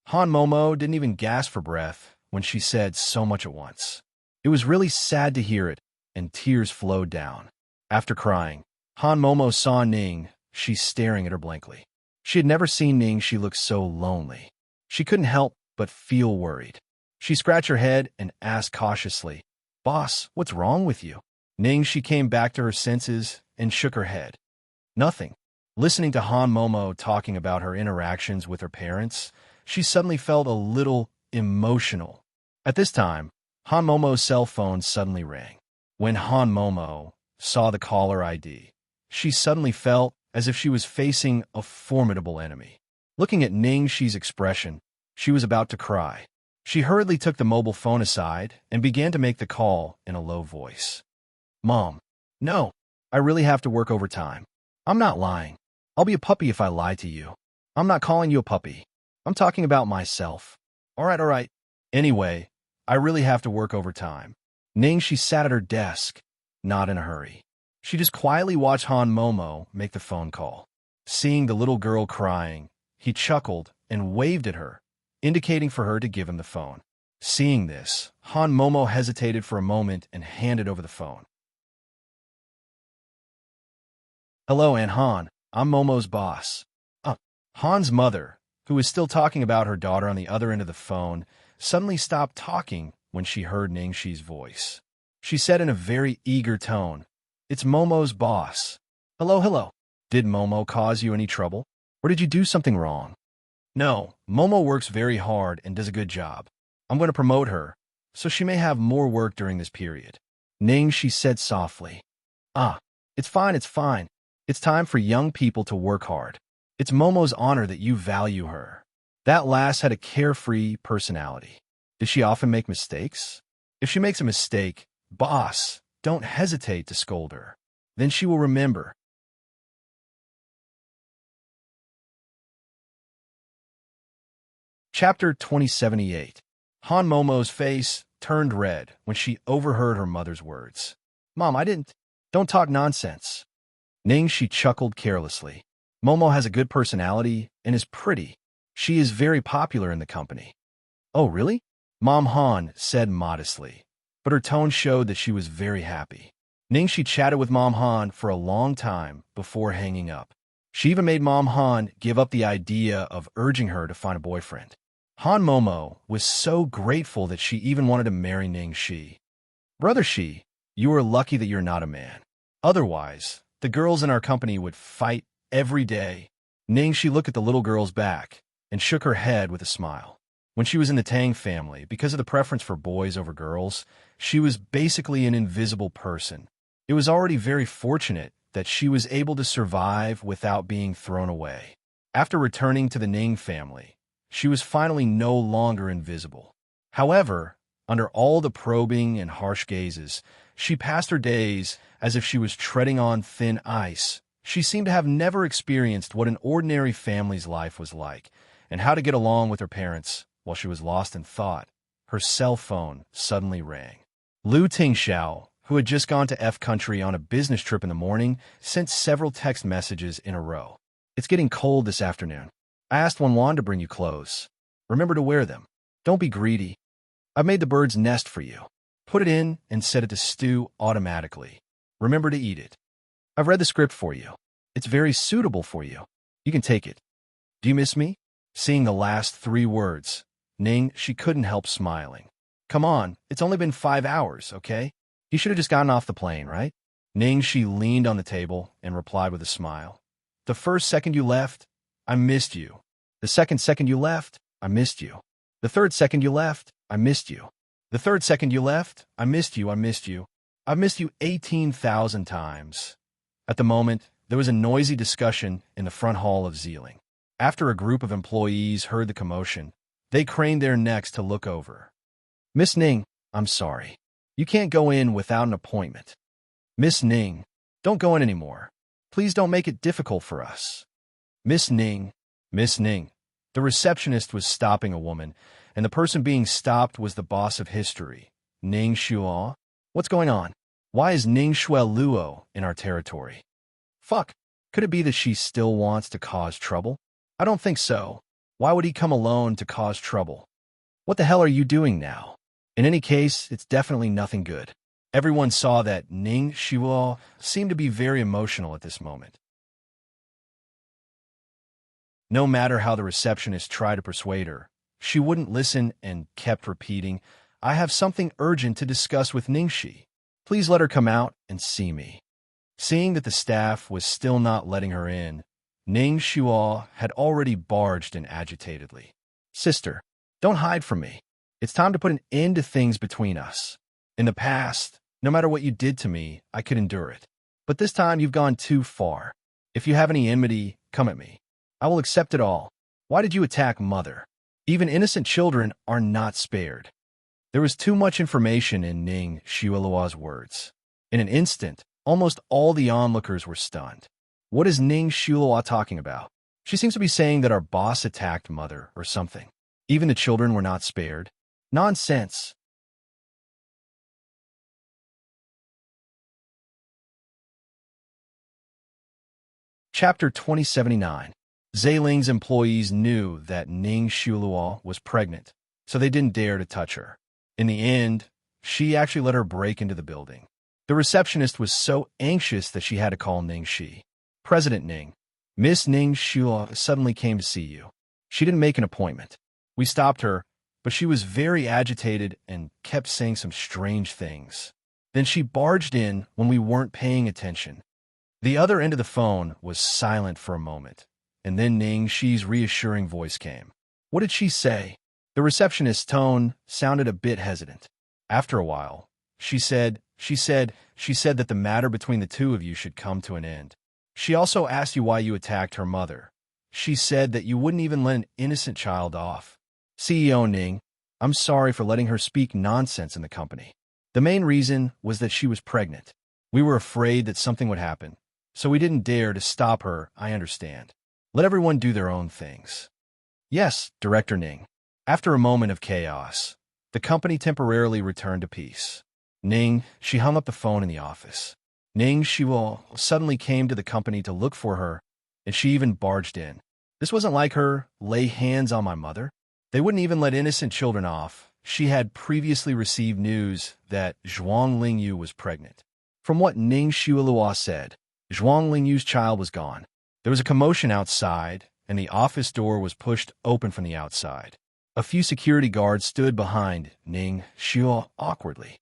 Han Momo didn't even gasp for breath when she said so much at once. It was really sad to hear it, and tears flowed down. After crying, Han Momo saw Ning Shi staring at her blankly. She had never seen Ning Shi look so lonely. She couldn't help but feel worried. She scratched her head and asked cautiously, Boss, what's wrong with you? Ning Shi came back to her senses and shook her head. Nothing. Listening to Han Momo talking about her interactions with her parents, she suddenly felt a little emotional. At this time, Han Momo's cell phone suddenly rang. When Han Momo saw the caller ID, she suddenly felt as if she was facing a formidable enemy. Looking at Ning Shi's expression, she was about to cry. She hurriedly took the mobile phone aside and began to make the call in a low voice. Mom, no, I really have to work overtime. I'm not lying. I'll be a puppy if I lie to you. I'm not calling you a puppy. I'm talking about myself. All right. Anyway, I really have to work overtime. Ning Shi sat at her desk, not in a hurry. She just quietly watched Han Momo make the phone call. Seeing the little girl crying, he chuckled and waved at her, indicating for her to give him the phone. Seeing this, Han Momo hesitated for a moment and handed over the phone. Hello, Aunt Han. I'm Momo's boss. Han's mother, who was still talking about her daughter on the other end of the phone, suddenly stopped talking when she heard Ning Shi's voice. She said in a very eager tone, It's Momo's boss. Hello. Did Momo cause you any trouble? Or did you do something wrong? No, Momo works very hard and does a good job. I'm going to promote her, so she may have more work during this period. Ning Shi said softly. It's fine. It's time for young people to work hard. It's Momo's honor that you value her. That lass had a carefree personality. Does she often make mistakes? If she makes a mistake, boss, don't hesitate to scold her. Then she will remember. Chapter 2078. Han Momo's face turned red when she overheard her mother's words. Mom, I didn't. Don't talk nonsense. She chuckled carelessly. Momo has a good personality and is pretty. She is very popular in the company. Oh, really? Mom Han said modestly, but her tone showed that she was very happy. She chatted with Mom Han for a long time before hanging up. She even made Mom Han give up the idea of urging her to find a boyfriend. Han Momo was so grateful that she even wanted to marry Ning Shi. Brother Shi, you are lucky that you're not a man. Otherwise, the girls in our company would fight every day. Ning Shi looked at the little girl's back and shook her head with a smile. When she was in the Tang family, because of the preference for boys over girls, she was basically an invisible person. It was already very fortunate that she was able to survive without being thrown away. After returning to the Ning family, she was finally no longer invisible. However, under all the probing and harsh gazes, she passed her days as if she was treading on thin ice. She seemed to have never experienced what an ordinary family's life was like, and how to get along with her parents while she was lost in thought. Her cell phone suddenly rang. Lu Tingxiao, who had just gone to F country on a business trip in the morning, sent several text messages in a row. It's getting cold this afternoon. I asked Wanwan to bring you clothes. Remember to wear them. Don't be greedy. I've made the bird's nest for you. Put it in and set it to stew automatically. Remember to eat it. I've read the script for you. It's very suitable for you. You can take it. Do you miss me? Seeing the last 3 words, she couldn't help smiling. Come on, it's only been 5 hours, okay? You should have just gotten off the plane, right? She leaned on the table and replied with a smile. The first second you left, I missed you. The second you left, I missed you. The third second you left, I missed you. The third second you left, I missed you. I've missed you 18,000 times. At the moment, there was a noisy discussion in the front hall of Zealing. After a group of employees heard the commotion, they craned their necks to look over. Miss Ning, I'm sorry. You can't go in without an appointment. Miss Ning, don't go in anymore. Please don't make it difficult for us. Miss Ning. The receptionist was stopping a woman, and the person being stopped was the boss of history, Ning Shuo. What's going on? Why is Ning Shuo Luo in our territory? Fuck. Could it be that she still wants to cause trouble? I don't think so. Why would he come alone to cause trouble? What the hell are you doing now? In any case, it's definitely nothing good. Everyone saw that Ning Shuo seemed to be very emotional at this moment. No matter how the receptionist tried to persuade her, she wouldn't listen and kept repeating, I have something urgent to discuss with Ningxi. Please let her come out and see me. Seeing that the staff was still not letting her in, Ning Shuo had already barged in agitatedly. Sister, don't hide from me. It's time to put an end to things between us. In the past, no matter what you did to me, I could endure it. But this time you've gone too far. If you have any enmity, come at me. I will accept it all. Why did you attack Mother? Even innocent children are not spared. There was too much information in Ning Shuo's words. In an instant, almost all the onlookers were stunned. What is Ning Shuo talking about? She seems to be saying that our boss attacked Mother or something. Even the children were not spared. Nonsense. Chapter 2079. Zeiling's employees knew that Ning Shuo was pregnant, so they didn't dare to touch her. In the end, she actually let her break into the building. The receptionist was so anxious that she had to call Ning Shi. President Ning, Miss Ning Shuo suddenly came to see you. She didn't make an appointment. We stopped her, but she was very agitated and kept saying some strange things. Then she barged in when we weren't paying attention. The other end of the phone was silent for a moment, and then Ning Shi's reassuring voice came. What did she say? The receptionist's tone sounded a bit hesitant. After a while, she said that the matter between the two of you should come to an end. She also asked you why you attacked her mother. She said that you wouldn't even let an innocent child off. CEO Ning, I'm sorry for letting her speak nonsense in the company. The main reason was that she was pregnant. We were afraid that something would happen, so we didn't dare to stop her. I understand. Let everyone do their own things. Yes, Director Ning. After a moment of chaos, the company temporarily returned to peace. Ning, she hung up the phone in the office. Ning Shiwo suddenly came to the company to look for her, and she even barged in. This wasn't like her lay hands on my mother. They wouldn't even let innocent children off. She had previously received news that Zhuang Lingyu was pregnant. From what Ning Shiluo said, Zhuang Lingyu's child was gone. There was a commotion outside, and the office door was pushed open from the outside. A few security guards stood behind Ning Shiluo awkwardly.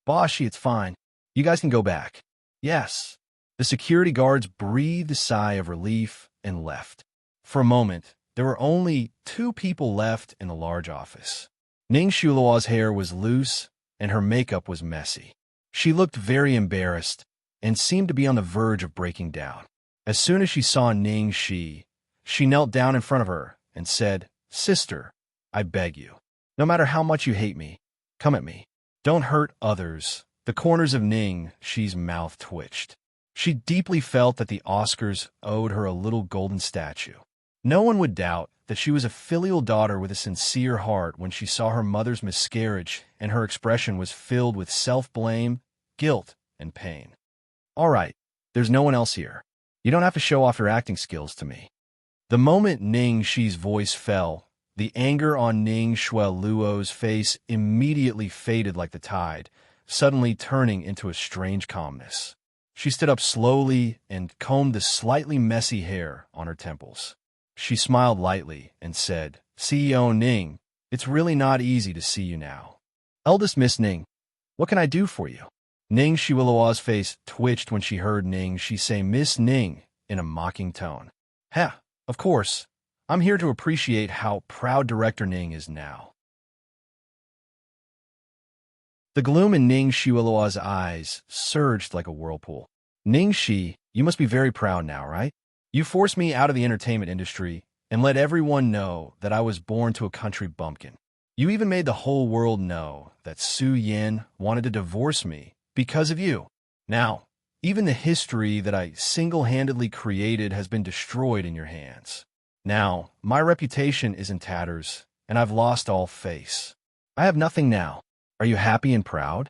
Bossy, it's fine. You guys can go back. Yes. The security guards breathed a sigh of relief and left. For a moment, there were only 2 people left in the large office. Ning Shiluo's hair was loose, and her makeup was messy. She looked very embarrassed and seemed to be on the verge of breaking down. As soon as she saw Ning Shi, she knelt down in front of her and said, Sister, I beg you, no matter how much you hate me, come at me. Don't hurt others. The corners of Ning Shi's mouth twitched. She deeply felt that the Oscars owed her a little golden statue. No one would doubt that she was a filial daughter with a sincere heart when she saw her mother's miscarriage, and her expression was filled with self-blame, guilt, and pain. All right, there's no one else here. You don't have to show off your acting skills to me. The moment Ning Shi's voice fell, the anger on Ning Shueluo's face immediately faded like the tide, suddenly turning into a strange calmness. She stood up slowly and combed the slightly messy hair on her temples. She smiled lightly and said, CEO Ning, it's really not easy to see you now. Eldest Miss Ning, what can I do for you? Ning Shiluo's face twitched when she heard Ning Shi say Miss Ning in a mocking tone. Heh, of course. I'm here to appreciate how proud Director Ning is now. The gloom in Ning Shiluo's eyes surged like a whirlpool. Ning Shi, you must be very proud now, right? You forced me out of the entertainment industry and let everyone know that I was born to a country bumpkin. You even made the whole world know that Su Yin wanted to divorce me because of you. Now, even the history that I single-handedly created has been destroyed in your hands. Now, my reputation is in tatters, and I've lost all face. I have nothing now. Are you happy and proud?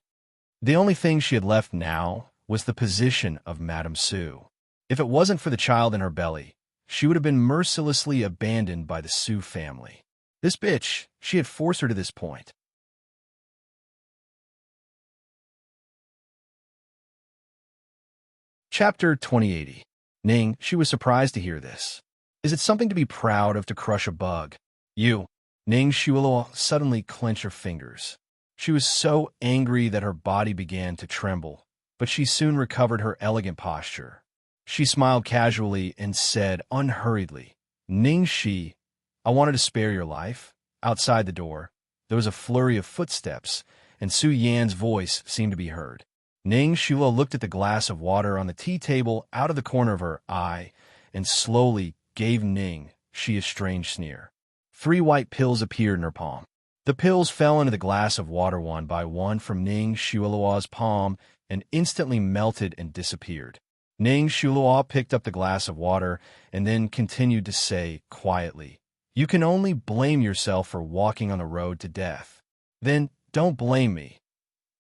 The only thing she had left now was the position of Madame Su. If it wasn't for the child in her belly, she would have been mercilessly abandoned by the Su family. This bitch, she had forced her to this point. Chapter 2080. Ning, she was surprised to hear this. Is it something to be proud of to crush a bug? You. Ning Shiluo suddenly clenched her fingers. She was so angry that her body began to tremble, but she soon recovered her elegant posture. She smiled casually and said unhurriedly, Ning Shi, I wanted to spare your life. Outside the door, there was a flurry of footsteps, and Su Yan's voice seemed to be heard. Ning Shiluo looked at the glass of water on the tea table out of the corner of her eye and slowly gave Ning Shi a strange sneer. 3 white pills appeared in her palm. The pills fell into the glass of water one by one from Ning Shiluo's palm and instantly melted and disappeared. Ning Shiluo picked up the glass of water and then continued to say quietly, You can only blame yourself for walking on the road to death. Then don't blame me.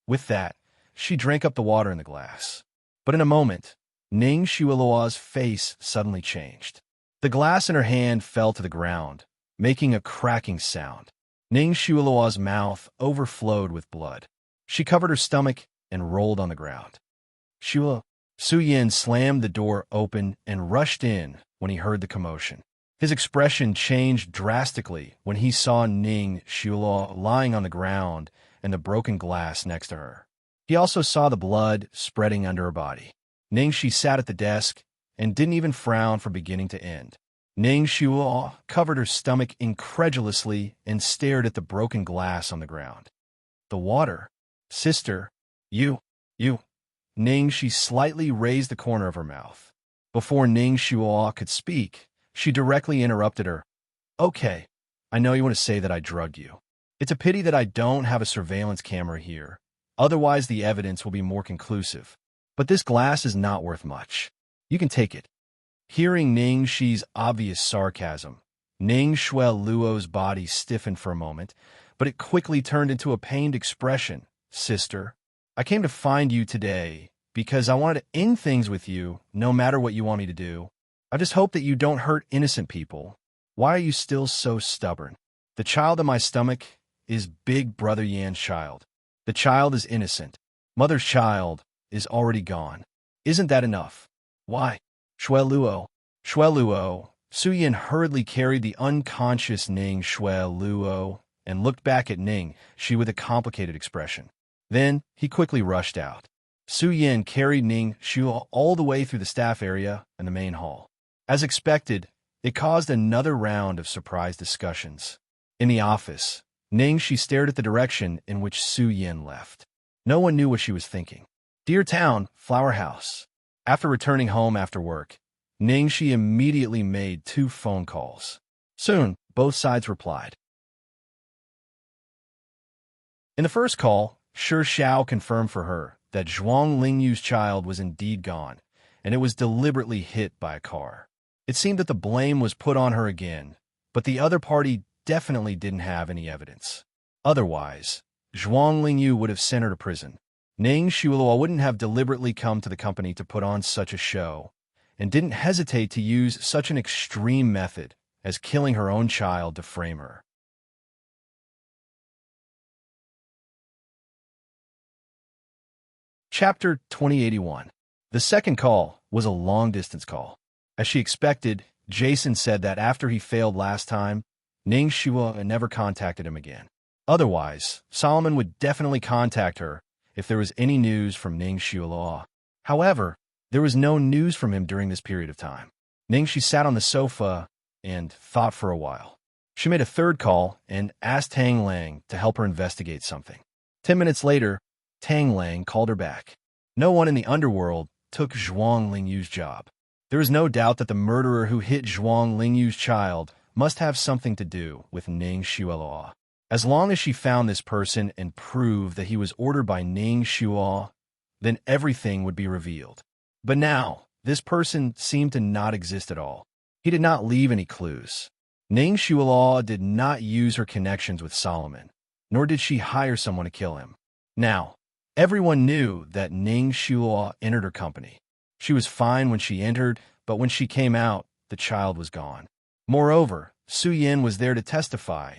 With that, she drank up the water in the glass. But in a moment, Ning Shiluo's face suddenly changed. The glass in her hand fell to the ground, making a cracking sound. Ning Shiluo's mouth overflowed with blood. She covered her stomach and rolled on the ground. Shiluo. Su Yin slammed the door open and rushed in when he heard the commotion. His expression changed drastically when he saw Ning Shiluo lying on the ground and the broken glass next to her. He also saw the blood spreading under her body. Ning Shi sat at the desk and didn't even frown from beginning to end. Ning Shiluo covered her stomach incredulously and stared at the broken glass on the ground. The water. Sister, you. Ning Shi slightly raised the corner of her mouth. Before Ning Shuo could speak, she directly interrupted her. Okay, I know you want to say that I drugged you. It's a pity that I don't have a surveillance camera here. Otherwise, the evidence will be more conclusive. But this glass is not worth much. You can take it. Hearing Ning Shi's obvious sarcasm, Ning Shui Luo's body stiffened for a moment, but it quickly turned into a pained expression. Sister, I came to find you today because I wanted to end things with you, no matter what you want me to do. I just hope that you don't hurt innocent people. Why are you still so stubborn? The child in my stomach is Big Brother Yan's child. The child is innocent. Mother's child is already gone. Isn't that enough? Why? Shui Luo. Su Yan hurriedly carried the unconscious Ning Shui Luo and looked back at Ning Shi with a complicated expression. Then he quickly rushed out. Su Yan carried Ning Shi all the way through the staff area and the main hall. As expected, it caused another round of surprise discussions. In the office, Ning Shi stared at the direction in which Su Yan left. No one knew what she was thinking. Dear Town, Flower House. After returning home after work, Ning Shi immediately made 2 phone calls. Soon, both sides replied. In the first call, Shi Xiao confirmed for her that Zhuang Lingyu's child was indeed gone, and it was deliberately hit by a car. It seemed that the blame was put on her again, but the other party definitely didn't have any evidence. Otherwise, Zhuang Lingyu would have sent her to prison. Ning Shuo wouldn't have deliberately come to the company to put on such a show, and didn't hesitate to use such an extreme method as killing her own child to frame her. Chapter 2081. The second call was a long-distance call. As she expected, Jason said that after he failed last time, Ning Shuo never contacted him again. Otherwise, Solomon would definitely contact her if there was any news from Ning Shuo. However, there was no news from him during this period of time. Ning Shi sat on the sofa and thought for a while. She made a third call and asked Tang Lang to help her investigate something. 10 minutes later, Tang Lang called her back. No one in the underworld took Zhuang Lingyu's job. There is no doubt that the murderer who hit Zhuang Lingyu's child must have something to do with Ning Shuo. As long as she found this person and proved that he was ordered by Ning Shuo, then everything would be revealed. But now, this person seemed to not exist at all. He did not leave any clues. Ning Shuo did not use her connections with Solomon, nor did she hire someone to kill him. Now, everyone knew that Ning Shuo entered her company. She was fine when she entered, but when she came out, the child was gone. Moreover, Su Yan was there to testify.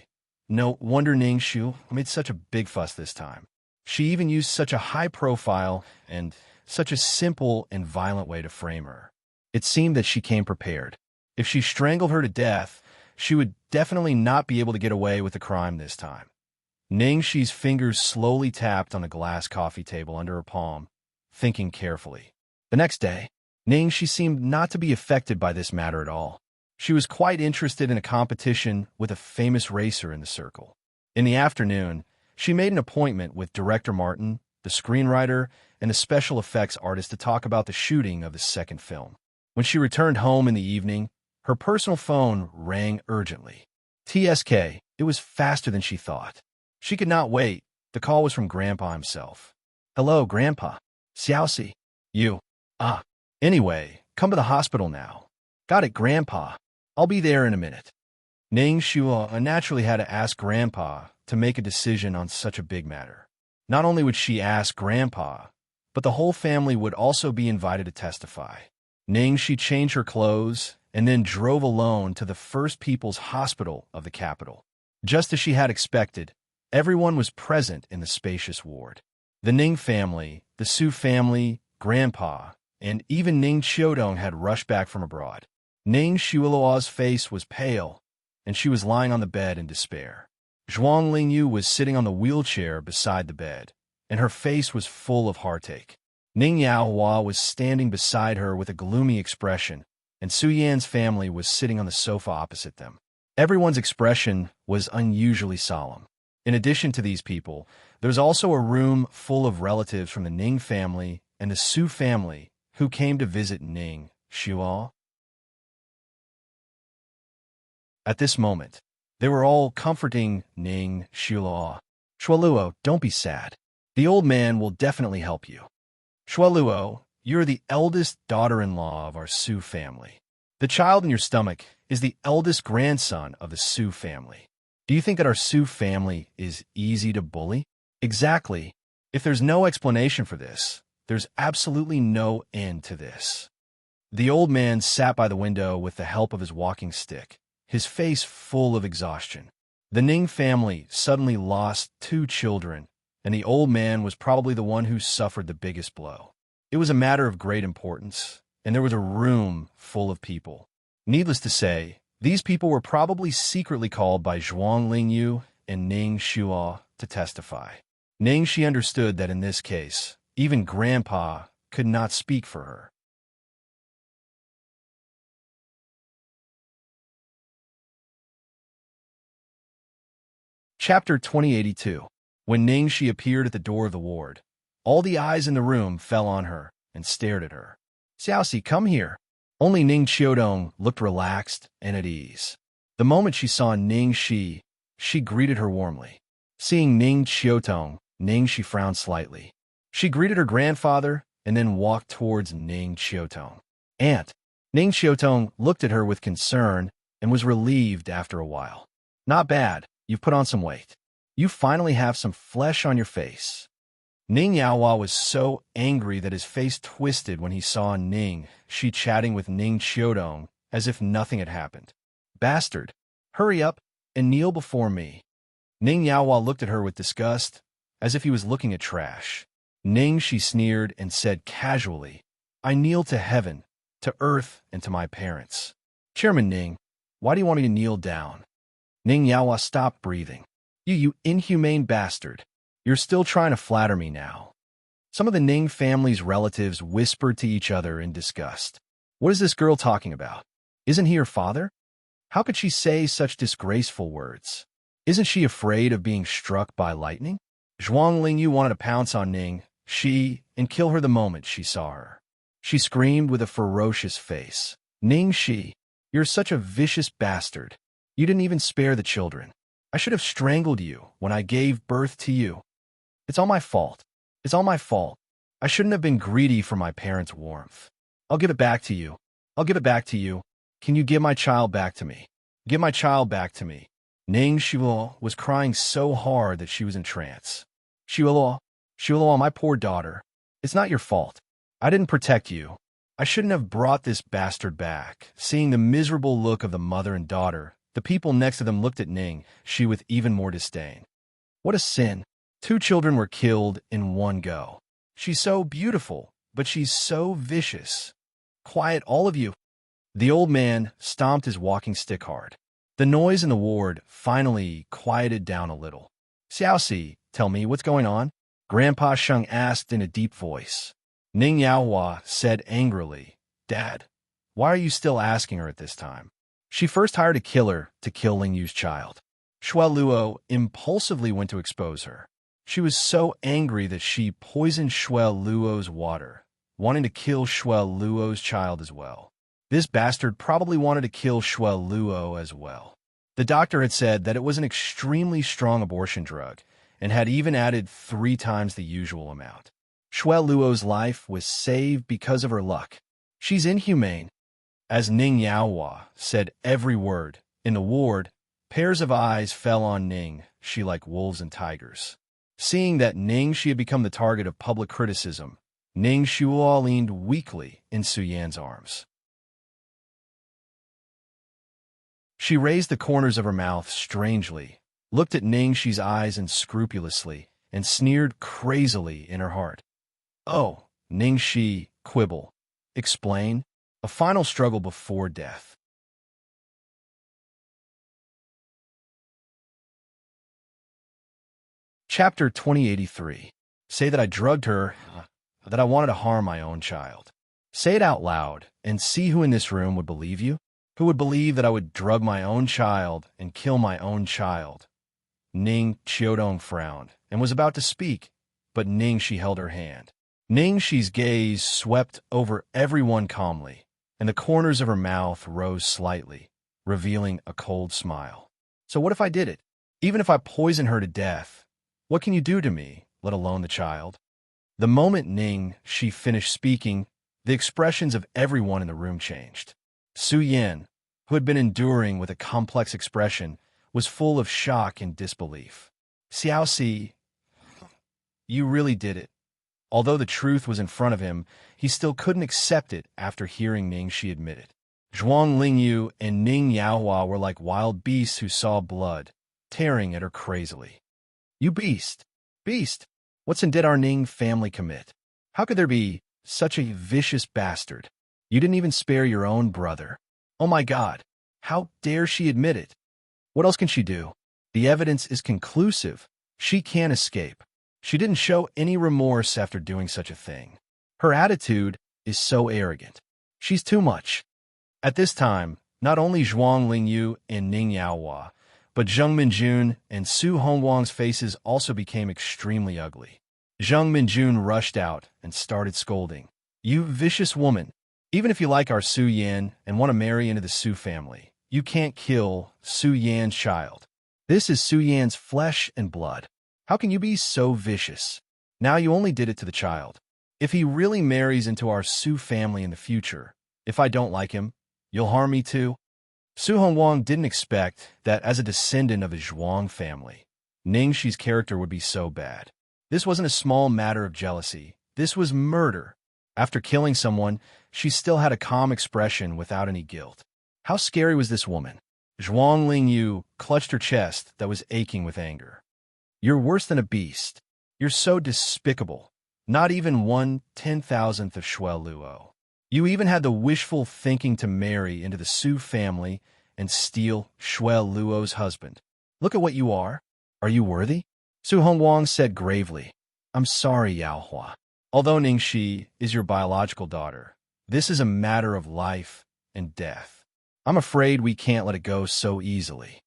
No wonder Ning Shu made such a big fuss this time. She even used such a high profile and such a simple and violent way to frame her. It seemed that she came prepared. If she strangled her to death, she would definitely not be able to get away with the crime this time. Ning Shi's fingers slowly tapped on the glass coffee table under her palm, thinking carefully. The next day, Ning Shi seemed not to be affected by this matter at all. She was quite interested in a competition with a famous racer in the circle. In the afternoon, she made an appointment with Director Martin, the screenwriter, and the special effects artist to talk about the shooting of the second film. When she returned home in the evening, her personal phone rang urgently. TSK, it was faster than she thought. She could not wait. The call was from Grandpa himself. Hello, Grandpa. Xiaoxi. You. Anyway, come to the hospital now. Got it, Grandpa. I'll be there in a minute. Ning Shuo naturally had to ask Grandpa to make a decision on such a big matter. Not only would she ask Grandpa, but the whole family would also be invited to testify. Ning Shi changed her clothes and then drove alone to the First People's Hospital of the capital. Just as she had expected, everyone was present in the spacious ward. The Ning family, the Su family, Grandpa, and even Ning Qiudong had rushed back from abroad. Ning Shuo's face was pale, and she was lying on the bed in despair. Zhuang Lingyu was sitting on the wheelchair beside the bed, and her face was full of heartache. Ning Yaohua was standing beside her with a gloomy expression, and Su Yan's family was sitting on the sofa opposite them. Everyone's expression was unusually solemn. In addition to these people, there was also a room full of relatives from the Ning family and the Su family who came to visit Ning Xiao. At this moment, they were all comforting Ning Xiao. Shualuo, don't be sad. The old man will definitely help you. Shualuo, you're the eldest daughter-in-law of our Su family. The child in your stomach is the eldest grandson of the Su family. Do you think that our Su family is easy to bully? Exactly. If there's no explanation for this, there's absolutely no end to this. The old man sat by the window with the help of his walking stick, his face full of exhaustion. The Ning family suddenly lost 2 children, and the old man was probably the one who suffered the biggest blow. It was a matter of great importance, and there was a room full of people. Needless to say, these people were probably secretly called by Zhuang Lingyu and Ning Xiao to testify. Ning Shi understood that in this case, even Grandpa could not speak for her. Chapter 2082. When Ning Shi appeared at the door of the ward, all the eyes in the room fell on her and stared at her. Xiaoxi, come here. Only Ning Qiudong looked relaxed and at ease. The moment she saw Ning Shi, she greeted her warmly. Seeing Ning Qiudong, Ning Shi frowned slightly. She greeted her grandfather and then walked towards Ning Qiudong. Aunt. Ning Qiudong looked at her with concern and was relieved after a while. Not bad. You've put on some weight. You finally have some flesh on your face. Ning Yaohua was so angry that his face twisted when he saw Ning Shi chatting with Ning Qiudong as if nothing had happened. Bastard! Hurry up and kneel before me. Ning Yaohua looked at her with disgust, as if he was looking at trash. Ning Shi sneered and said casually, I kneel to heaven, to earth, and to my parents. Chairman Ning, why do you want me to kneel down? Ning Yaohua stopped breathing. You inhumane bastard. You're still trying to flatter me now. Some of the Ning family's relatives whispered to each other in disgust. What is this girl talking about? Isn't he her father? How could she say such disgraceful words? Isn't she afraid of being struck by lightning? Zhuang Lingyu wanted to pounce on Ning Shi and kill her the moment she saw her. She screamed with a ferocious face. Ning Shi, you're such a vicious bastard. You didn't even spare the children. I should have strangled you when I gave birth to you. It's all my fault. It's all my fault. I shouldn't have been greedy for my parents' warmth. I'll give it back to you. I'll give it back to you. Can you give my child back to me? Give my child back to me. Ning Xiao was crying so hard that she was in trance. Xiao, my poor daughter. It's not your fault. I didn't protect you. I shouldn't have brought this bastard back. Seeing the miserable look of the mother and daughter, the people next to them looked at Ning Shi with even more disdain. What a sin. 2 children were killed in one go. She's so beautiful, but she's so vicious. Quiet, all of you. The old man stomped his walking stick hard. The noise in the ward finally quieted down a little. Xiaoxi, tell me, what's going on? Grandpa Sheng asked in a deep voice. Ning Yaohua said angrily, Dad, why are you still asking her at this time? She first hired a killer to kill Ling Yu's child. Shualuo impulsively went to expose her. She was so angry that she poisoned Shualuo's water, wanting to kill Shualuo's child as well. This bastard probably wanted to kill Shualuo as well. The doctor had said that it was an extremely strong abortion drug and had even added 3 times the usual amount. Shualuo's life was saved because of her luck. She's inhumane. As Ning Yaohua said every word, in the ward, pairs of eyes fell on Ning Shi like wolves and tigers. Seeing that Ning Shi had become the target of public criticism, Ning Xiao leaned weakly in Su Yan's arms. She raised the corners of her mouth strangely, looked at Ning Shi's eyes unscrupulously, and sneered crazily in her heart. Oh, Ning Shi, quibble. Explain. A final struggle before death. Chapter 2083. Say that I drugged her, that I wanted to harm my own child. Say it out loud, and see who in this room would believe you. Who would believe that I would drug my own child and kill my own child? Ning Qiudong frowned, and was about to speak, but Ning Shi held her hand. Ning Shi's gaze swept over everyone calmly, and the corners of her mouth rose slightly, revealing a cold smile. So what if I did it? Even if I poison her to death, what can you do to me, let alone the child? The moment Xianxia finished speaking, the expressions of everyone in the room changed. Su Yan, who had been enduring with a complex expression, was full of shock and disbelief. Xiaoxi, you really did it. Although the truth was in front of him, he still couldn't accept it after hearing Xianxia admit it. Zhuang Lingyu and Ning Yaohua were like wild beasts who saw blood, tearing at her crazily. You beast! Beast! What sin did our Ning family commit? How could there be such a vicious bastard? You didn't even spare your own brother. Oh my God! How dare she admit it? What else can she do? The evidence is conclusive. She can't escape. She didn't show any remorse after doing such a thing. Her attitude is so arrogant. She's too much. At this time, not only Zhuang Lingyu and Ning Yaohua, but Zheng Minjun and Su Hongwang's faces also became extremely ugly. Zheng Minjun rushed out and started scolding. You vicious woman! Even if you like our Su Yan and want to marry into the Su family, you can't kill Su Yan's child. This is Su Yan's flesh and blood. How can you be so vicious? Now you only did it to the child. If he really marries into our Su family in the future, if I don't like him, you'll harm me too? Su Hongwang didn't expect that as a descendant of the Zhuang family, Ningxi's character would be so bad. This wasn't a small matter of jealousy. This was murder. After killing someone, she still had a calm expression without any guilt. How scary was this woman? Zhuang Lingyu clutched her chest that was aching with anger. You're worse than a beast. You're so despicable. Not even 1/10,000th of Shui Luo. You even had the wishful thinking to marry into the Su family and steal Shui Luo's husband. Look at what you are. Are you worthy? Su Hongwang said gravely. I'm sorry, Yaohua. Although Ningxia is your biological daughter, this is a matter of life and death. I'm afraid we can't let it go so easily.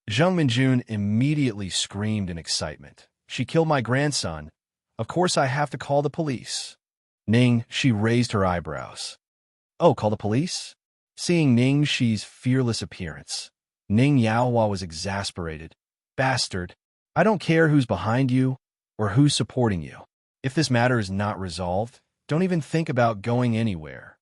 Zheng Minjun immediately screamed in excitement. She killed my grandson. Of course I have to call the police. She raised her eyebrows. Oh, call the police? Seeing Ningxi's fearless appearance, Ning Yaohua was exasperated. Bastard, I don't care who's behind you or who's supporting you. If this matter is not resolved, don't even think about going anywhere.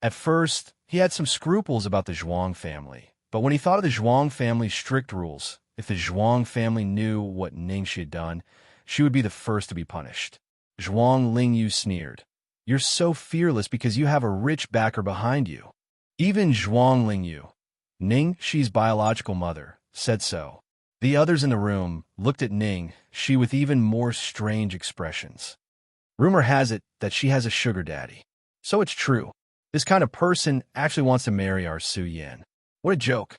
At first, he had some scruples about the Zhuang family, but when he thought of the Zhuang family's strict rules, if the Zhuang family knew what Ningxia had done, she would be the first to be punished. Zhuang Lingyu sneered. You're so fearless because you have a rich backer behind you. Even Zhuang Lingyu, Ningxia's biological mother, said so. The others in the room looked at Ningxia with even more strange expressions. Rumor has it that she has a sugar daddy. So it's true. This kind of person actually wants to marry our Su Yan. What a joke.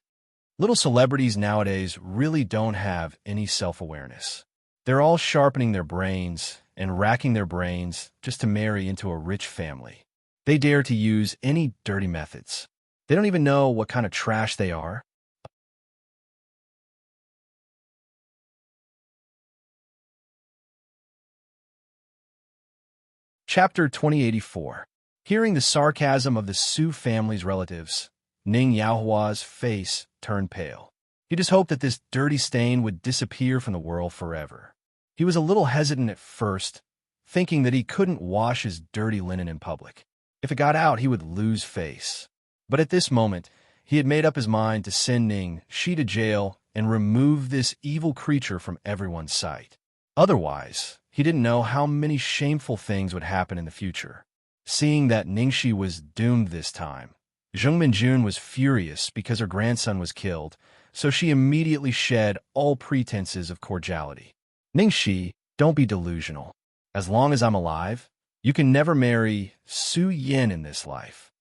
Little celebrities nowadays really don't have any self-awareness. They're all sharpening their brains and racking their brains just to marry into a rich family. They dare to use any dirty methods. They don't even know what kind of trash they are. Chapter 2084. Hearing the sarcasm of the Su family's relatives, Ning Yaohua's face turned pale. He just hoped that this dirty stain would disappear from the world forever. He was a little hesitant at first, thinking that he couldn't wash his dirty linen in public. If it got out, he would lose face. But at this moment, he had made up his mind to send Ningxia to jail and remove this evil creature from everyone's sight. Otherwise, he didn't know how many shameful things would happen in the future. Seeing that Ningxia was doomed this time, Zheng Minjun was furious because her grandson was killed, so she immediately shed all pretenses of cordiality. Ningxia, don't be delusional. As long as I'm alive, you can never marry Su Yan in this life.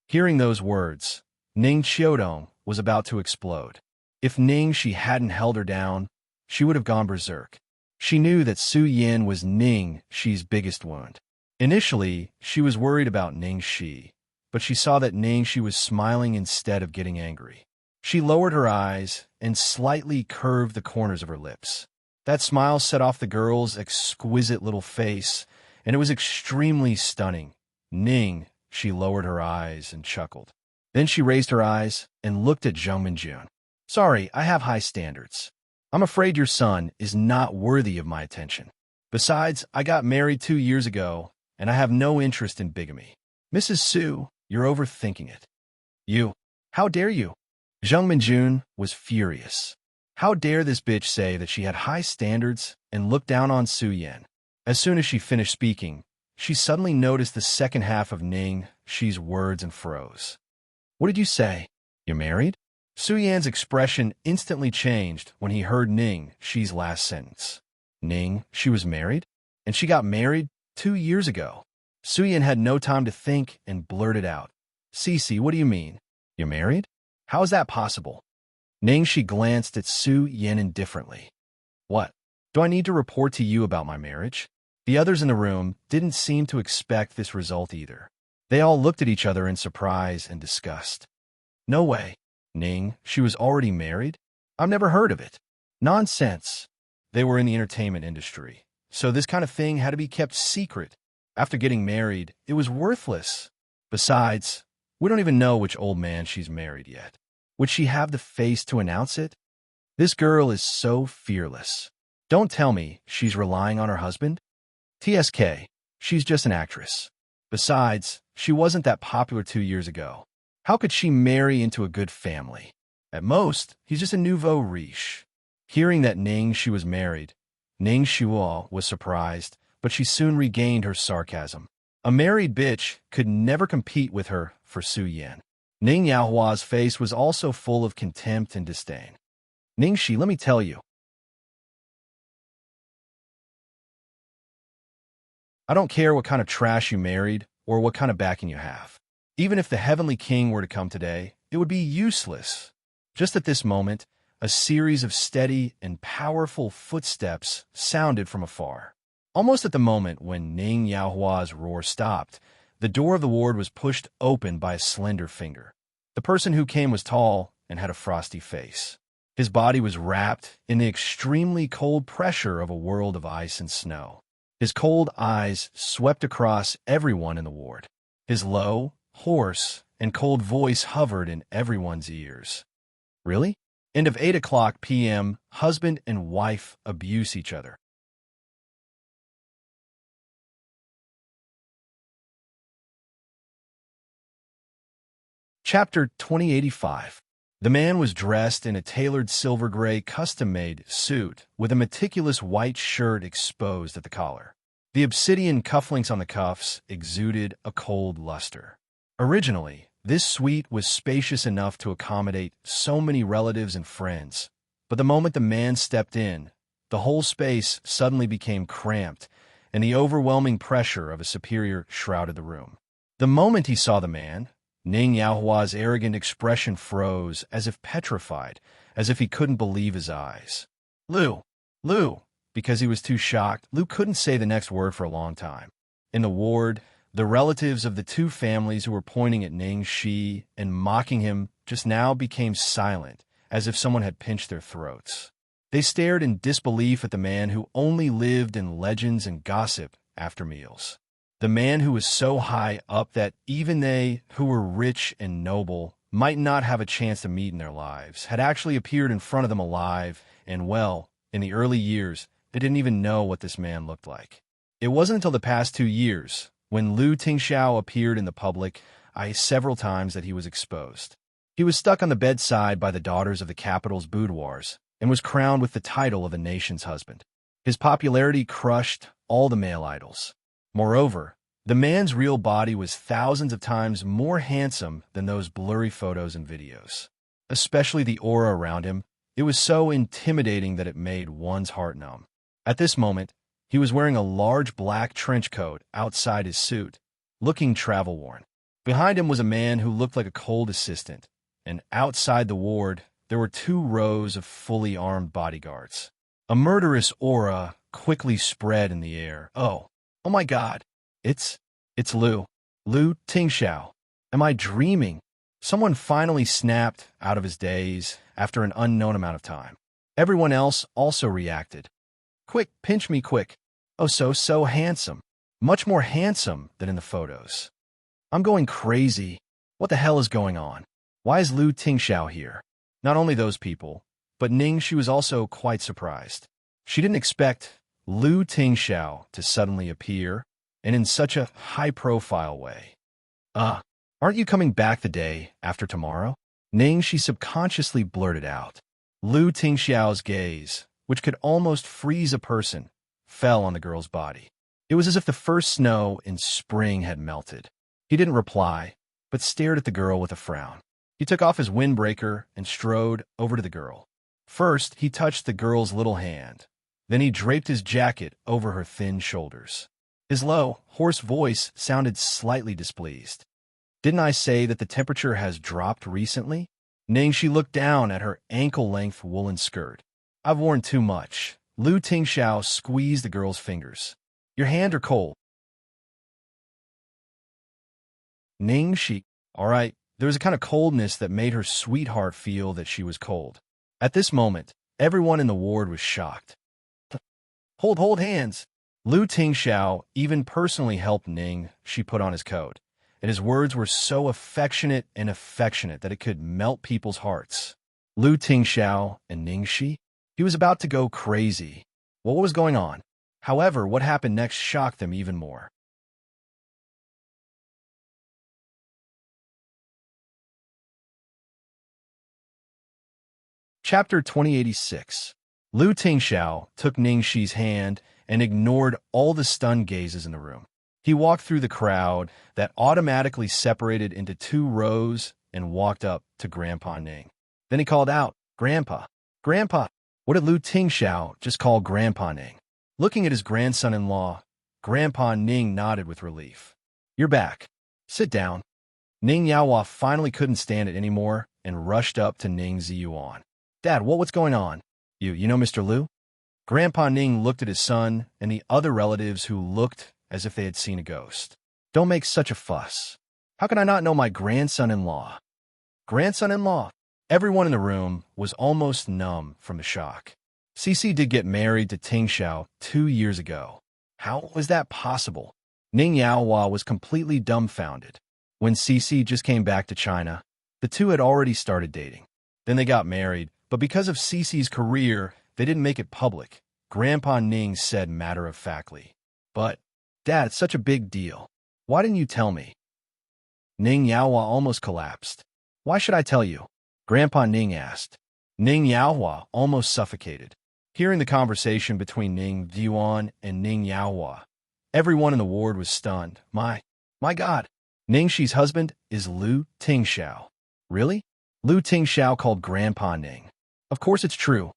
Hearing those words, Ning Xiaodong was about to explode. If Ningxia hadn't held her down, she would have gone berserk. She knew that Su Yan was Ningxia's biggest wound. Initially, she was worried about Ningxia, but she saw that Ningxia was smiling instead of getting angry. She lowered her eyes and slightly curved the corners of her lips. That smile set off the girl's exquisite little face and it was extremely stunning. Ning, she lowered her eyes and chuckled. Then she raised her eyes and looked at Zheng Minjun. Sorry, I have high standards. I'm afraid your son is not worthy of my attention. Besides, I got married 2 years ago, and I have no interest in bigamy. Mrs. Su, you're overthinking it. You, how dare you? Zheng Minjun was furious. How dare this bitch say that she had high standards and look down on Su Yan? As soon as she finished speaking, she suddenly noticed the second half of Ning Shi's words and froze. What did you say? You're married? Su Yan's expression instantly changed when he heard Ning Shi's last sentence. Ning, she was married? And she got married 2 years ago. Su Yan had no time to think and blurted out. Cece, what do you mean? You're married? How is that possible? Ning Shi glanced at Su Yan indifferently. What? Do I need to report to you about my marriage? The others in the room didn't seem to expect this result either. They all looked at each other in surprise and disgust. No way. Ning, she was already married? I've never heard of it. Nonsense. They were in the entertainment industry, so this kind of thing had to be kept secret. After getting married, it was worthless. Besides, we don't even know which old man she's married yet. Would she have the face to announce it? This girl is so fearless. Don't tell me she's relying on her husband? TSK, she's just an actress. Besides, she wasn't that popular 2 years ago. How could she marry into a good family? At most, he's just a nouveau riche. Hearing that Ning Shi was married, Ning Shuo was surprised, but she soon regained her sarcasm. A married bitch could never compete with her for Su Yan. Ning Yaohua's face was also full of contempt and disdain. Ning Shi, let me tell you. I don't care what kind of trash you married or what kind of backing you have. Even if the Heavenly King were to come today, it would be useless. Just at this moment, a series of steady and powerful footsteps sounded from afar. Almost at the moment when Ning Yaohua's roar stopped, the door of the ward was pushed open by a slender finger. The person who came was tall and had a frosty face. His body was wrapped in the extremely cold pressure of a world of ice and snow. His cold eyes swept across everyone in the ward. His low, hoarse, and cold voice hovered in everyone's ears. Really? End of 8 o'clock p.m., husband and wife abuse each other. Chapter 2085. The man was dressed in a tailored silver-gray custom-made suit with a meticulous white shirt exposed at the collar. The obsidian cufflinks on the cuffs exuded a cold luster. Originally, this suite was spacious enough to accommodate so many relatives and friends, but the moment the man stepped in, the whole space suddenly became cramped, and the overwhelming pressure of a superior shrouded the room. The moment he saw the man, Ning Yaohua's arrogant expression froze as if petrified, as if he couldn't believe his eyes. Lu! Because he was too shocked, Lu couldn't say the next word for a long time. In the ward, the relatives of the two families who were pointing at Ning Shi and mocking him just now became silent, as if someone had pinched their throats. They stared in disbelief at the man who only lived in legends and gossip after meals. The man who was so high up that even they, who were rich and noble, might not have a chance to meet in their lives, had actually appeared in front of them alive, and well, in the early years, they didn't even know what this man looked like. It wasn't until the past 2 years, when Lu Tingxiao appeared in the public eye several times, that he was exposed. He was stuck on the bedside by the daughters of the capital's boudoirs, and was crowned with the title of a nation's husband. His popularity crushed all the male idols. Moreover, the man's real body was thousands of times more handsome than those blurry photos and videos. Especially the aura around him, it was so intimidating that it made one's heart numb. At this moment, he was wearing a large black trench coat outside his suit, looking travel-worn. Behind him was a man who looked like a cold assistant, and outside the ward, there were 2 rows of fully armed bodyguards. A murderous aura quickly spread in the air. Oh my God, it's Lu Tingxiao. Am I dreaming? Someone finally snapped out of his daze after an unknown amount of time. Everyone else also reacted. Quick, pinch me quick. Oh, so handsome. much more handsome than in the photos. I'm going crazy. What the hell is going on? Why is Lu Tingxiao here? Not only those people, but Ning, she was also quite surprised. She didn't expect Lu Tingxiao to suddenly appear, and in such a high-profile way. Aren't you coming back the day after tomorrow? Ning, she subconsciously blurted out. Lu Tingxiao's gaze, which could almost freeze a person, fell on the girl's body. It was as if the first snow in spring had melted. He didn't reply, but stared at the girl with a frown. He took off his windbreaker and strode over to the girl. First, he touched the girl's little hand. Then he draped his jacket over her thin shoulders. His low, hoarse voice sounded slightly displeased. Didn't I say that the temperature has dropped recently? Ning, she looked down at her ankle-length woolen skirt. I've worn too much. Lu Tingxiao squeezed the girl's fingers. Your hands are cold. Ning, all right. There was a kind of coldness that made her sweetheart feel that she was cold. At this moment, everyone in the ward was shocked. Hold hands. Lu Tingxiao even personally helped Ning. She put on his coat, and his words were so affectionate that it could melt people's hearts. Lu Tingxiao and Ning Shi? He was about to go crazy. What was going on? However, what happened next shocked them even more. Chapter 2086. Lu Tingxiao took Ning Shi's hand and ignored all the stunned gazes in the room. He walked through the crowd that automatically separated into two rows and walked up to Grandpa Ning. Then he called out, Grandpa, Grandpa. What did Lu Tingxiao just call Grandpa Ning? Looking at his grandson-in-law, Grandpa Ning nodded with relief. You're back. Sit down. Ning Yaohua finally couldn't stand it anymore and rushed up to Ning Ziyuan. Dad, what's going on? You know Mr. Lu? Grandpa Ning looked at his son and the other relatives who looked as if they had seen a ghost. Don't make such a fuss. How can I not know my grandson-in-law? Grandson-in-law? Everyone in the room was almost numb from the shock. Cici did get married to Tingxiao 2 years ago. How was that possible? Ning Yaohua was completely dumbfounded. When Cici just came back to China, the two had already started dating. Then they got married, but because of Cici's career, they didn't make it public. Grandpa Ning said matter-of-factly. But, Dad, it's such a big deal. Why didn't you tell me? Ning Yaohua almost collapsed. Why should I tell you? Grandpa Ning asked. Ning Yaohua almost suffocated. Hearing the conversation between Ning Ziyuan and Ning Yaohua, everyone in the ward was stunned. My God! Ning Shi's husband is Lu Tingxiao. Really? Lu Tingxiao called Grandpa Ning. Of course it's true.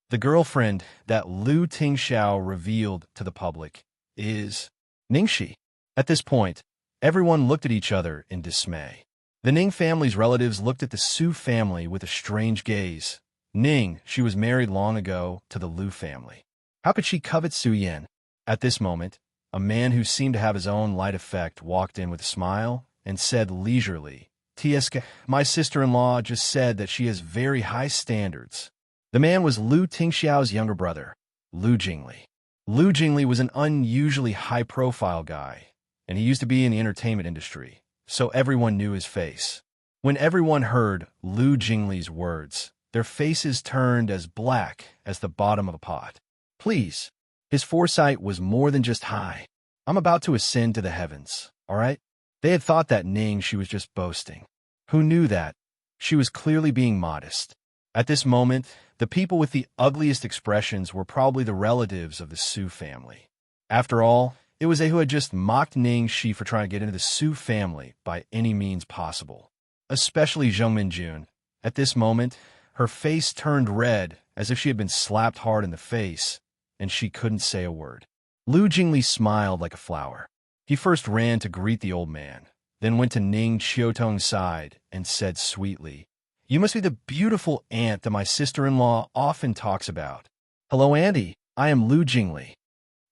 The girlfriend that Lu Tingxiao revealed to the public is Ning Shi. At this point, everyone looked at each other in dismay. The Ning family's relatives looked at the Su family with a strange gaze. Ning, she was married long ago to the Lu family. How could she covet Su Yan? At this moment, a man who seemed to have his own light effect walked in with a smile and said leisurely, Tieska, my sister-in-law just said that she has very high standards. The man was Lu Tingxiao's younger brother, Lu Jingli. Lu Jingli was an unusually high-profile guy, and he used to be in the entertainment industry, so everyone knew his face. When everyone heard Lu Jingli's words, their faces turned as black as the bottom of a pot. Please, his foresight was more than just high. I'm about to ascend to the heavens, all right? They had thought that Ning, she was just boasting. Who knew that? She was clearly being modest. At this moment, the people with the ugliest expressions were probably the relatives of the Su family. After all, it was they who had just mocked Ning Shi for trying to get into the Su family by any means possible. Especially Zheng Minjun. At this moment, her face turned red as if she had been slapped hard in the face, and she couldn't say a word. Lu Jingli smiled like a flower. He first ran to greet the old man, then went to Ning Qiutong's side and said sweetly, You must be the beautiful aunt that my sister-in-law often talks about. Hello, Auntie. I am Lu Jingli.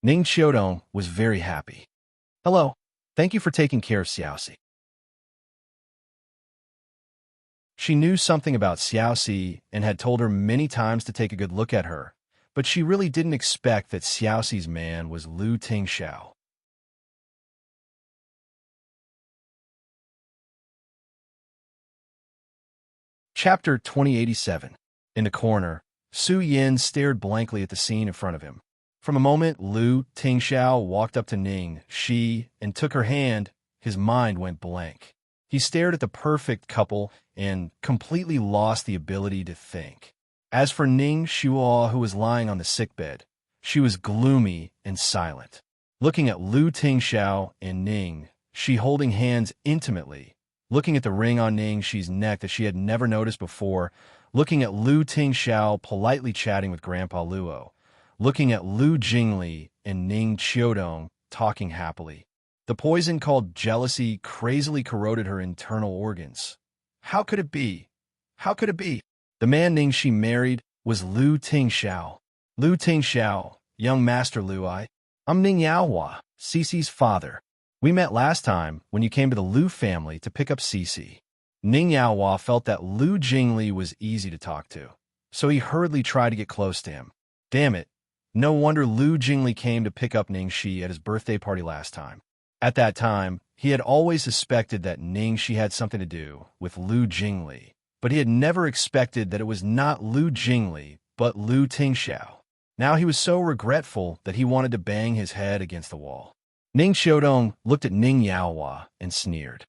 Ning Qiutong was very happy. Hello. Thank you for taking care of Xiaoxi. She knew something about Xiaoxi and had told her many times to take a good look at her, but she really didn't expect that Xiaoxi's man was Lu Tingxiao. Chapter 2087. In the corner, Su Yin stared blankly at the scene in front of him. From a moment Lu Tingxiao walked up to Ning Shi and took her hand, his mind went blank. He stared at the perfect couple and completely lost the ability to think. As for Ning Shuo, who was lying on the sickbed, she was gloomy and silent. Looking at Lu Tingxiao and Ning Shi holding hands intimately, looking at the ring on Ning Shi's neck that she had never noticed before, looking at Lu Tingxiao politely chatting with Grandpa Luo, looking at Lu Jingli and Ning Qiudong talking happily. The poison called jealousy crazily corroded her internal organs. How could it be? How could it be? The man Ning Shi married was Lu Tingxiao. Lu Tingxiao, young Master Lu, I'm Ning Yaohua, Cici's father. We met last time when you came to the Lu family to pick up Cici. Ning Yaohua felt that Lu Jingli was easy to talk to, so he hurriedly tried to get close to him. Damn it. No wonder Lu Jingli came to pick up Ning Shi at his birthday party last time. At that time, he had always suspected that Ning Shi had something to do with Lu Jingli, but he had never expected that it was not Lu Jingli, but Lu Tingxiao. Now he was so regretful that he wanted to bang his head against the wall. Ning Qiudong looked at Ning Yaohua and sneered.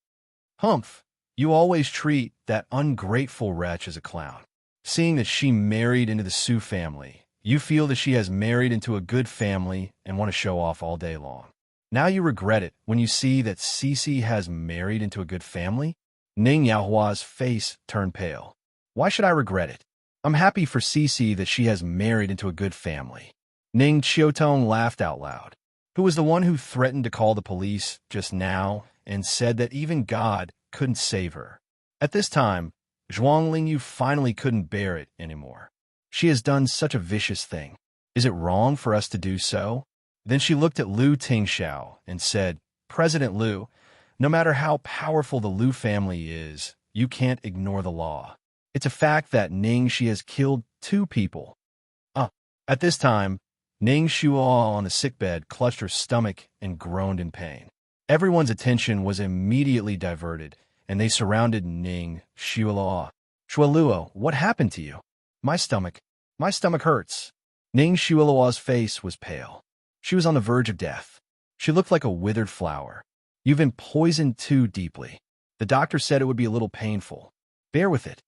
Humph, you always treat that ungrateful wretch as a clown. Seeing that she married into the Su family, you feel that she has married into a good family and want to show off all day long. Now you regret it when you see that Cici has married into a good family? Ning Yaohua's face turned pale. Why should I regret it? I'm happy for Cici that she has married into a good family. Ning Qiudong laughed out loud. Who was the one who threatened to call the police just now and said that even God couldn't save her. At this time, Zhuang Lingyu finally couldn't bear it anymore. She has done such a vicious thing. Is it wrong for us to do so? Then she looked at Lu Tingxiao and said, President Lu, no matter how powerful the Lu family is, you can't ignore the law. It's a fact that Ning Shi has killed 2 people. At this time, Ning Shuo on the sickbed clutched her stomach and groaned in pain. Everyone's attention was immediately diverted, and they surrounded Ning Shuo. Shuoluo, what happened to you? My stomach hurts. Ning Shuoluo's face was pale. She was on the verge of death. She looked like a withered flower. You've been poisoned too deeply. The doctor said it would be a little painful. Bear with it.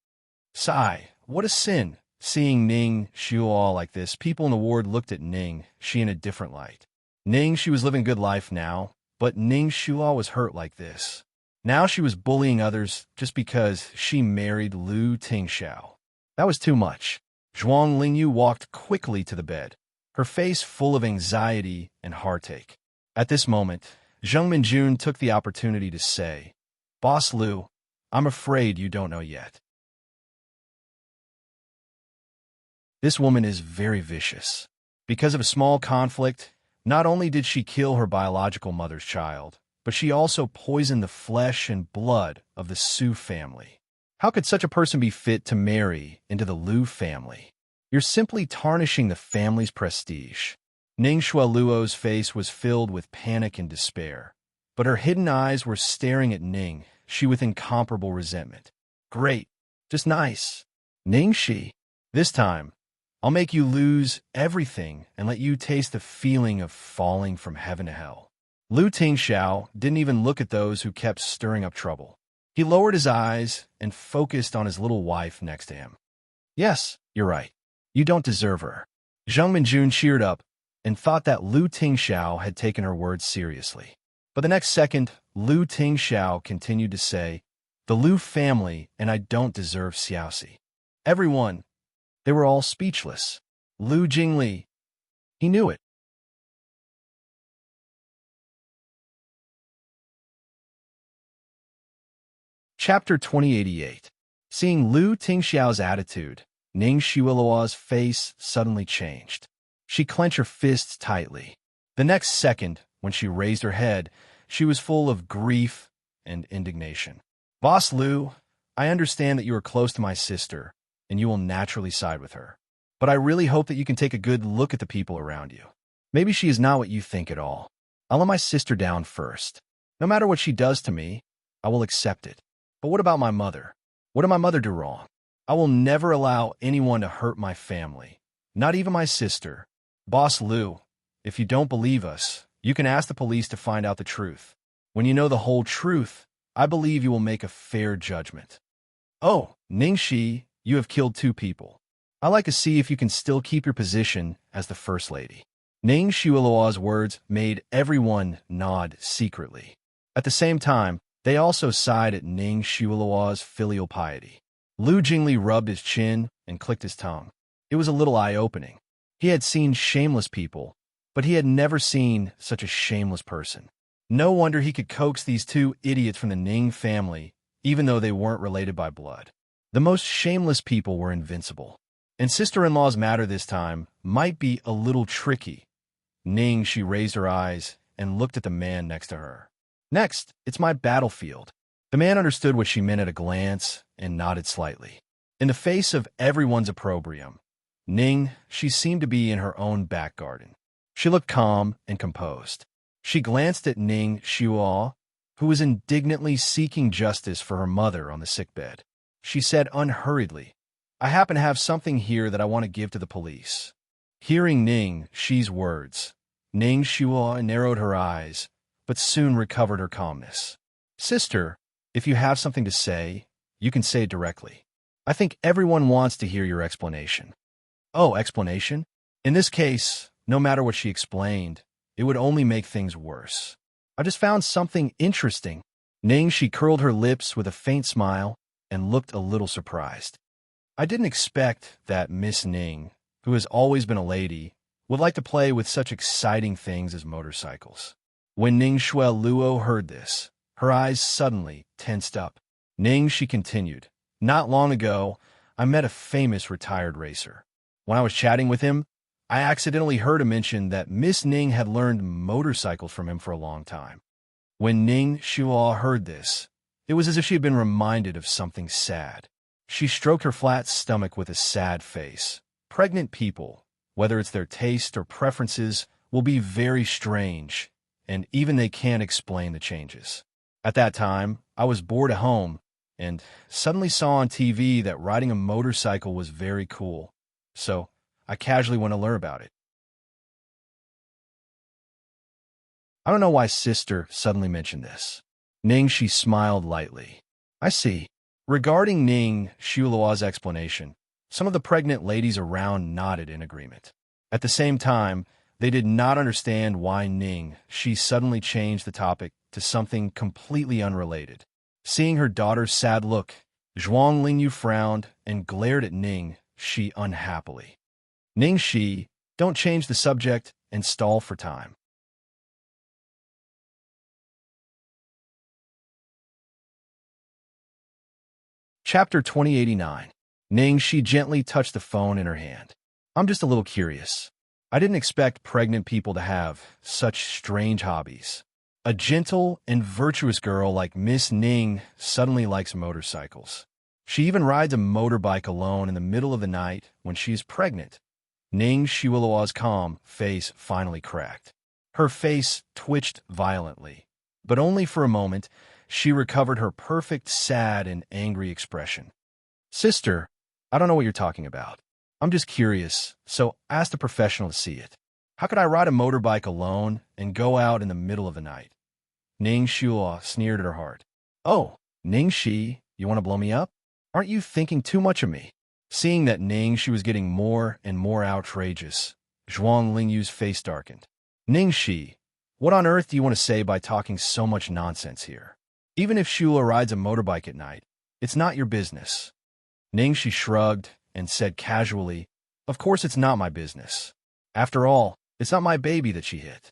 Sigh, what a sin. Seeing Ning Shuo like this, people in the ward looked at Ning Shi in a different light. Ning Shi was living a good life now, but Ning Shuo was hurt like this. Now she was bullying others just because she married Lu Tingxiao. That was too much. Zhuang Lingyu walked quickly to the bed, her face full of anxiety and heartache. At this moment, Zheng Minjun took the opportunity to say, Boss Lu, I'm afraid you don't know yet. This woman is very vicious. Because of a small conflict, not only did she kill her biological mother's child, but she also poisoned the flesh and blood of the Su family. How could such a person be fit to marry into the Lu family? You're simply tarnishing the family's prestige. Ning Shuoluo's face was filled with panic and despair, but her hidden eyes were staring at Ning Shi with incomparable resentment. Great. Just nice. Ning Shi. This time, I'll make you lose everything and let you taste the feeling of falling from heaven to hell. Lu Tingxiao didn't even look at those who kept stirring up trouble. He lowered his eyes and focused on his little wife next to him. Yes, you're right. You don't deserve her. Zheng Minjun cheered up and thought that Lu Tingxiao had taken her words seriously. But the next second, Lu Tingxiao continued to say, the Lu family and I don't deserve Xiaoxi. Everyone, they were all speechless. Lu Jingli, he knew it. Chapter 2088. Seeing Lu Tingxiao's attitude, Ning Shuoluo's face suddenly changed. She clenched her fists tightly. The next second, when she raised her head, she was full of grief and indignation. Boss Lu, I understand that you are close to my sister, and you will naturally side with her. But I really hope that you can take a good look at the people around you. Maybe she is not what you think at all. I'll let my sister down first. No matter what she does to me, I will accept it. But what about my mother? What did my mother do wrong? I will never allow anyone to hurt my family, not even my sister. Boss Liu, if you don't believe us, you can ask the police to find out the truth. When you know the whole truth, I believe you will make a fair judgment. Oh, Ningxi, you have killed 2 people. I like to see if you can still keep your position as the First Lady. Ning Shuiluo's words made everyone nod secretly. At the same time, they also sighed at Ning Shuiluo's filial piety. Lu Jingli rubbed his chin and clicked his tongue. It was a little eye-opening. He had seen shameless people, but he had never seen such a shameless person. No wonder he could coax these 2 idiots from the Ning family, even though they weren't related by blood. The most shameless people were invincible. And sister-in-law's matter this time might be a little tricky. Ning, she raised her eyes and looked at the man next to her. Next, it's my battlefield. The man understood what she meant at a glance and nodded slightly. In the face of everyone's opprobrium, Ning, she seemed to be in her own back garden. She looked calm and composed. She glanced at Ning Shuo, who was indignantly seeking justice for her mother on the sickbed. She said unhurriedly, I happen to have something here that I want to give to the police. Hearing Ning Shi's words, Ning Shuo narrowed her eyes, but soon recovered her calmness. Sister, if you have something to say, you can say it directly. I think everyone wants to hear your explanation. Oh, explanation? In this case, no matter what she explained, it would only make things worse. I just found something interesting. Ning, she curled her lips with a faint smile and looked a little surprised. I didn't expect that Miss Ning, who has always been a lady, would like to play with such exciting things as motorcycles. When Ning Shuiluo heard this, her eyes suddenly tensed up. Ning, she continued, not long ago, I met a famous retired racer. When I was chatting with him, I accidentally heard him mention that Miss Ning had learned motorcycles from him for a long time. When Ning Shuo heard this, it was as if she had been reminded of something sad. She stroked her flat stomach with a sad face. Pregnant people, whether it's their taste or preferences, will be very strange, and even they can't explain the changes. At that time, I was bored at home, and suddenly saw on TV that riding a motorcycle was very cool. So, I casually went to learn about it. I don't know why sister suddenly mentioned this. Ning, she smiled lightly. I see. Regarding Ning Shuiluo's explanation, some of the pregnant ladies around nodded in agreement. At the same time, they did not understand why Ning, she suddenly changed the topic to something completely unrelated. Seeing her daughter's sad look, Zhuang Lingyu frowned and glared at Ning Shi unhappily. Ning Shi, don't change the subject and stall for time. Chapter 2089. Ning Shi gently touched the phone in her hand. I'm just a little curious. I didn't expect pregnant people to have such strange hobbies. A gentle and virtuous girl like Miss Ning suddenly likes motorcycles. She even rides a motorbike alone in the middle of the night when she is pregnant. Ning Shuiluo's calm face finally cracked. Her face twitched violently, but only for a moment. She recovered her perfect sad and angry expression. Sister, I don't know what you're talking about. I'm just curious, so ask a professional to see it. How could I ride a motorbike alone and go out in the middle of the night? Ning Shuo sneered at her heart. Oh, Ning Shi, you want to blow me up? Aren't you thinking too much of me? Seeing that Ning Shi was getting more and more outrageous, Zhuang Lingyu's face darkened. Ning Shi, what on earth do you want to say by talking so much nonsense here? Even if Shula rides a motorbike at night, it's not your business. Ning Shi shrugged and said casually, Of course it's not my business. After all, it's not my baby that she hit.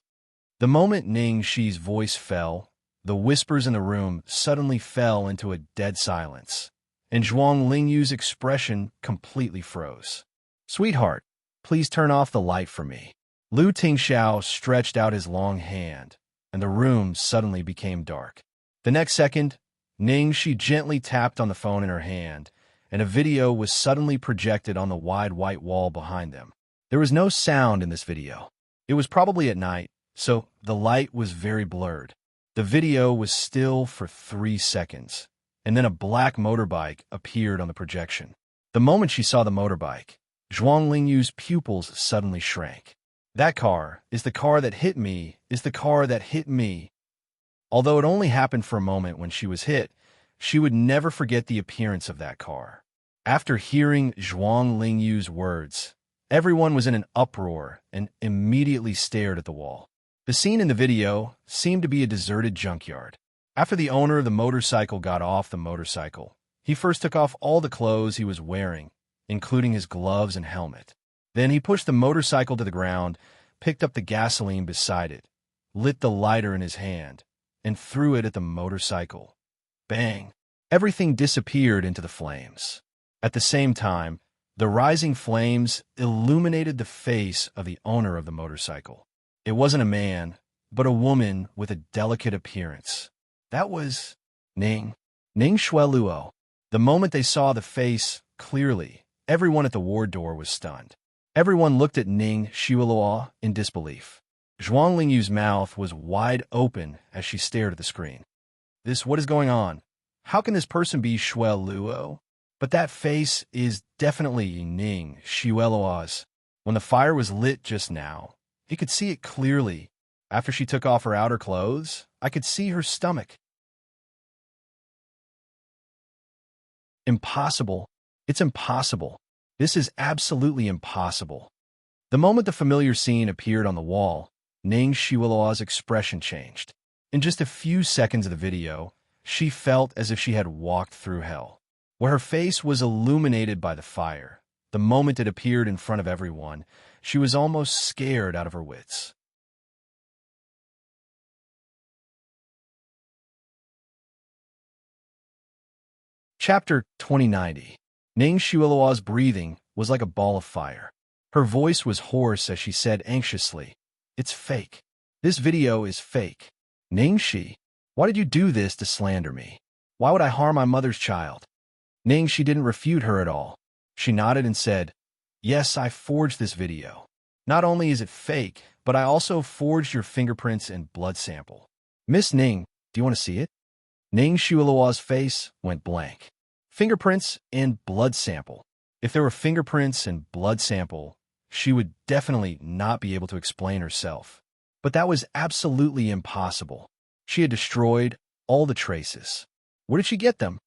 The moment Ning Shi's voice fell, the whispers in the room suddenly fell into a dead silence, and Zhuang Lingyu's expression completely froze. Sweetheart, please turn off the light for me. Lu Tingxiao stretched out his long hand, and the room suddenly became dark. The next second, Ning Shi gently tapped on the phone in her hand, and a video was suddenly projected on the wide white wall behind them. There was no sound in this video. It was probably at night, so the light was very blurred. The video was still for 3 seconds, and then a black motorbike appeared on the projection. The moment she saw the motorbike, Zhuang Lingyu's pupils suddenly shrank. That car is the car that hit me, is the car that hit me. Although it only happened for a moment when she was hit, she would never forget the appearance of that car. After hearing Zhuang Lingyu's words, everyone was in an uproar and immediately stared at the wall. The scene in the video seemed to be a deserted junkyard. After the owner of the motorcycle got off the motorcycle, he first took off all the clothes he was wearing, including his gloves and helmet. Then he pushed the motorcycle to the ground, picked up the gasoline beside it, lit the lighter in his hand, and threw it at the motorcycle. Bang! Everything disappeared into the flames. At the same time, the rising flames illuminated the face of the owner of the motorcycle. It wasn't a man, but a woman with a delicate appearance. That was Ning Shueluo. The moment they saw the face clearly, everyone at the ward door was stunned. Everyone looked at Ning Shueluo in disbelief. Zhuang Lingyu's mouth was wide open as she stared at the screen. What is going on? How can this person be Shueluo? But that face is definitely Ning Shueluo's. When the fire was lit just now, he could see it clearly. After she took off her outer clothes, I could see her stomach. Impossible. It's impossible. This is absolutely impossible. The moment the familiar scene appeared on the wall, Ning Shueluo's expression changed. In just a few seconds of the video, she felt as if she had walked through hell. Where her face was illuminated by the fire, the moment it appeared in front of everyone, she was almost scared out of her wits. Chapter 2090. Ning Shueluo's breathing was like a ball of fire. Her voice was hoarse as she said anxiously, "It's fake. This video is fake. Ning Shi, why did you do this to slander me? Why would I harm my mother's child?" Ning Shi didn't refute her at all. She nodded and said, "Yes, I forged this video. Not only is it fake, but I also forged your fingerprints and blood sample. Miss Ning, do you want to see it?" Ning Shueluo's face went blank. Fingerprints and blood sample. If there were fingerprints and blood sample, she would definitely not be able to explain herself. But that was absolutely impossible. She had destroyed all the traces. Where did she get them?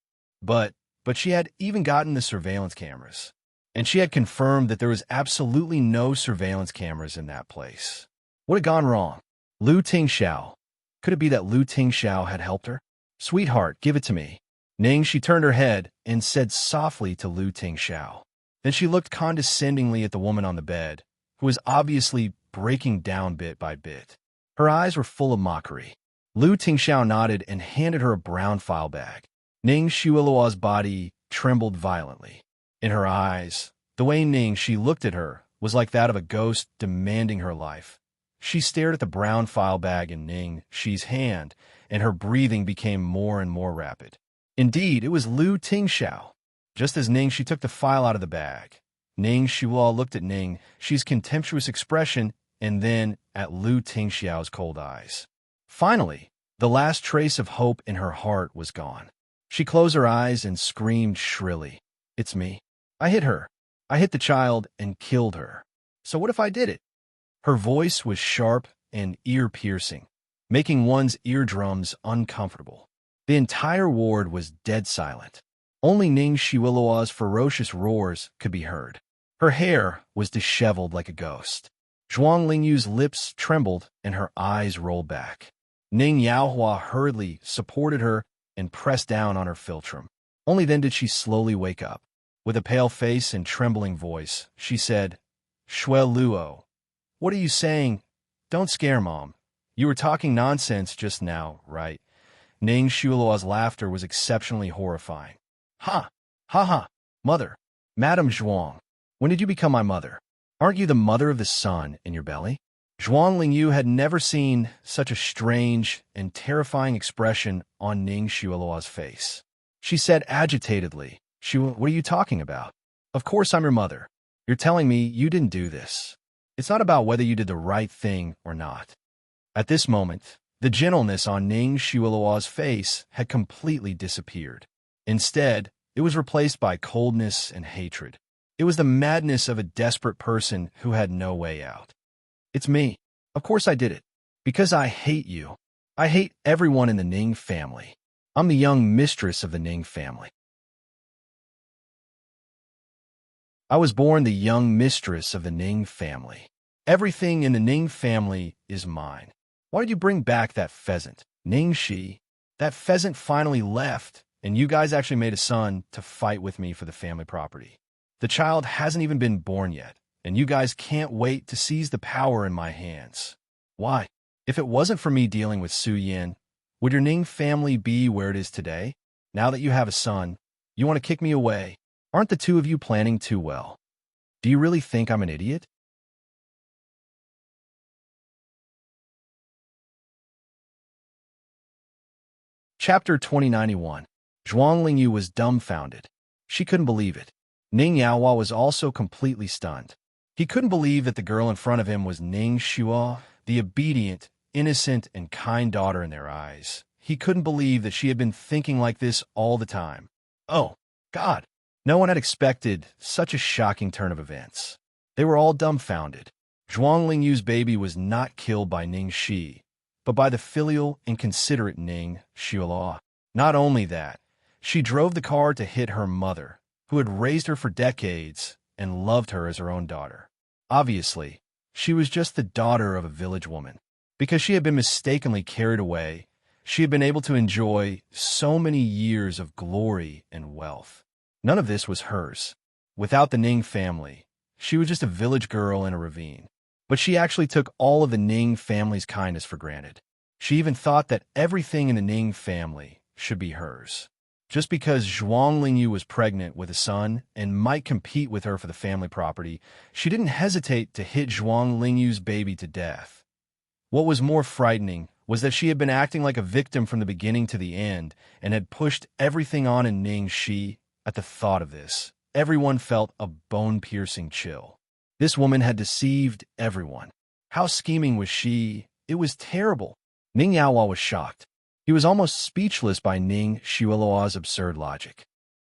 But she had even gotten the surveillance cameras. And she had confirmed that there was absolutely no surveillance cameras in that place. What had gone wrong? Lu Tingxiao. Could it be that Lu Tingxiao had helped her? "Sweetheart, give it to me." Ning, she turned her head and said softly to Lu Tingxiao. Then she looked condescendingly at the woman on the bed, who was obviously breaking down bit by bit. Her eyes were full of mockery. Lu Tingxiao nodded and handed her a brown file bag. Ning Shueluo's body trembled violently. In her eyes, the way Ning she looked at her was like that of a ghost demanding her life. She stared at the brown file bag in Ning Shi's hand, and her breathing became more and more rapid. Indeed, it was Lu Tingxiao. Just as Ning Shi took the file out of the bag, Ning Shueluo looked at Ning Shi's contemptuous expression and then at Lu Tingxiao's cold eyes. Finally, the last trace of hope in her heart was gone. She closed her eyes and screamed shrilly, "It's me. I hit her. I hit the child and killed her. So what if I did it?" Her voice was sharp and ear-piercing, making one's eardrums uncomfortable. The entire ward was dead silent. Only Ning Shueluo's ferocious roars could be heard. Her hair was disheveled like a ghost. Zhuang Lingyu's lips trembled and her eyes rolled back. Ning Yaohua hurriedly supported her and pressed down on her philtrum. Only then did she slowly wake up. With a pale face and trembling voice, she said, "Shueluo, what are you saying? Don't scare Mom. You were talking nonsense just now, right?" Ning Shueluo's laughter was exceptionally horrifying. "Ha! Ha ha! Mother! Madame Zhuang, when did you become my mother? Aren't you the mother of the son in your belly?" Zhuang Lingyu had never seen such a strange and terrifying expression on Ning Shueluo's face. She said agitatedly, "What are you talking about? Of course I'm your mother. You're telling me you didn't do this. It's not about whether you did the right thing or not." At this moment, the gentleness on Ning Shueluo's face had completely disappeared. Instead, It was replaced by coldness and hatred. It was the madness of a desperate person who had no way out. It's me. Of course I did it. Because I hate you. I hate everyone in the Ning family. I'm the young mistress of the Ning family. I was born the young mistress of the Ning family. Everything in the Ning family is mine. Why did you bring back that pheasant? Ning Shi, that pheasant finally left, and you guys actually made a son to fight with me for the family property. The child hasn't even been born yet, and you guys can't wait to seize the power in my hands. Why? If it wasn't for me dealing with Su Yin, would your Ning family be where it is today? Now that you have a son, you want to kick me away. Aren't the two of you planning too well? Do you really think I'm an idiot? Chapter 2091. Zhuang Lingyu was dumbfounded. She couldn't believe it. Ning Yaohua was also completely stunned. He couldn't believe that the girl in front of him was Ning Shua, the obedient, innocent, and kind daughter in their eyes. He couldn't believe that she had been thinking like this all the time. Oh, God! No one had expected such a shocking turn of events. They were all dumbfounded. Zhuang Lingyu's baby was not killed by Ning Shi, but by the filial and considerate Ning Xiaola. Not only that, she drove the car to hit her mother, who had raised her for decades and loved her as her own daughter. Obviously, she was just the daughter of a village woman. Because she had been mistakenly carried away, she had been able to enjoy so many years of glory and wealth. None of this was hers. Without the Ning family, she was just a village girl in a ravine. But she actually took all of the Ning family's kindness for granted. She even thought that everything in the Ning family should be hers. Just because Zhuang Lingyu was pregnant with a son and might compete with her for the family property, she didn't hesitate to hit Zhuang Lingyu's baby to death. What was more frightening was that she had been acting like a victim from the beginning to the end and had pushed everything on in Ning Shi. At the thought of this, everyone felt a bone-piercing chill. This woman had deceived everyone. How scheming was she? It was terrible. Ning Yaohua was shocked. He was almost speechless by Ning Xiaolua's absurd logic.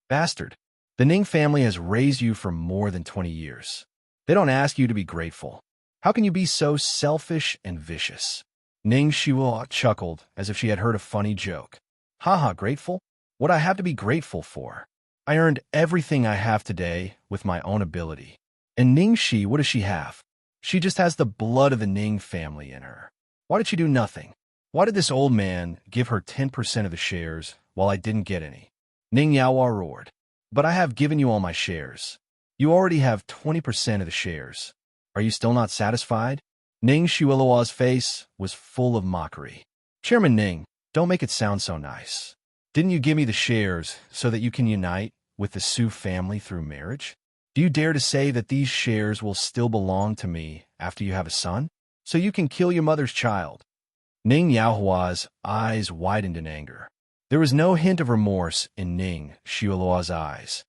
Bastard, the Ning family has raised you for more than 20 years. They don't ask you to be grateful. How can you be so selfish and vicious? Ning Xiaolua chuckled as if she had heard a funny joke. Haha, grateful? What I have to be grateful for? I earned everything I have today with my own ability. And Ning Shi, what does she have? She just has the blood of the Ning family in her. Why did she do nothing? Why did this old man give her 10% of the shares while I didn't get any? Ning Yaohua roared. But I have given you all my shares. You already have 20% of the shares. Are you still not satisfied? Ning Xiaolua's face was full of mockery. Chairman Ning, don't make it sound so nice. Didn't you give me the shares so that you can unite with the Su family through marriage? Do you dare to say that these shares will still belong to me after you have a son? So you can kill your mother's child? Ning Yaohua's eyes widened in anger. There was no hint of remorse in Ning Xiaolua's eyes.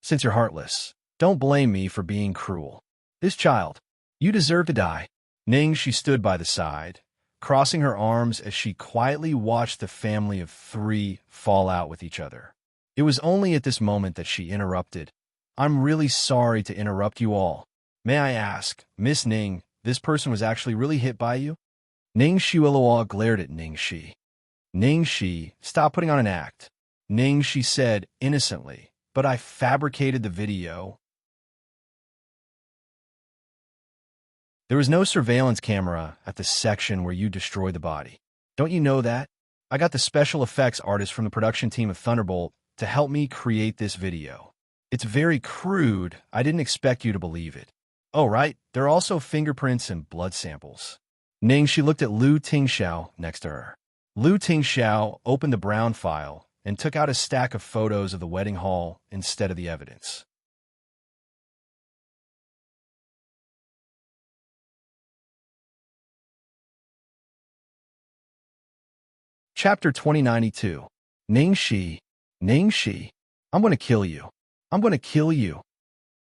Since you're heartless, don't blame me for being cruel. This child, you deserve to die. Ning Shi stood by the side, crossing her arms as she quietly watched the family of three fall out with each other. It was only at this moment that she interrupted. I'm really sorry to interrupt you all. May I ask, Miss Ning, this person was actually really hit by you? Ning Xiaolua glared at Ning Shi. Ning Shi, stop putting on an act. Ning Shi said innocently, but I fabricated the video. There was no surveillance camera at the section where you destroyed the body. Don't you know that? I got the special effects artist from the production team of Thunderbolt to help me create this video. It's very crude. I didn't expect you to believe it. Oh, right. There are also fingerprints and blood samples. Ning, she looked at Lu Tingxiao next to her. Lu Tingxiao opened the brown file and took out a stack of photos of the wedding hall instead of the evidence. Chapter 2092. Ning Shi, I'm going to kill you. I'm going to kill you.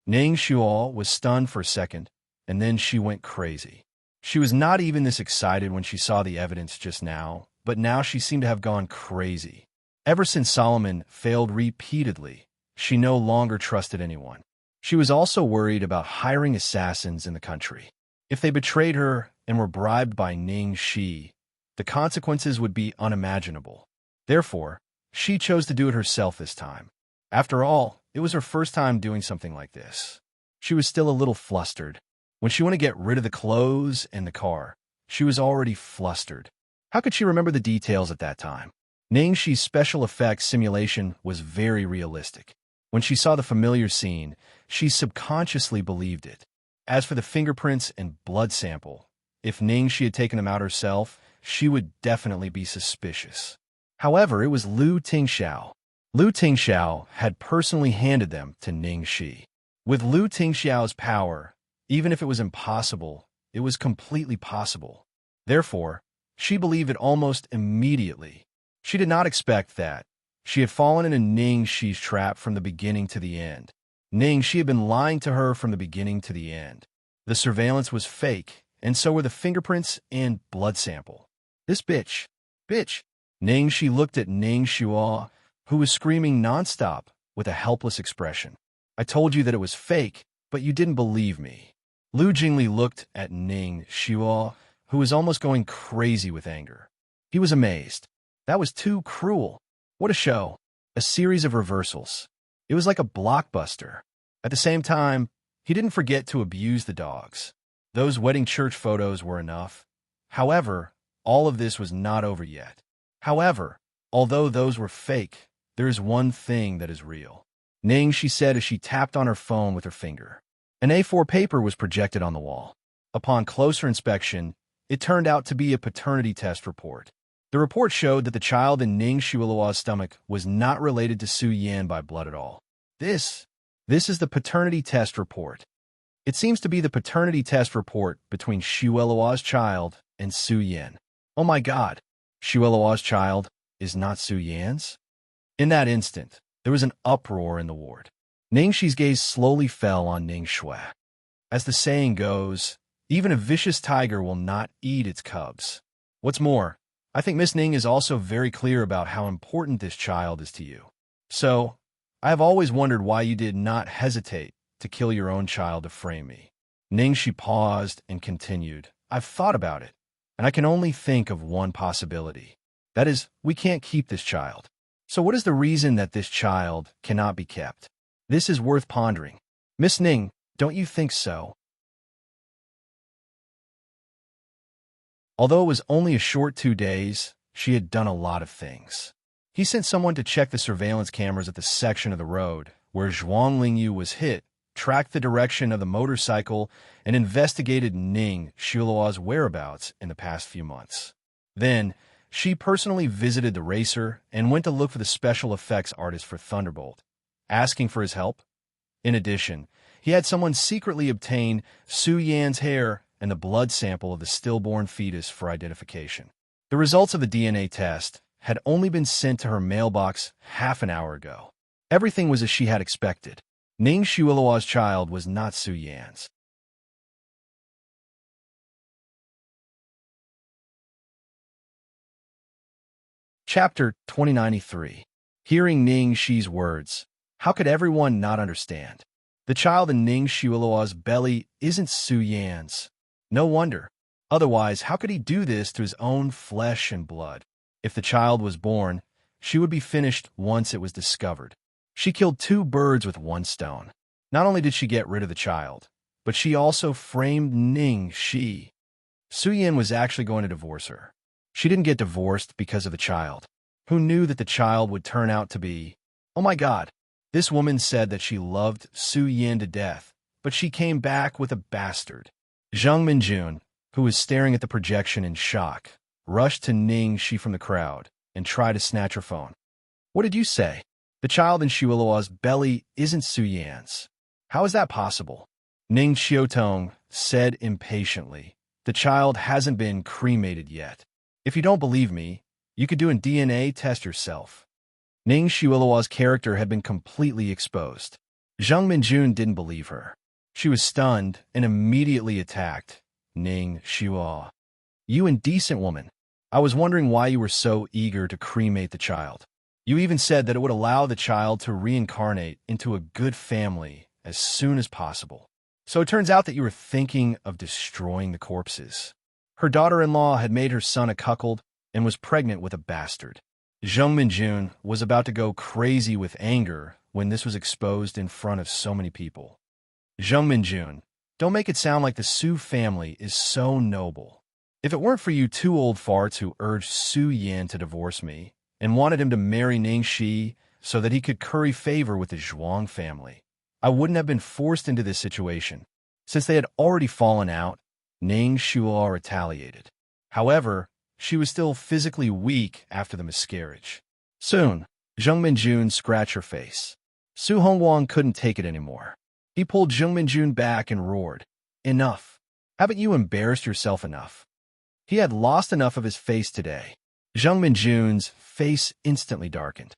Ning Shual was stunned for a second, and then she went crazy. She was not even this excited when she saw the evidence just now, but now she seemed to have gone crazy. Ever since Solomon failed repeatedly, she no longer trusted anyone. She was also worried about hiring assassins in the country. If they betrayed her and were bribed by Ning Shi, the consequences would be unimaginable. Therefore, she chose to do it herself this time. After all, it was her first time doing something like this. She was still a little flustered. When she went to get rid of the clothes and the car, she was already flustered. How could she remember the details at that time? Ning Shi's special effects simulation was very realistic. When she saw the familiar scene, she subconsciously believed it. As for the fingerprints and blood sample, if Ning Shi had taken them out herself, she would definitely be suspicious. However, it was Lu Tingxiao. Lu Tingxiao had personally handed them to Ning Shi. With Lu Tingxiao's power, even if it was impossible, it was completely possible. Therefore, she believed it almost immediately. She did not expect that. She had fallen into Ning Shi's trap from the beginning to the end. Ning Shi had been lying to her from the beginning to the end. The surveillance was fake, and so were the fingerprints and blood sample. This bitch. Ning Shi looked at Ning Shuo, who was screaming nonstop with a helpless expression. I told you that it was fake, but you didn't believe me. Lu Jingli looked at Ning Shuo, who was almost going crazy with anger. He was amazed. That was too cruel. What a show. A series of reversals. It was like a blockbuster. At the same time, he didn't forget to abuse the dogs. Those wedding church photos were enough. However, all of this was not over yet. However, although those were fake, there is one thing that is real. Ning, she said as she tapped on her phone with her finger. An A4 paper was projected on the wall. Upon closer inspection, it turned out to be a paternity test report. The report showed that the child in Ning Shuilua's stomach was not related to Su Yan by blood at all. This is the paternity test report. It seems to be the paternity test report between Shuilua's child and Su Yan. Oh my God, Shuilua's child is not Su Yan's? In that instant, there was an uproar in the ward. Ning Shi's gaze slowly fell on Ning Shui. As the saying goes, even a vicious tiger will not eat its cubs. What's more, I think Miss Ning is also very clear about how important this child is to you. So, I have always wondered why you did not hesitate to kill your own child to frame me. Ning Shi paused and continued, I've thought about it, and I can only think of one possibility. That is, we can't keep this child. So what is the reason that this child cannot be kept? This is worth pondering. Miss Ning, don't you think so? Although it was only a short 2 days, she had done a lot of things. He sent someone to check the surveillance cameras at the section of the road where Zhuang Lingyu was hit, tracked the direction of the motorcycle, and investigated Ning Shuilua's whereabouts in the past few months. Then, she personally visited the racer and went to look for the special effects artist for Thunderbolt, asking for his help. In addition, he had someone secretly obtain Su Yan's hair and the blood sample of the stillborn fetus for identification. The results of the DNA test had only been sent to her mailbox half an hour ago. Everything was as she had expected. Ning Shuilua's child was not Su Yan's. Chapter 2093. Hearing Ning Shi's words, how could everyone not understand? The child in Ning Shuilua's belly isn't Su Yan's. No wonder. Otherwise, how could he do this to his own flesh and blood? If the child was born, she would be finished once it was discovered. She killed 2 birds with 1 stone. Not only did she get rid of the child, but she also framed Ning Shi. Su Yan was actually going to divorce her. She didn't get divorced because of the child. Who knew that the child would turn out to be... Oh my God. This woman said that she loved Su Yan to death, but she came back with a bastard. Zhang Minjun, who was staring at the projection in shock, rushed to Ning Shi from the crowd and tried to snatch her phone. What did you say? The child in Shuilua's belly isn't Su Yan's. How is that possible? Ning Xiaotong said impatiently, the child hasn't been cremated yet. If you don't believe me, you could do a DNA test yourself. Ning Shuilua's character had been completely exposed. Zhang Minjun didn't believe her. She was stunned and immediately attacked Ning Shua. You indecent woman. I was wondering why you were so eager to cremate the child. You even said that it would allow the child to reincarnate into a good family as soon as possible. So it turns out that you were thinking of destroying the corpses. Her daughter-in-law had made her son a cuckold and was pregnant with a bastard. Zheng Minjun was about to go crazy with anger when this was exposed in front of so many people. Zheng Minjun, don't make it sound like the Su family is so noble. If it weren't for you two old farts who urged Su Yan to divorce me and wanted him to marry Ning Shi so that he could curry favor with the Zhuang family, I wouldn't have been forced into this situation. Since they had already fallen out, Ning Shua retaliated. However, she was still physically weak after the miscarriage. Soon, Zheng Minjun scratched her face. Su Hongguang couldn't take it anymore. He pulled Zheng Minjun back and roared, "Enough! Haven't you embarrassed yourself enough?" He had lost enough of his face today. Zheng Minjun's face instantly darkened.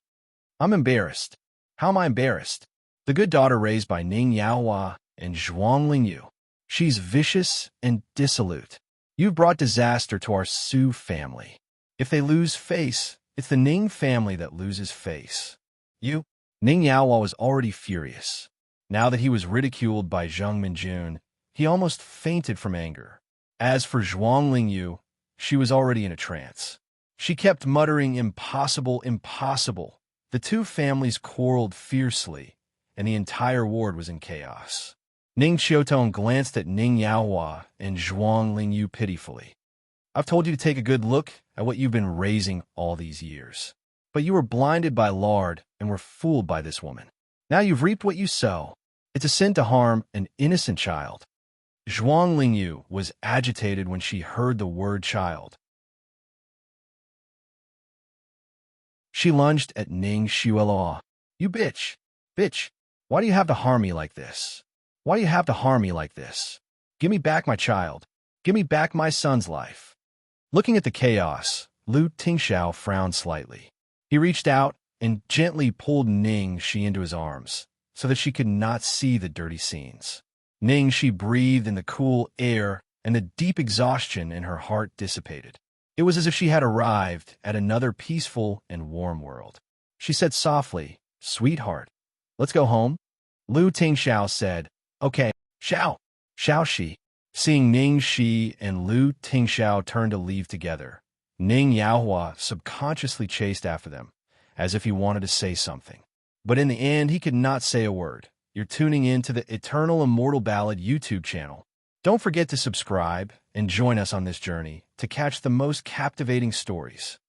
"I'm embarrassed. How am I embarrassed? The good daughter raised by Ning Yaohua and Zhuang Lingyu. She's vicious and dissolute. You've brought disaster to our Su family. If they lose face, it's the Ning family that loses face. You?" Ning Yaohua was already furious. Now that he was ridiculed by Zheng Minjun, he almost fainted from anger. As for Zhuang Lingyu, she was already in a trance. She kept muttering, "Impossible, impossible." The two families quarreled fiercely, and the entire ward was in chaos. Ning Qiutong glanced at Ning Yaohua and Zhuang Lingyu pitifully. "I've told you to take a good look at what you've been raising all these years. But you were blinded by lard and were fooled by this woman. Now you've reaped what you sow. It's a sin to harm an innocent child." Zhuang Lingyu was agitated when she heard the word child. She lunged at Ning Xiuelaw. "You bitch! Bitch! Why do you have to harm me like this? Why do you have to harm me like this? Give me back my child. Give me back my son's life." Looking at the chaos, Lu Tingxiao frowned slightly. He reached out and gently pulled Ning Shi into his arms so that she could not see the dirty scenes. Ning Shi breathed in the cool air, and the deep exhaustion in her heart dissipated. It was as if she had arrived at another peaceful and warm world. She said softly, "Sweetheart, let's go home." Lu Tingxiao said, "Okay, Xiao." Xiao Shi. Seeing Ning Shi and Lu Tingxiao turn to leave together, Ning Yaohua subconsciously chased after them, as if he wanted to say something. But in the end, he could not say a word. You're tuning in to the Eternal Immortal Ballad YouTube channel. Don't forget to subscribe and join us on this journey to catch the most captivating stories.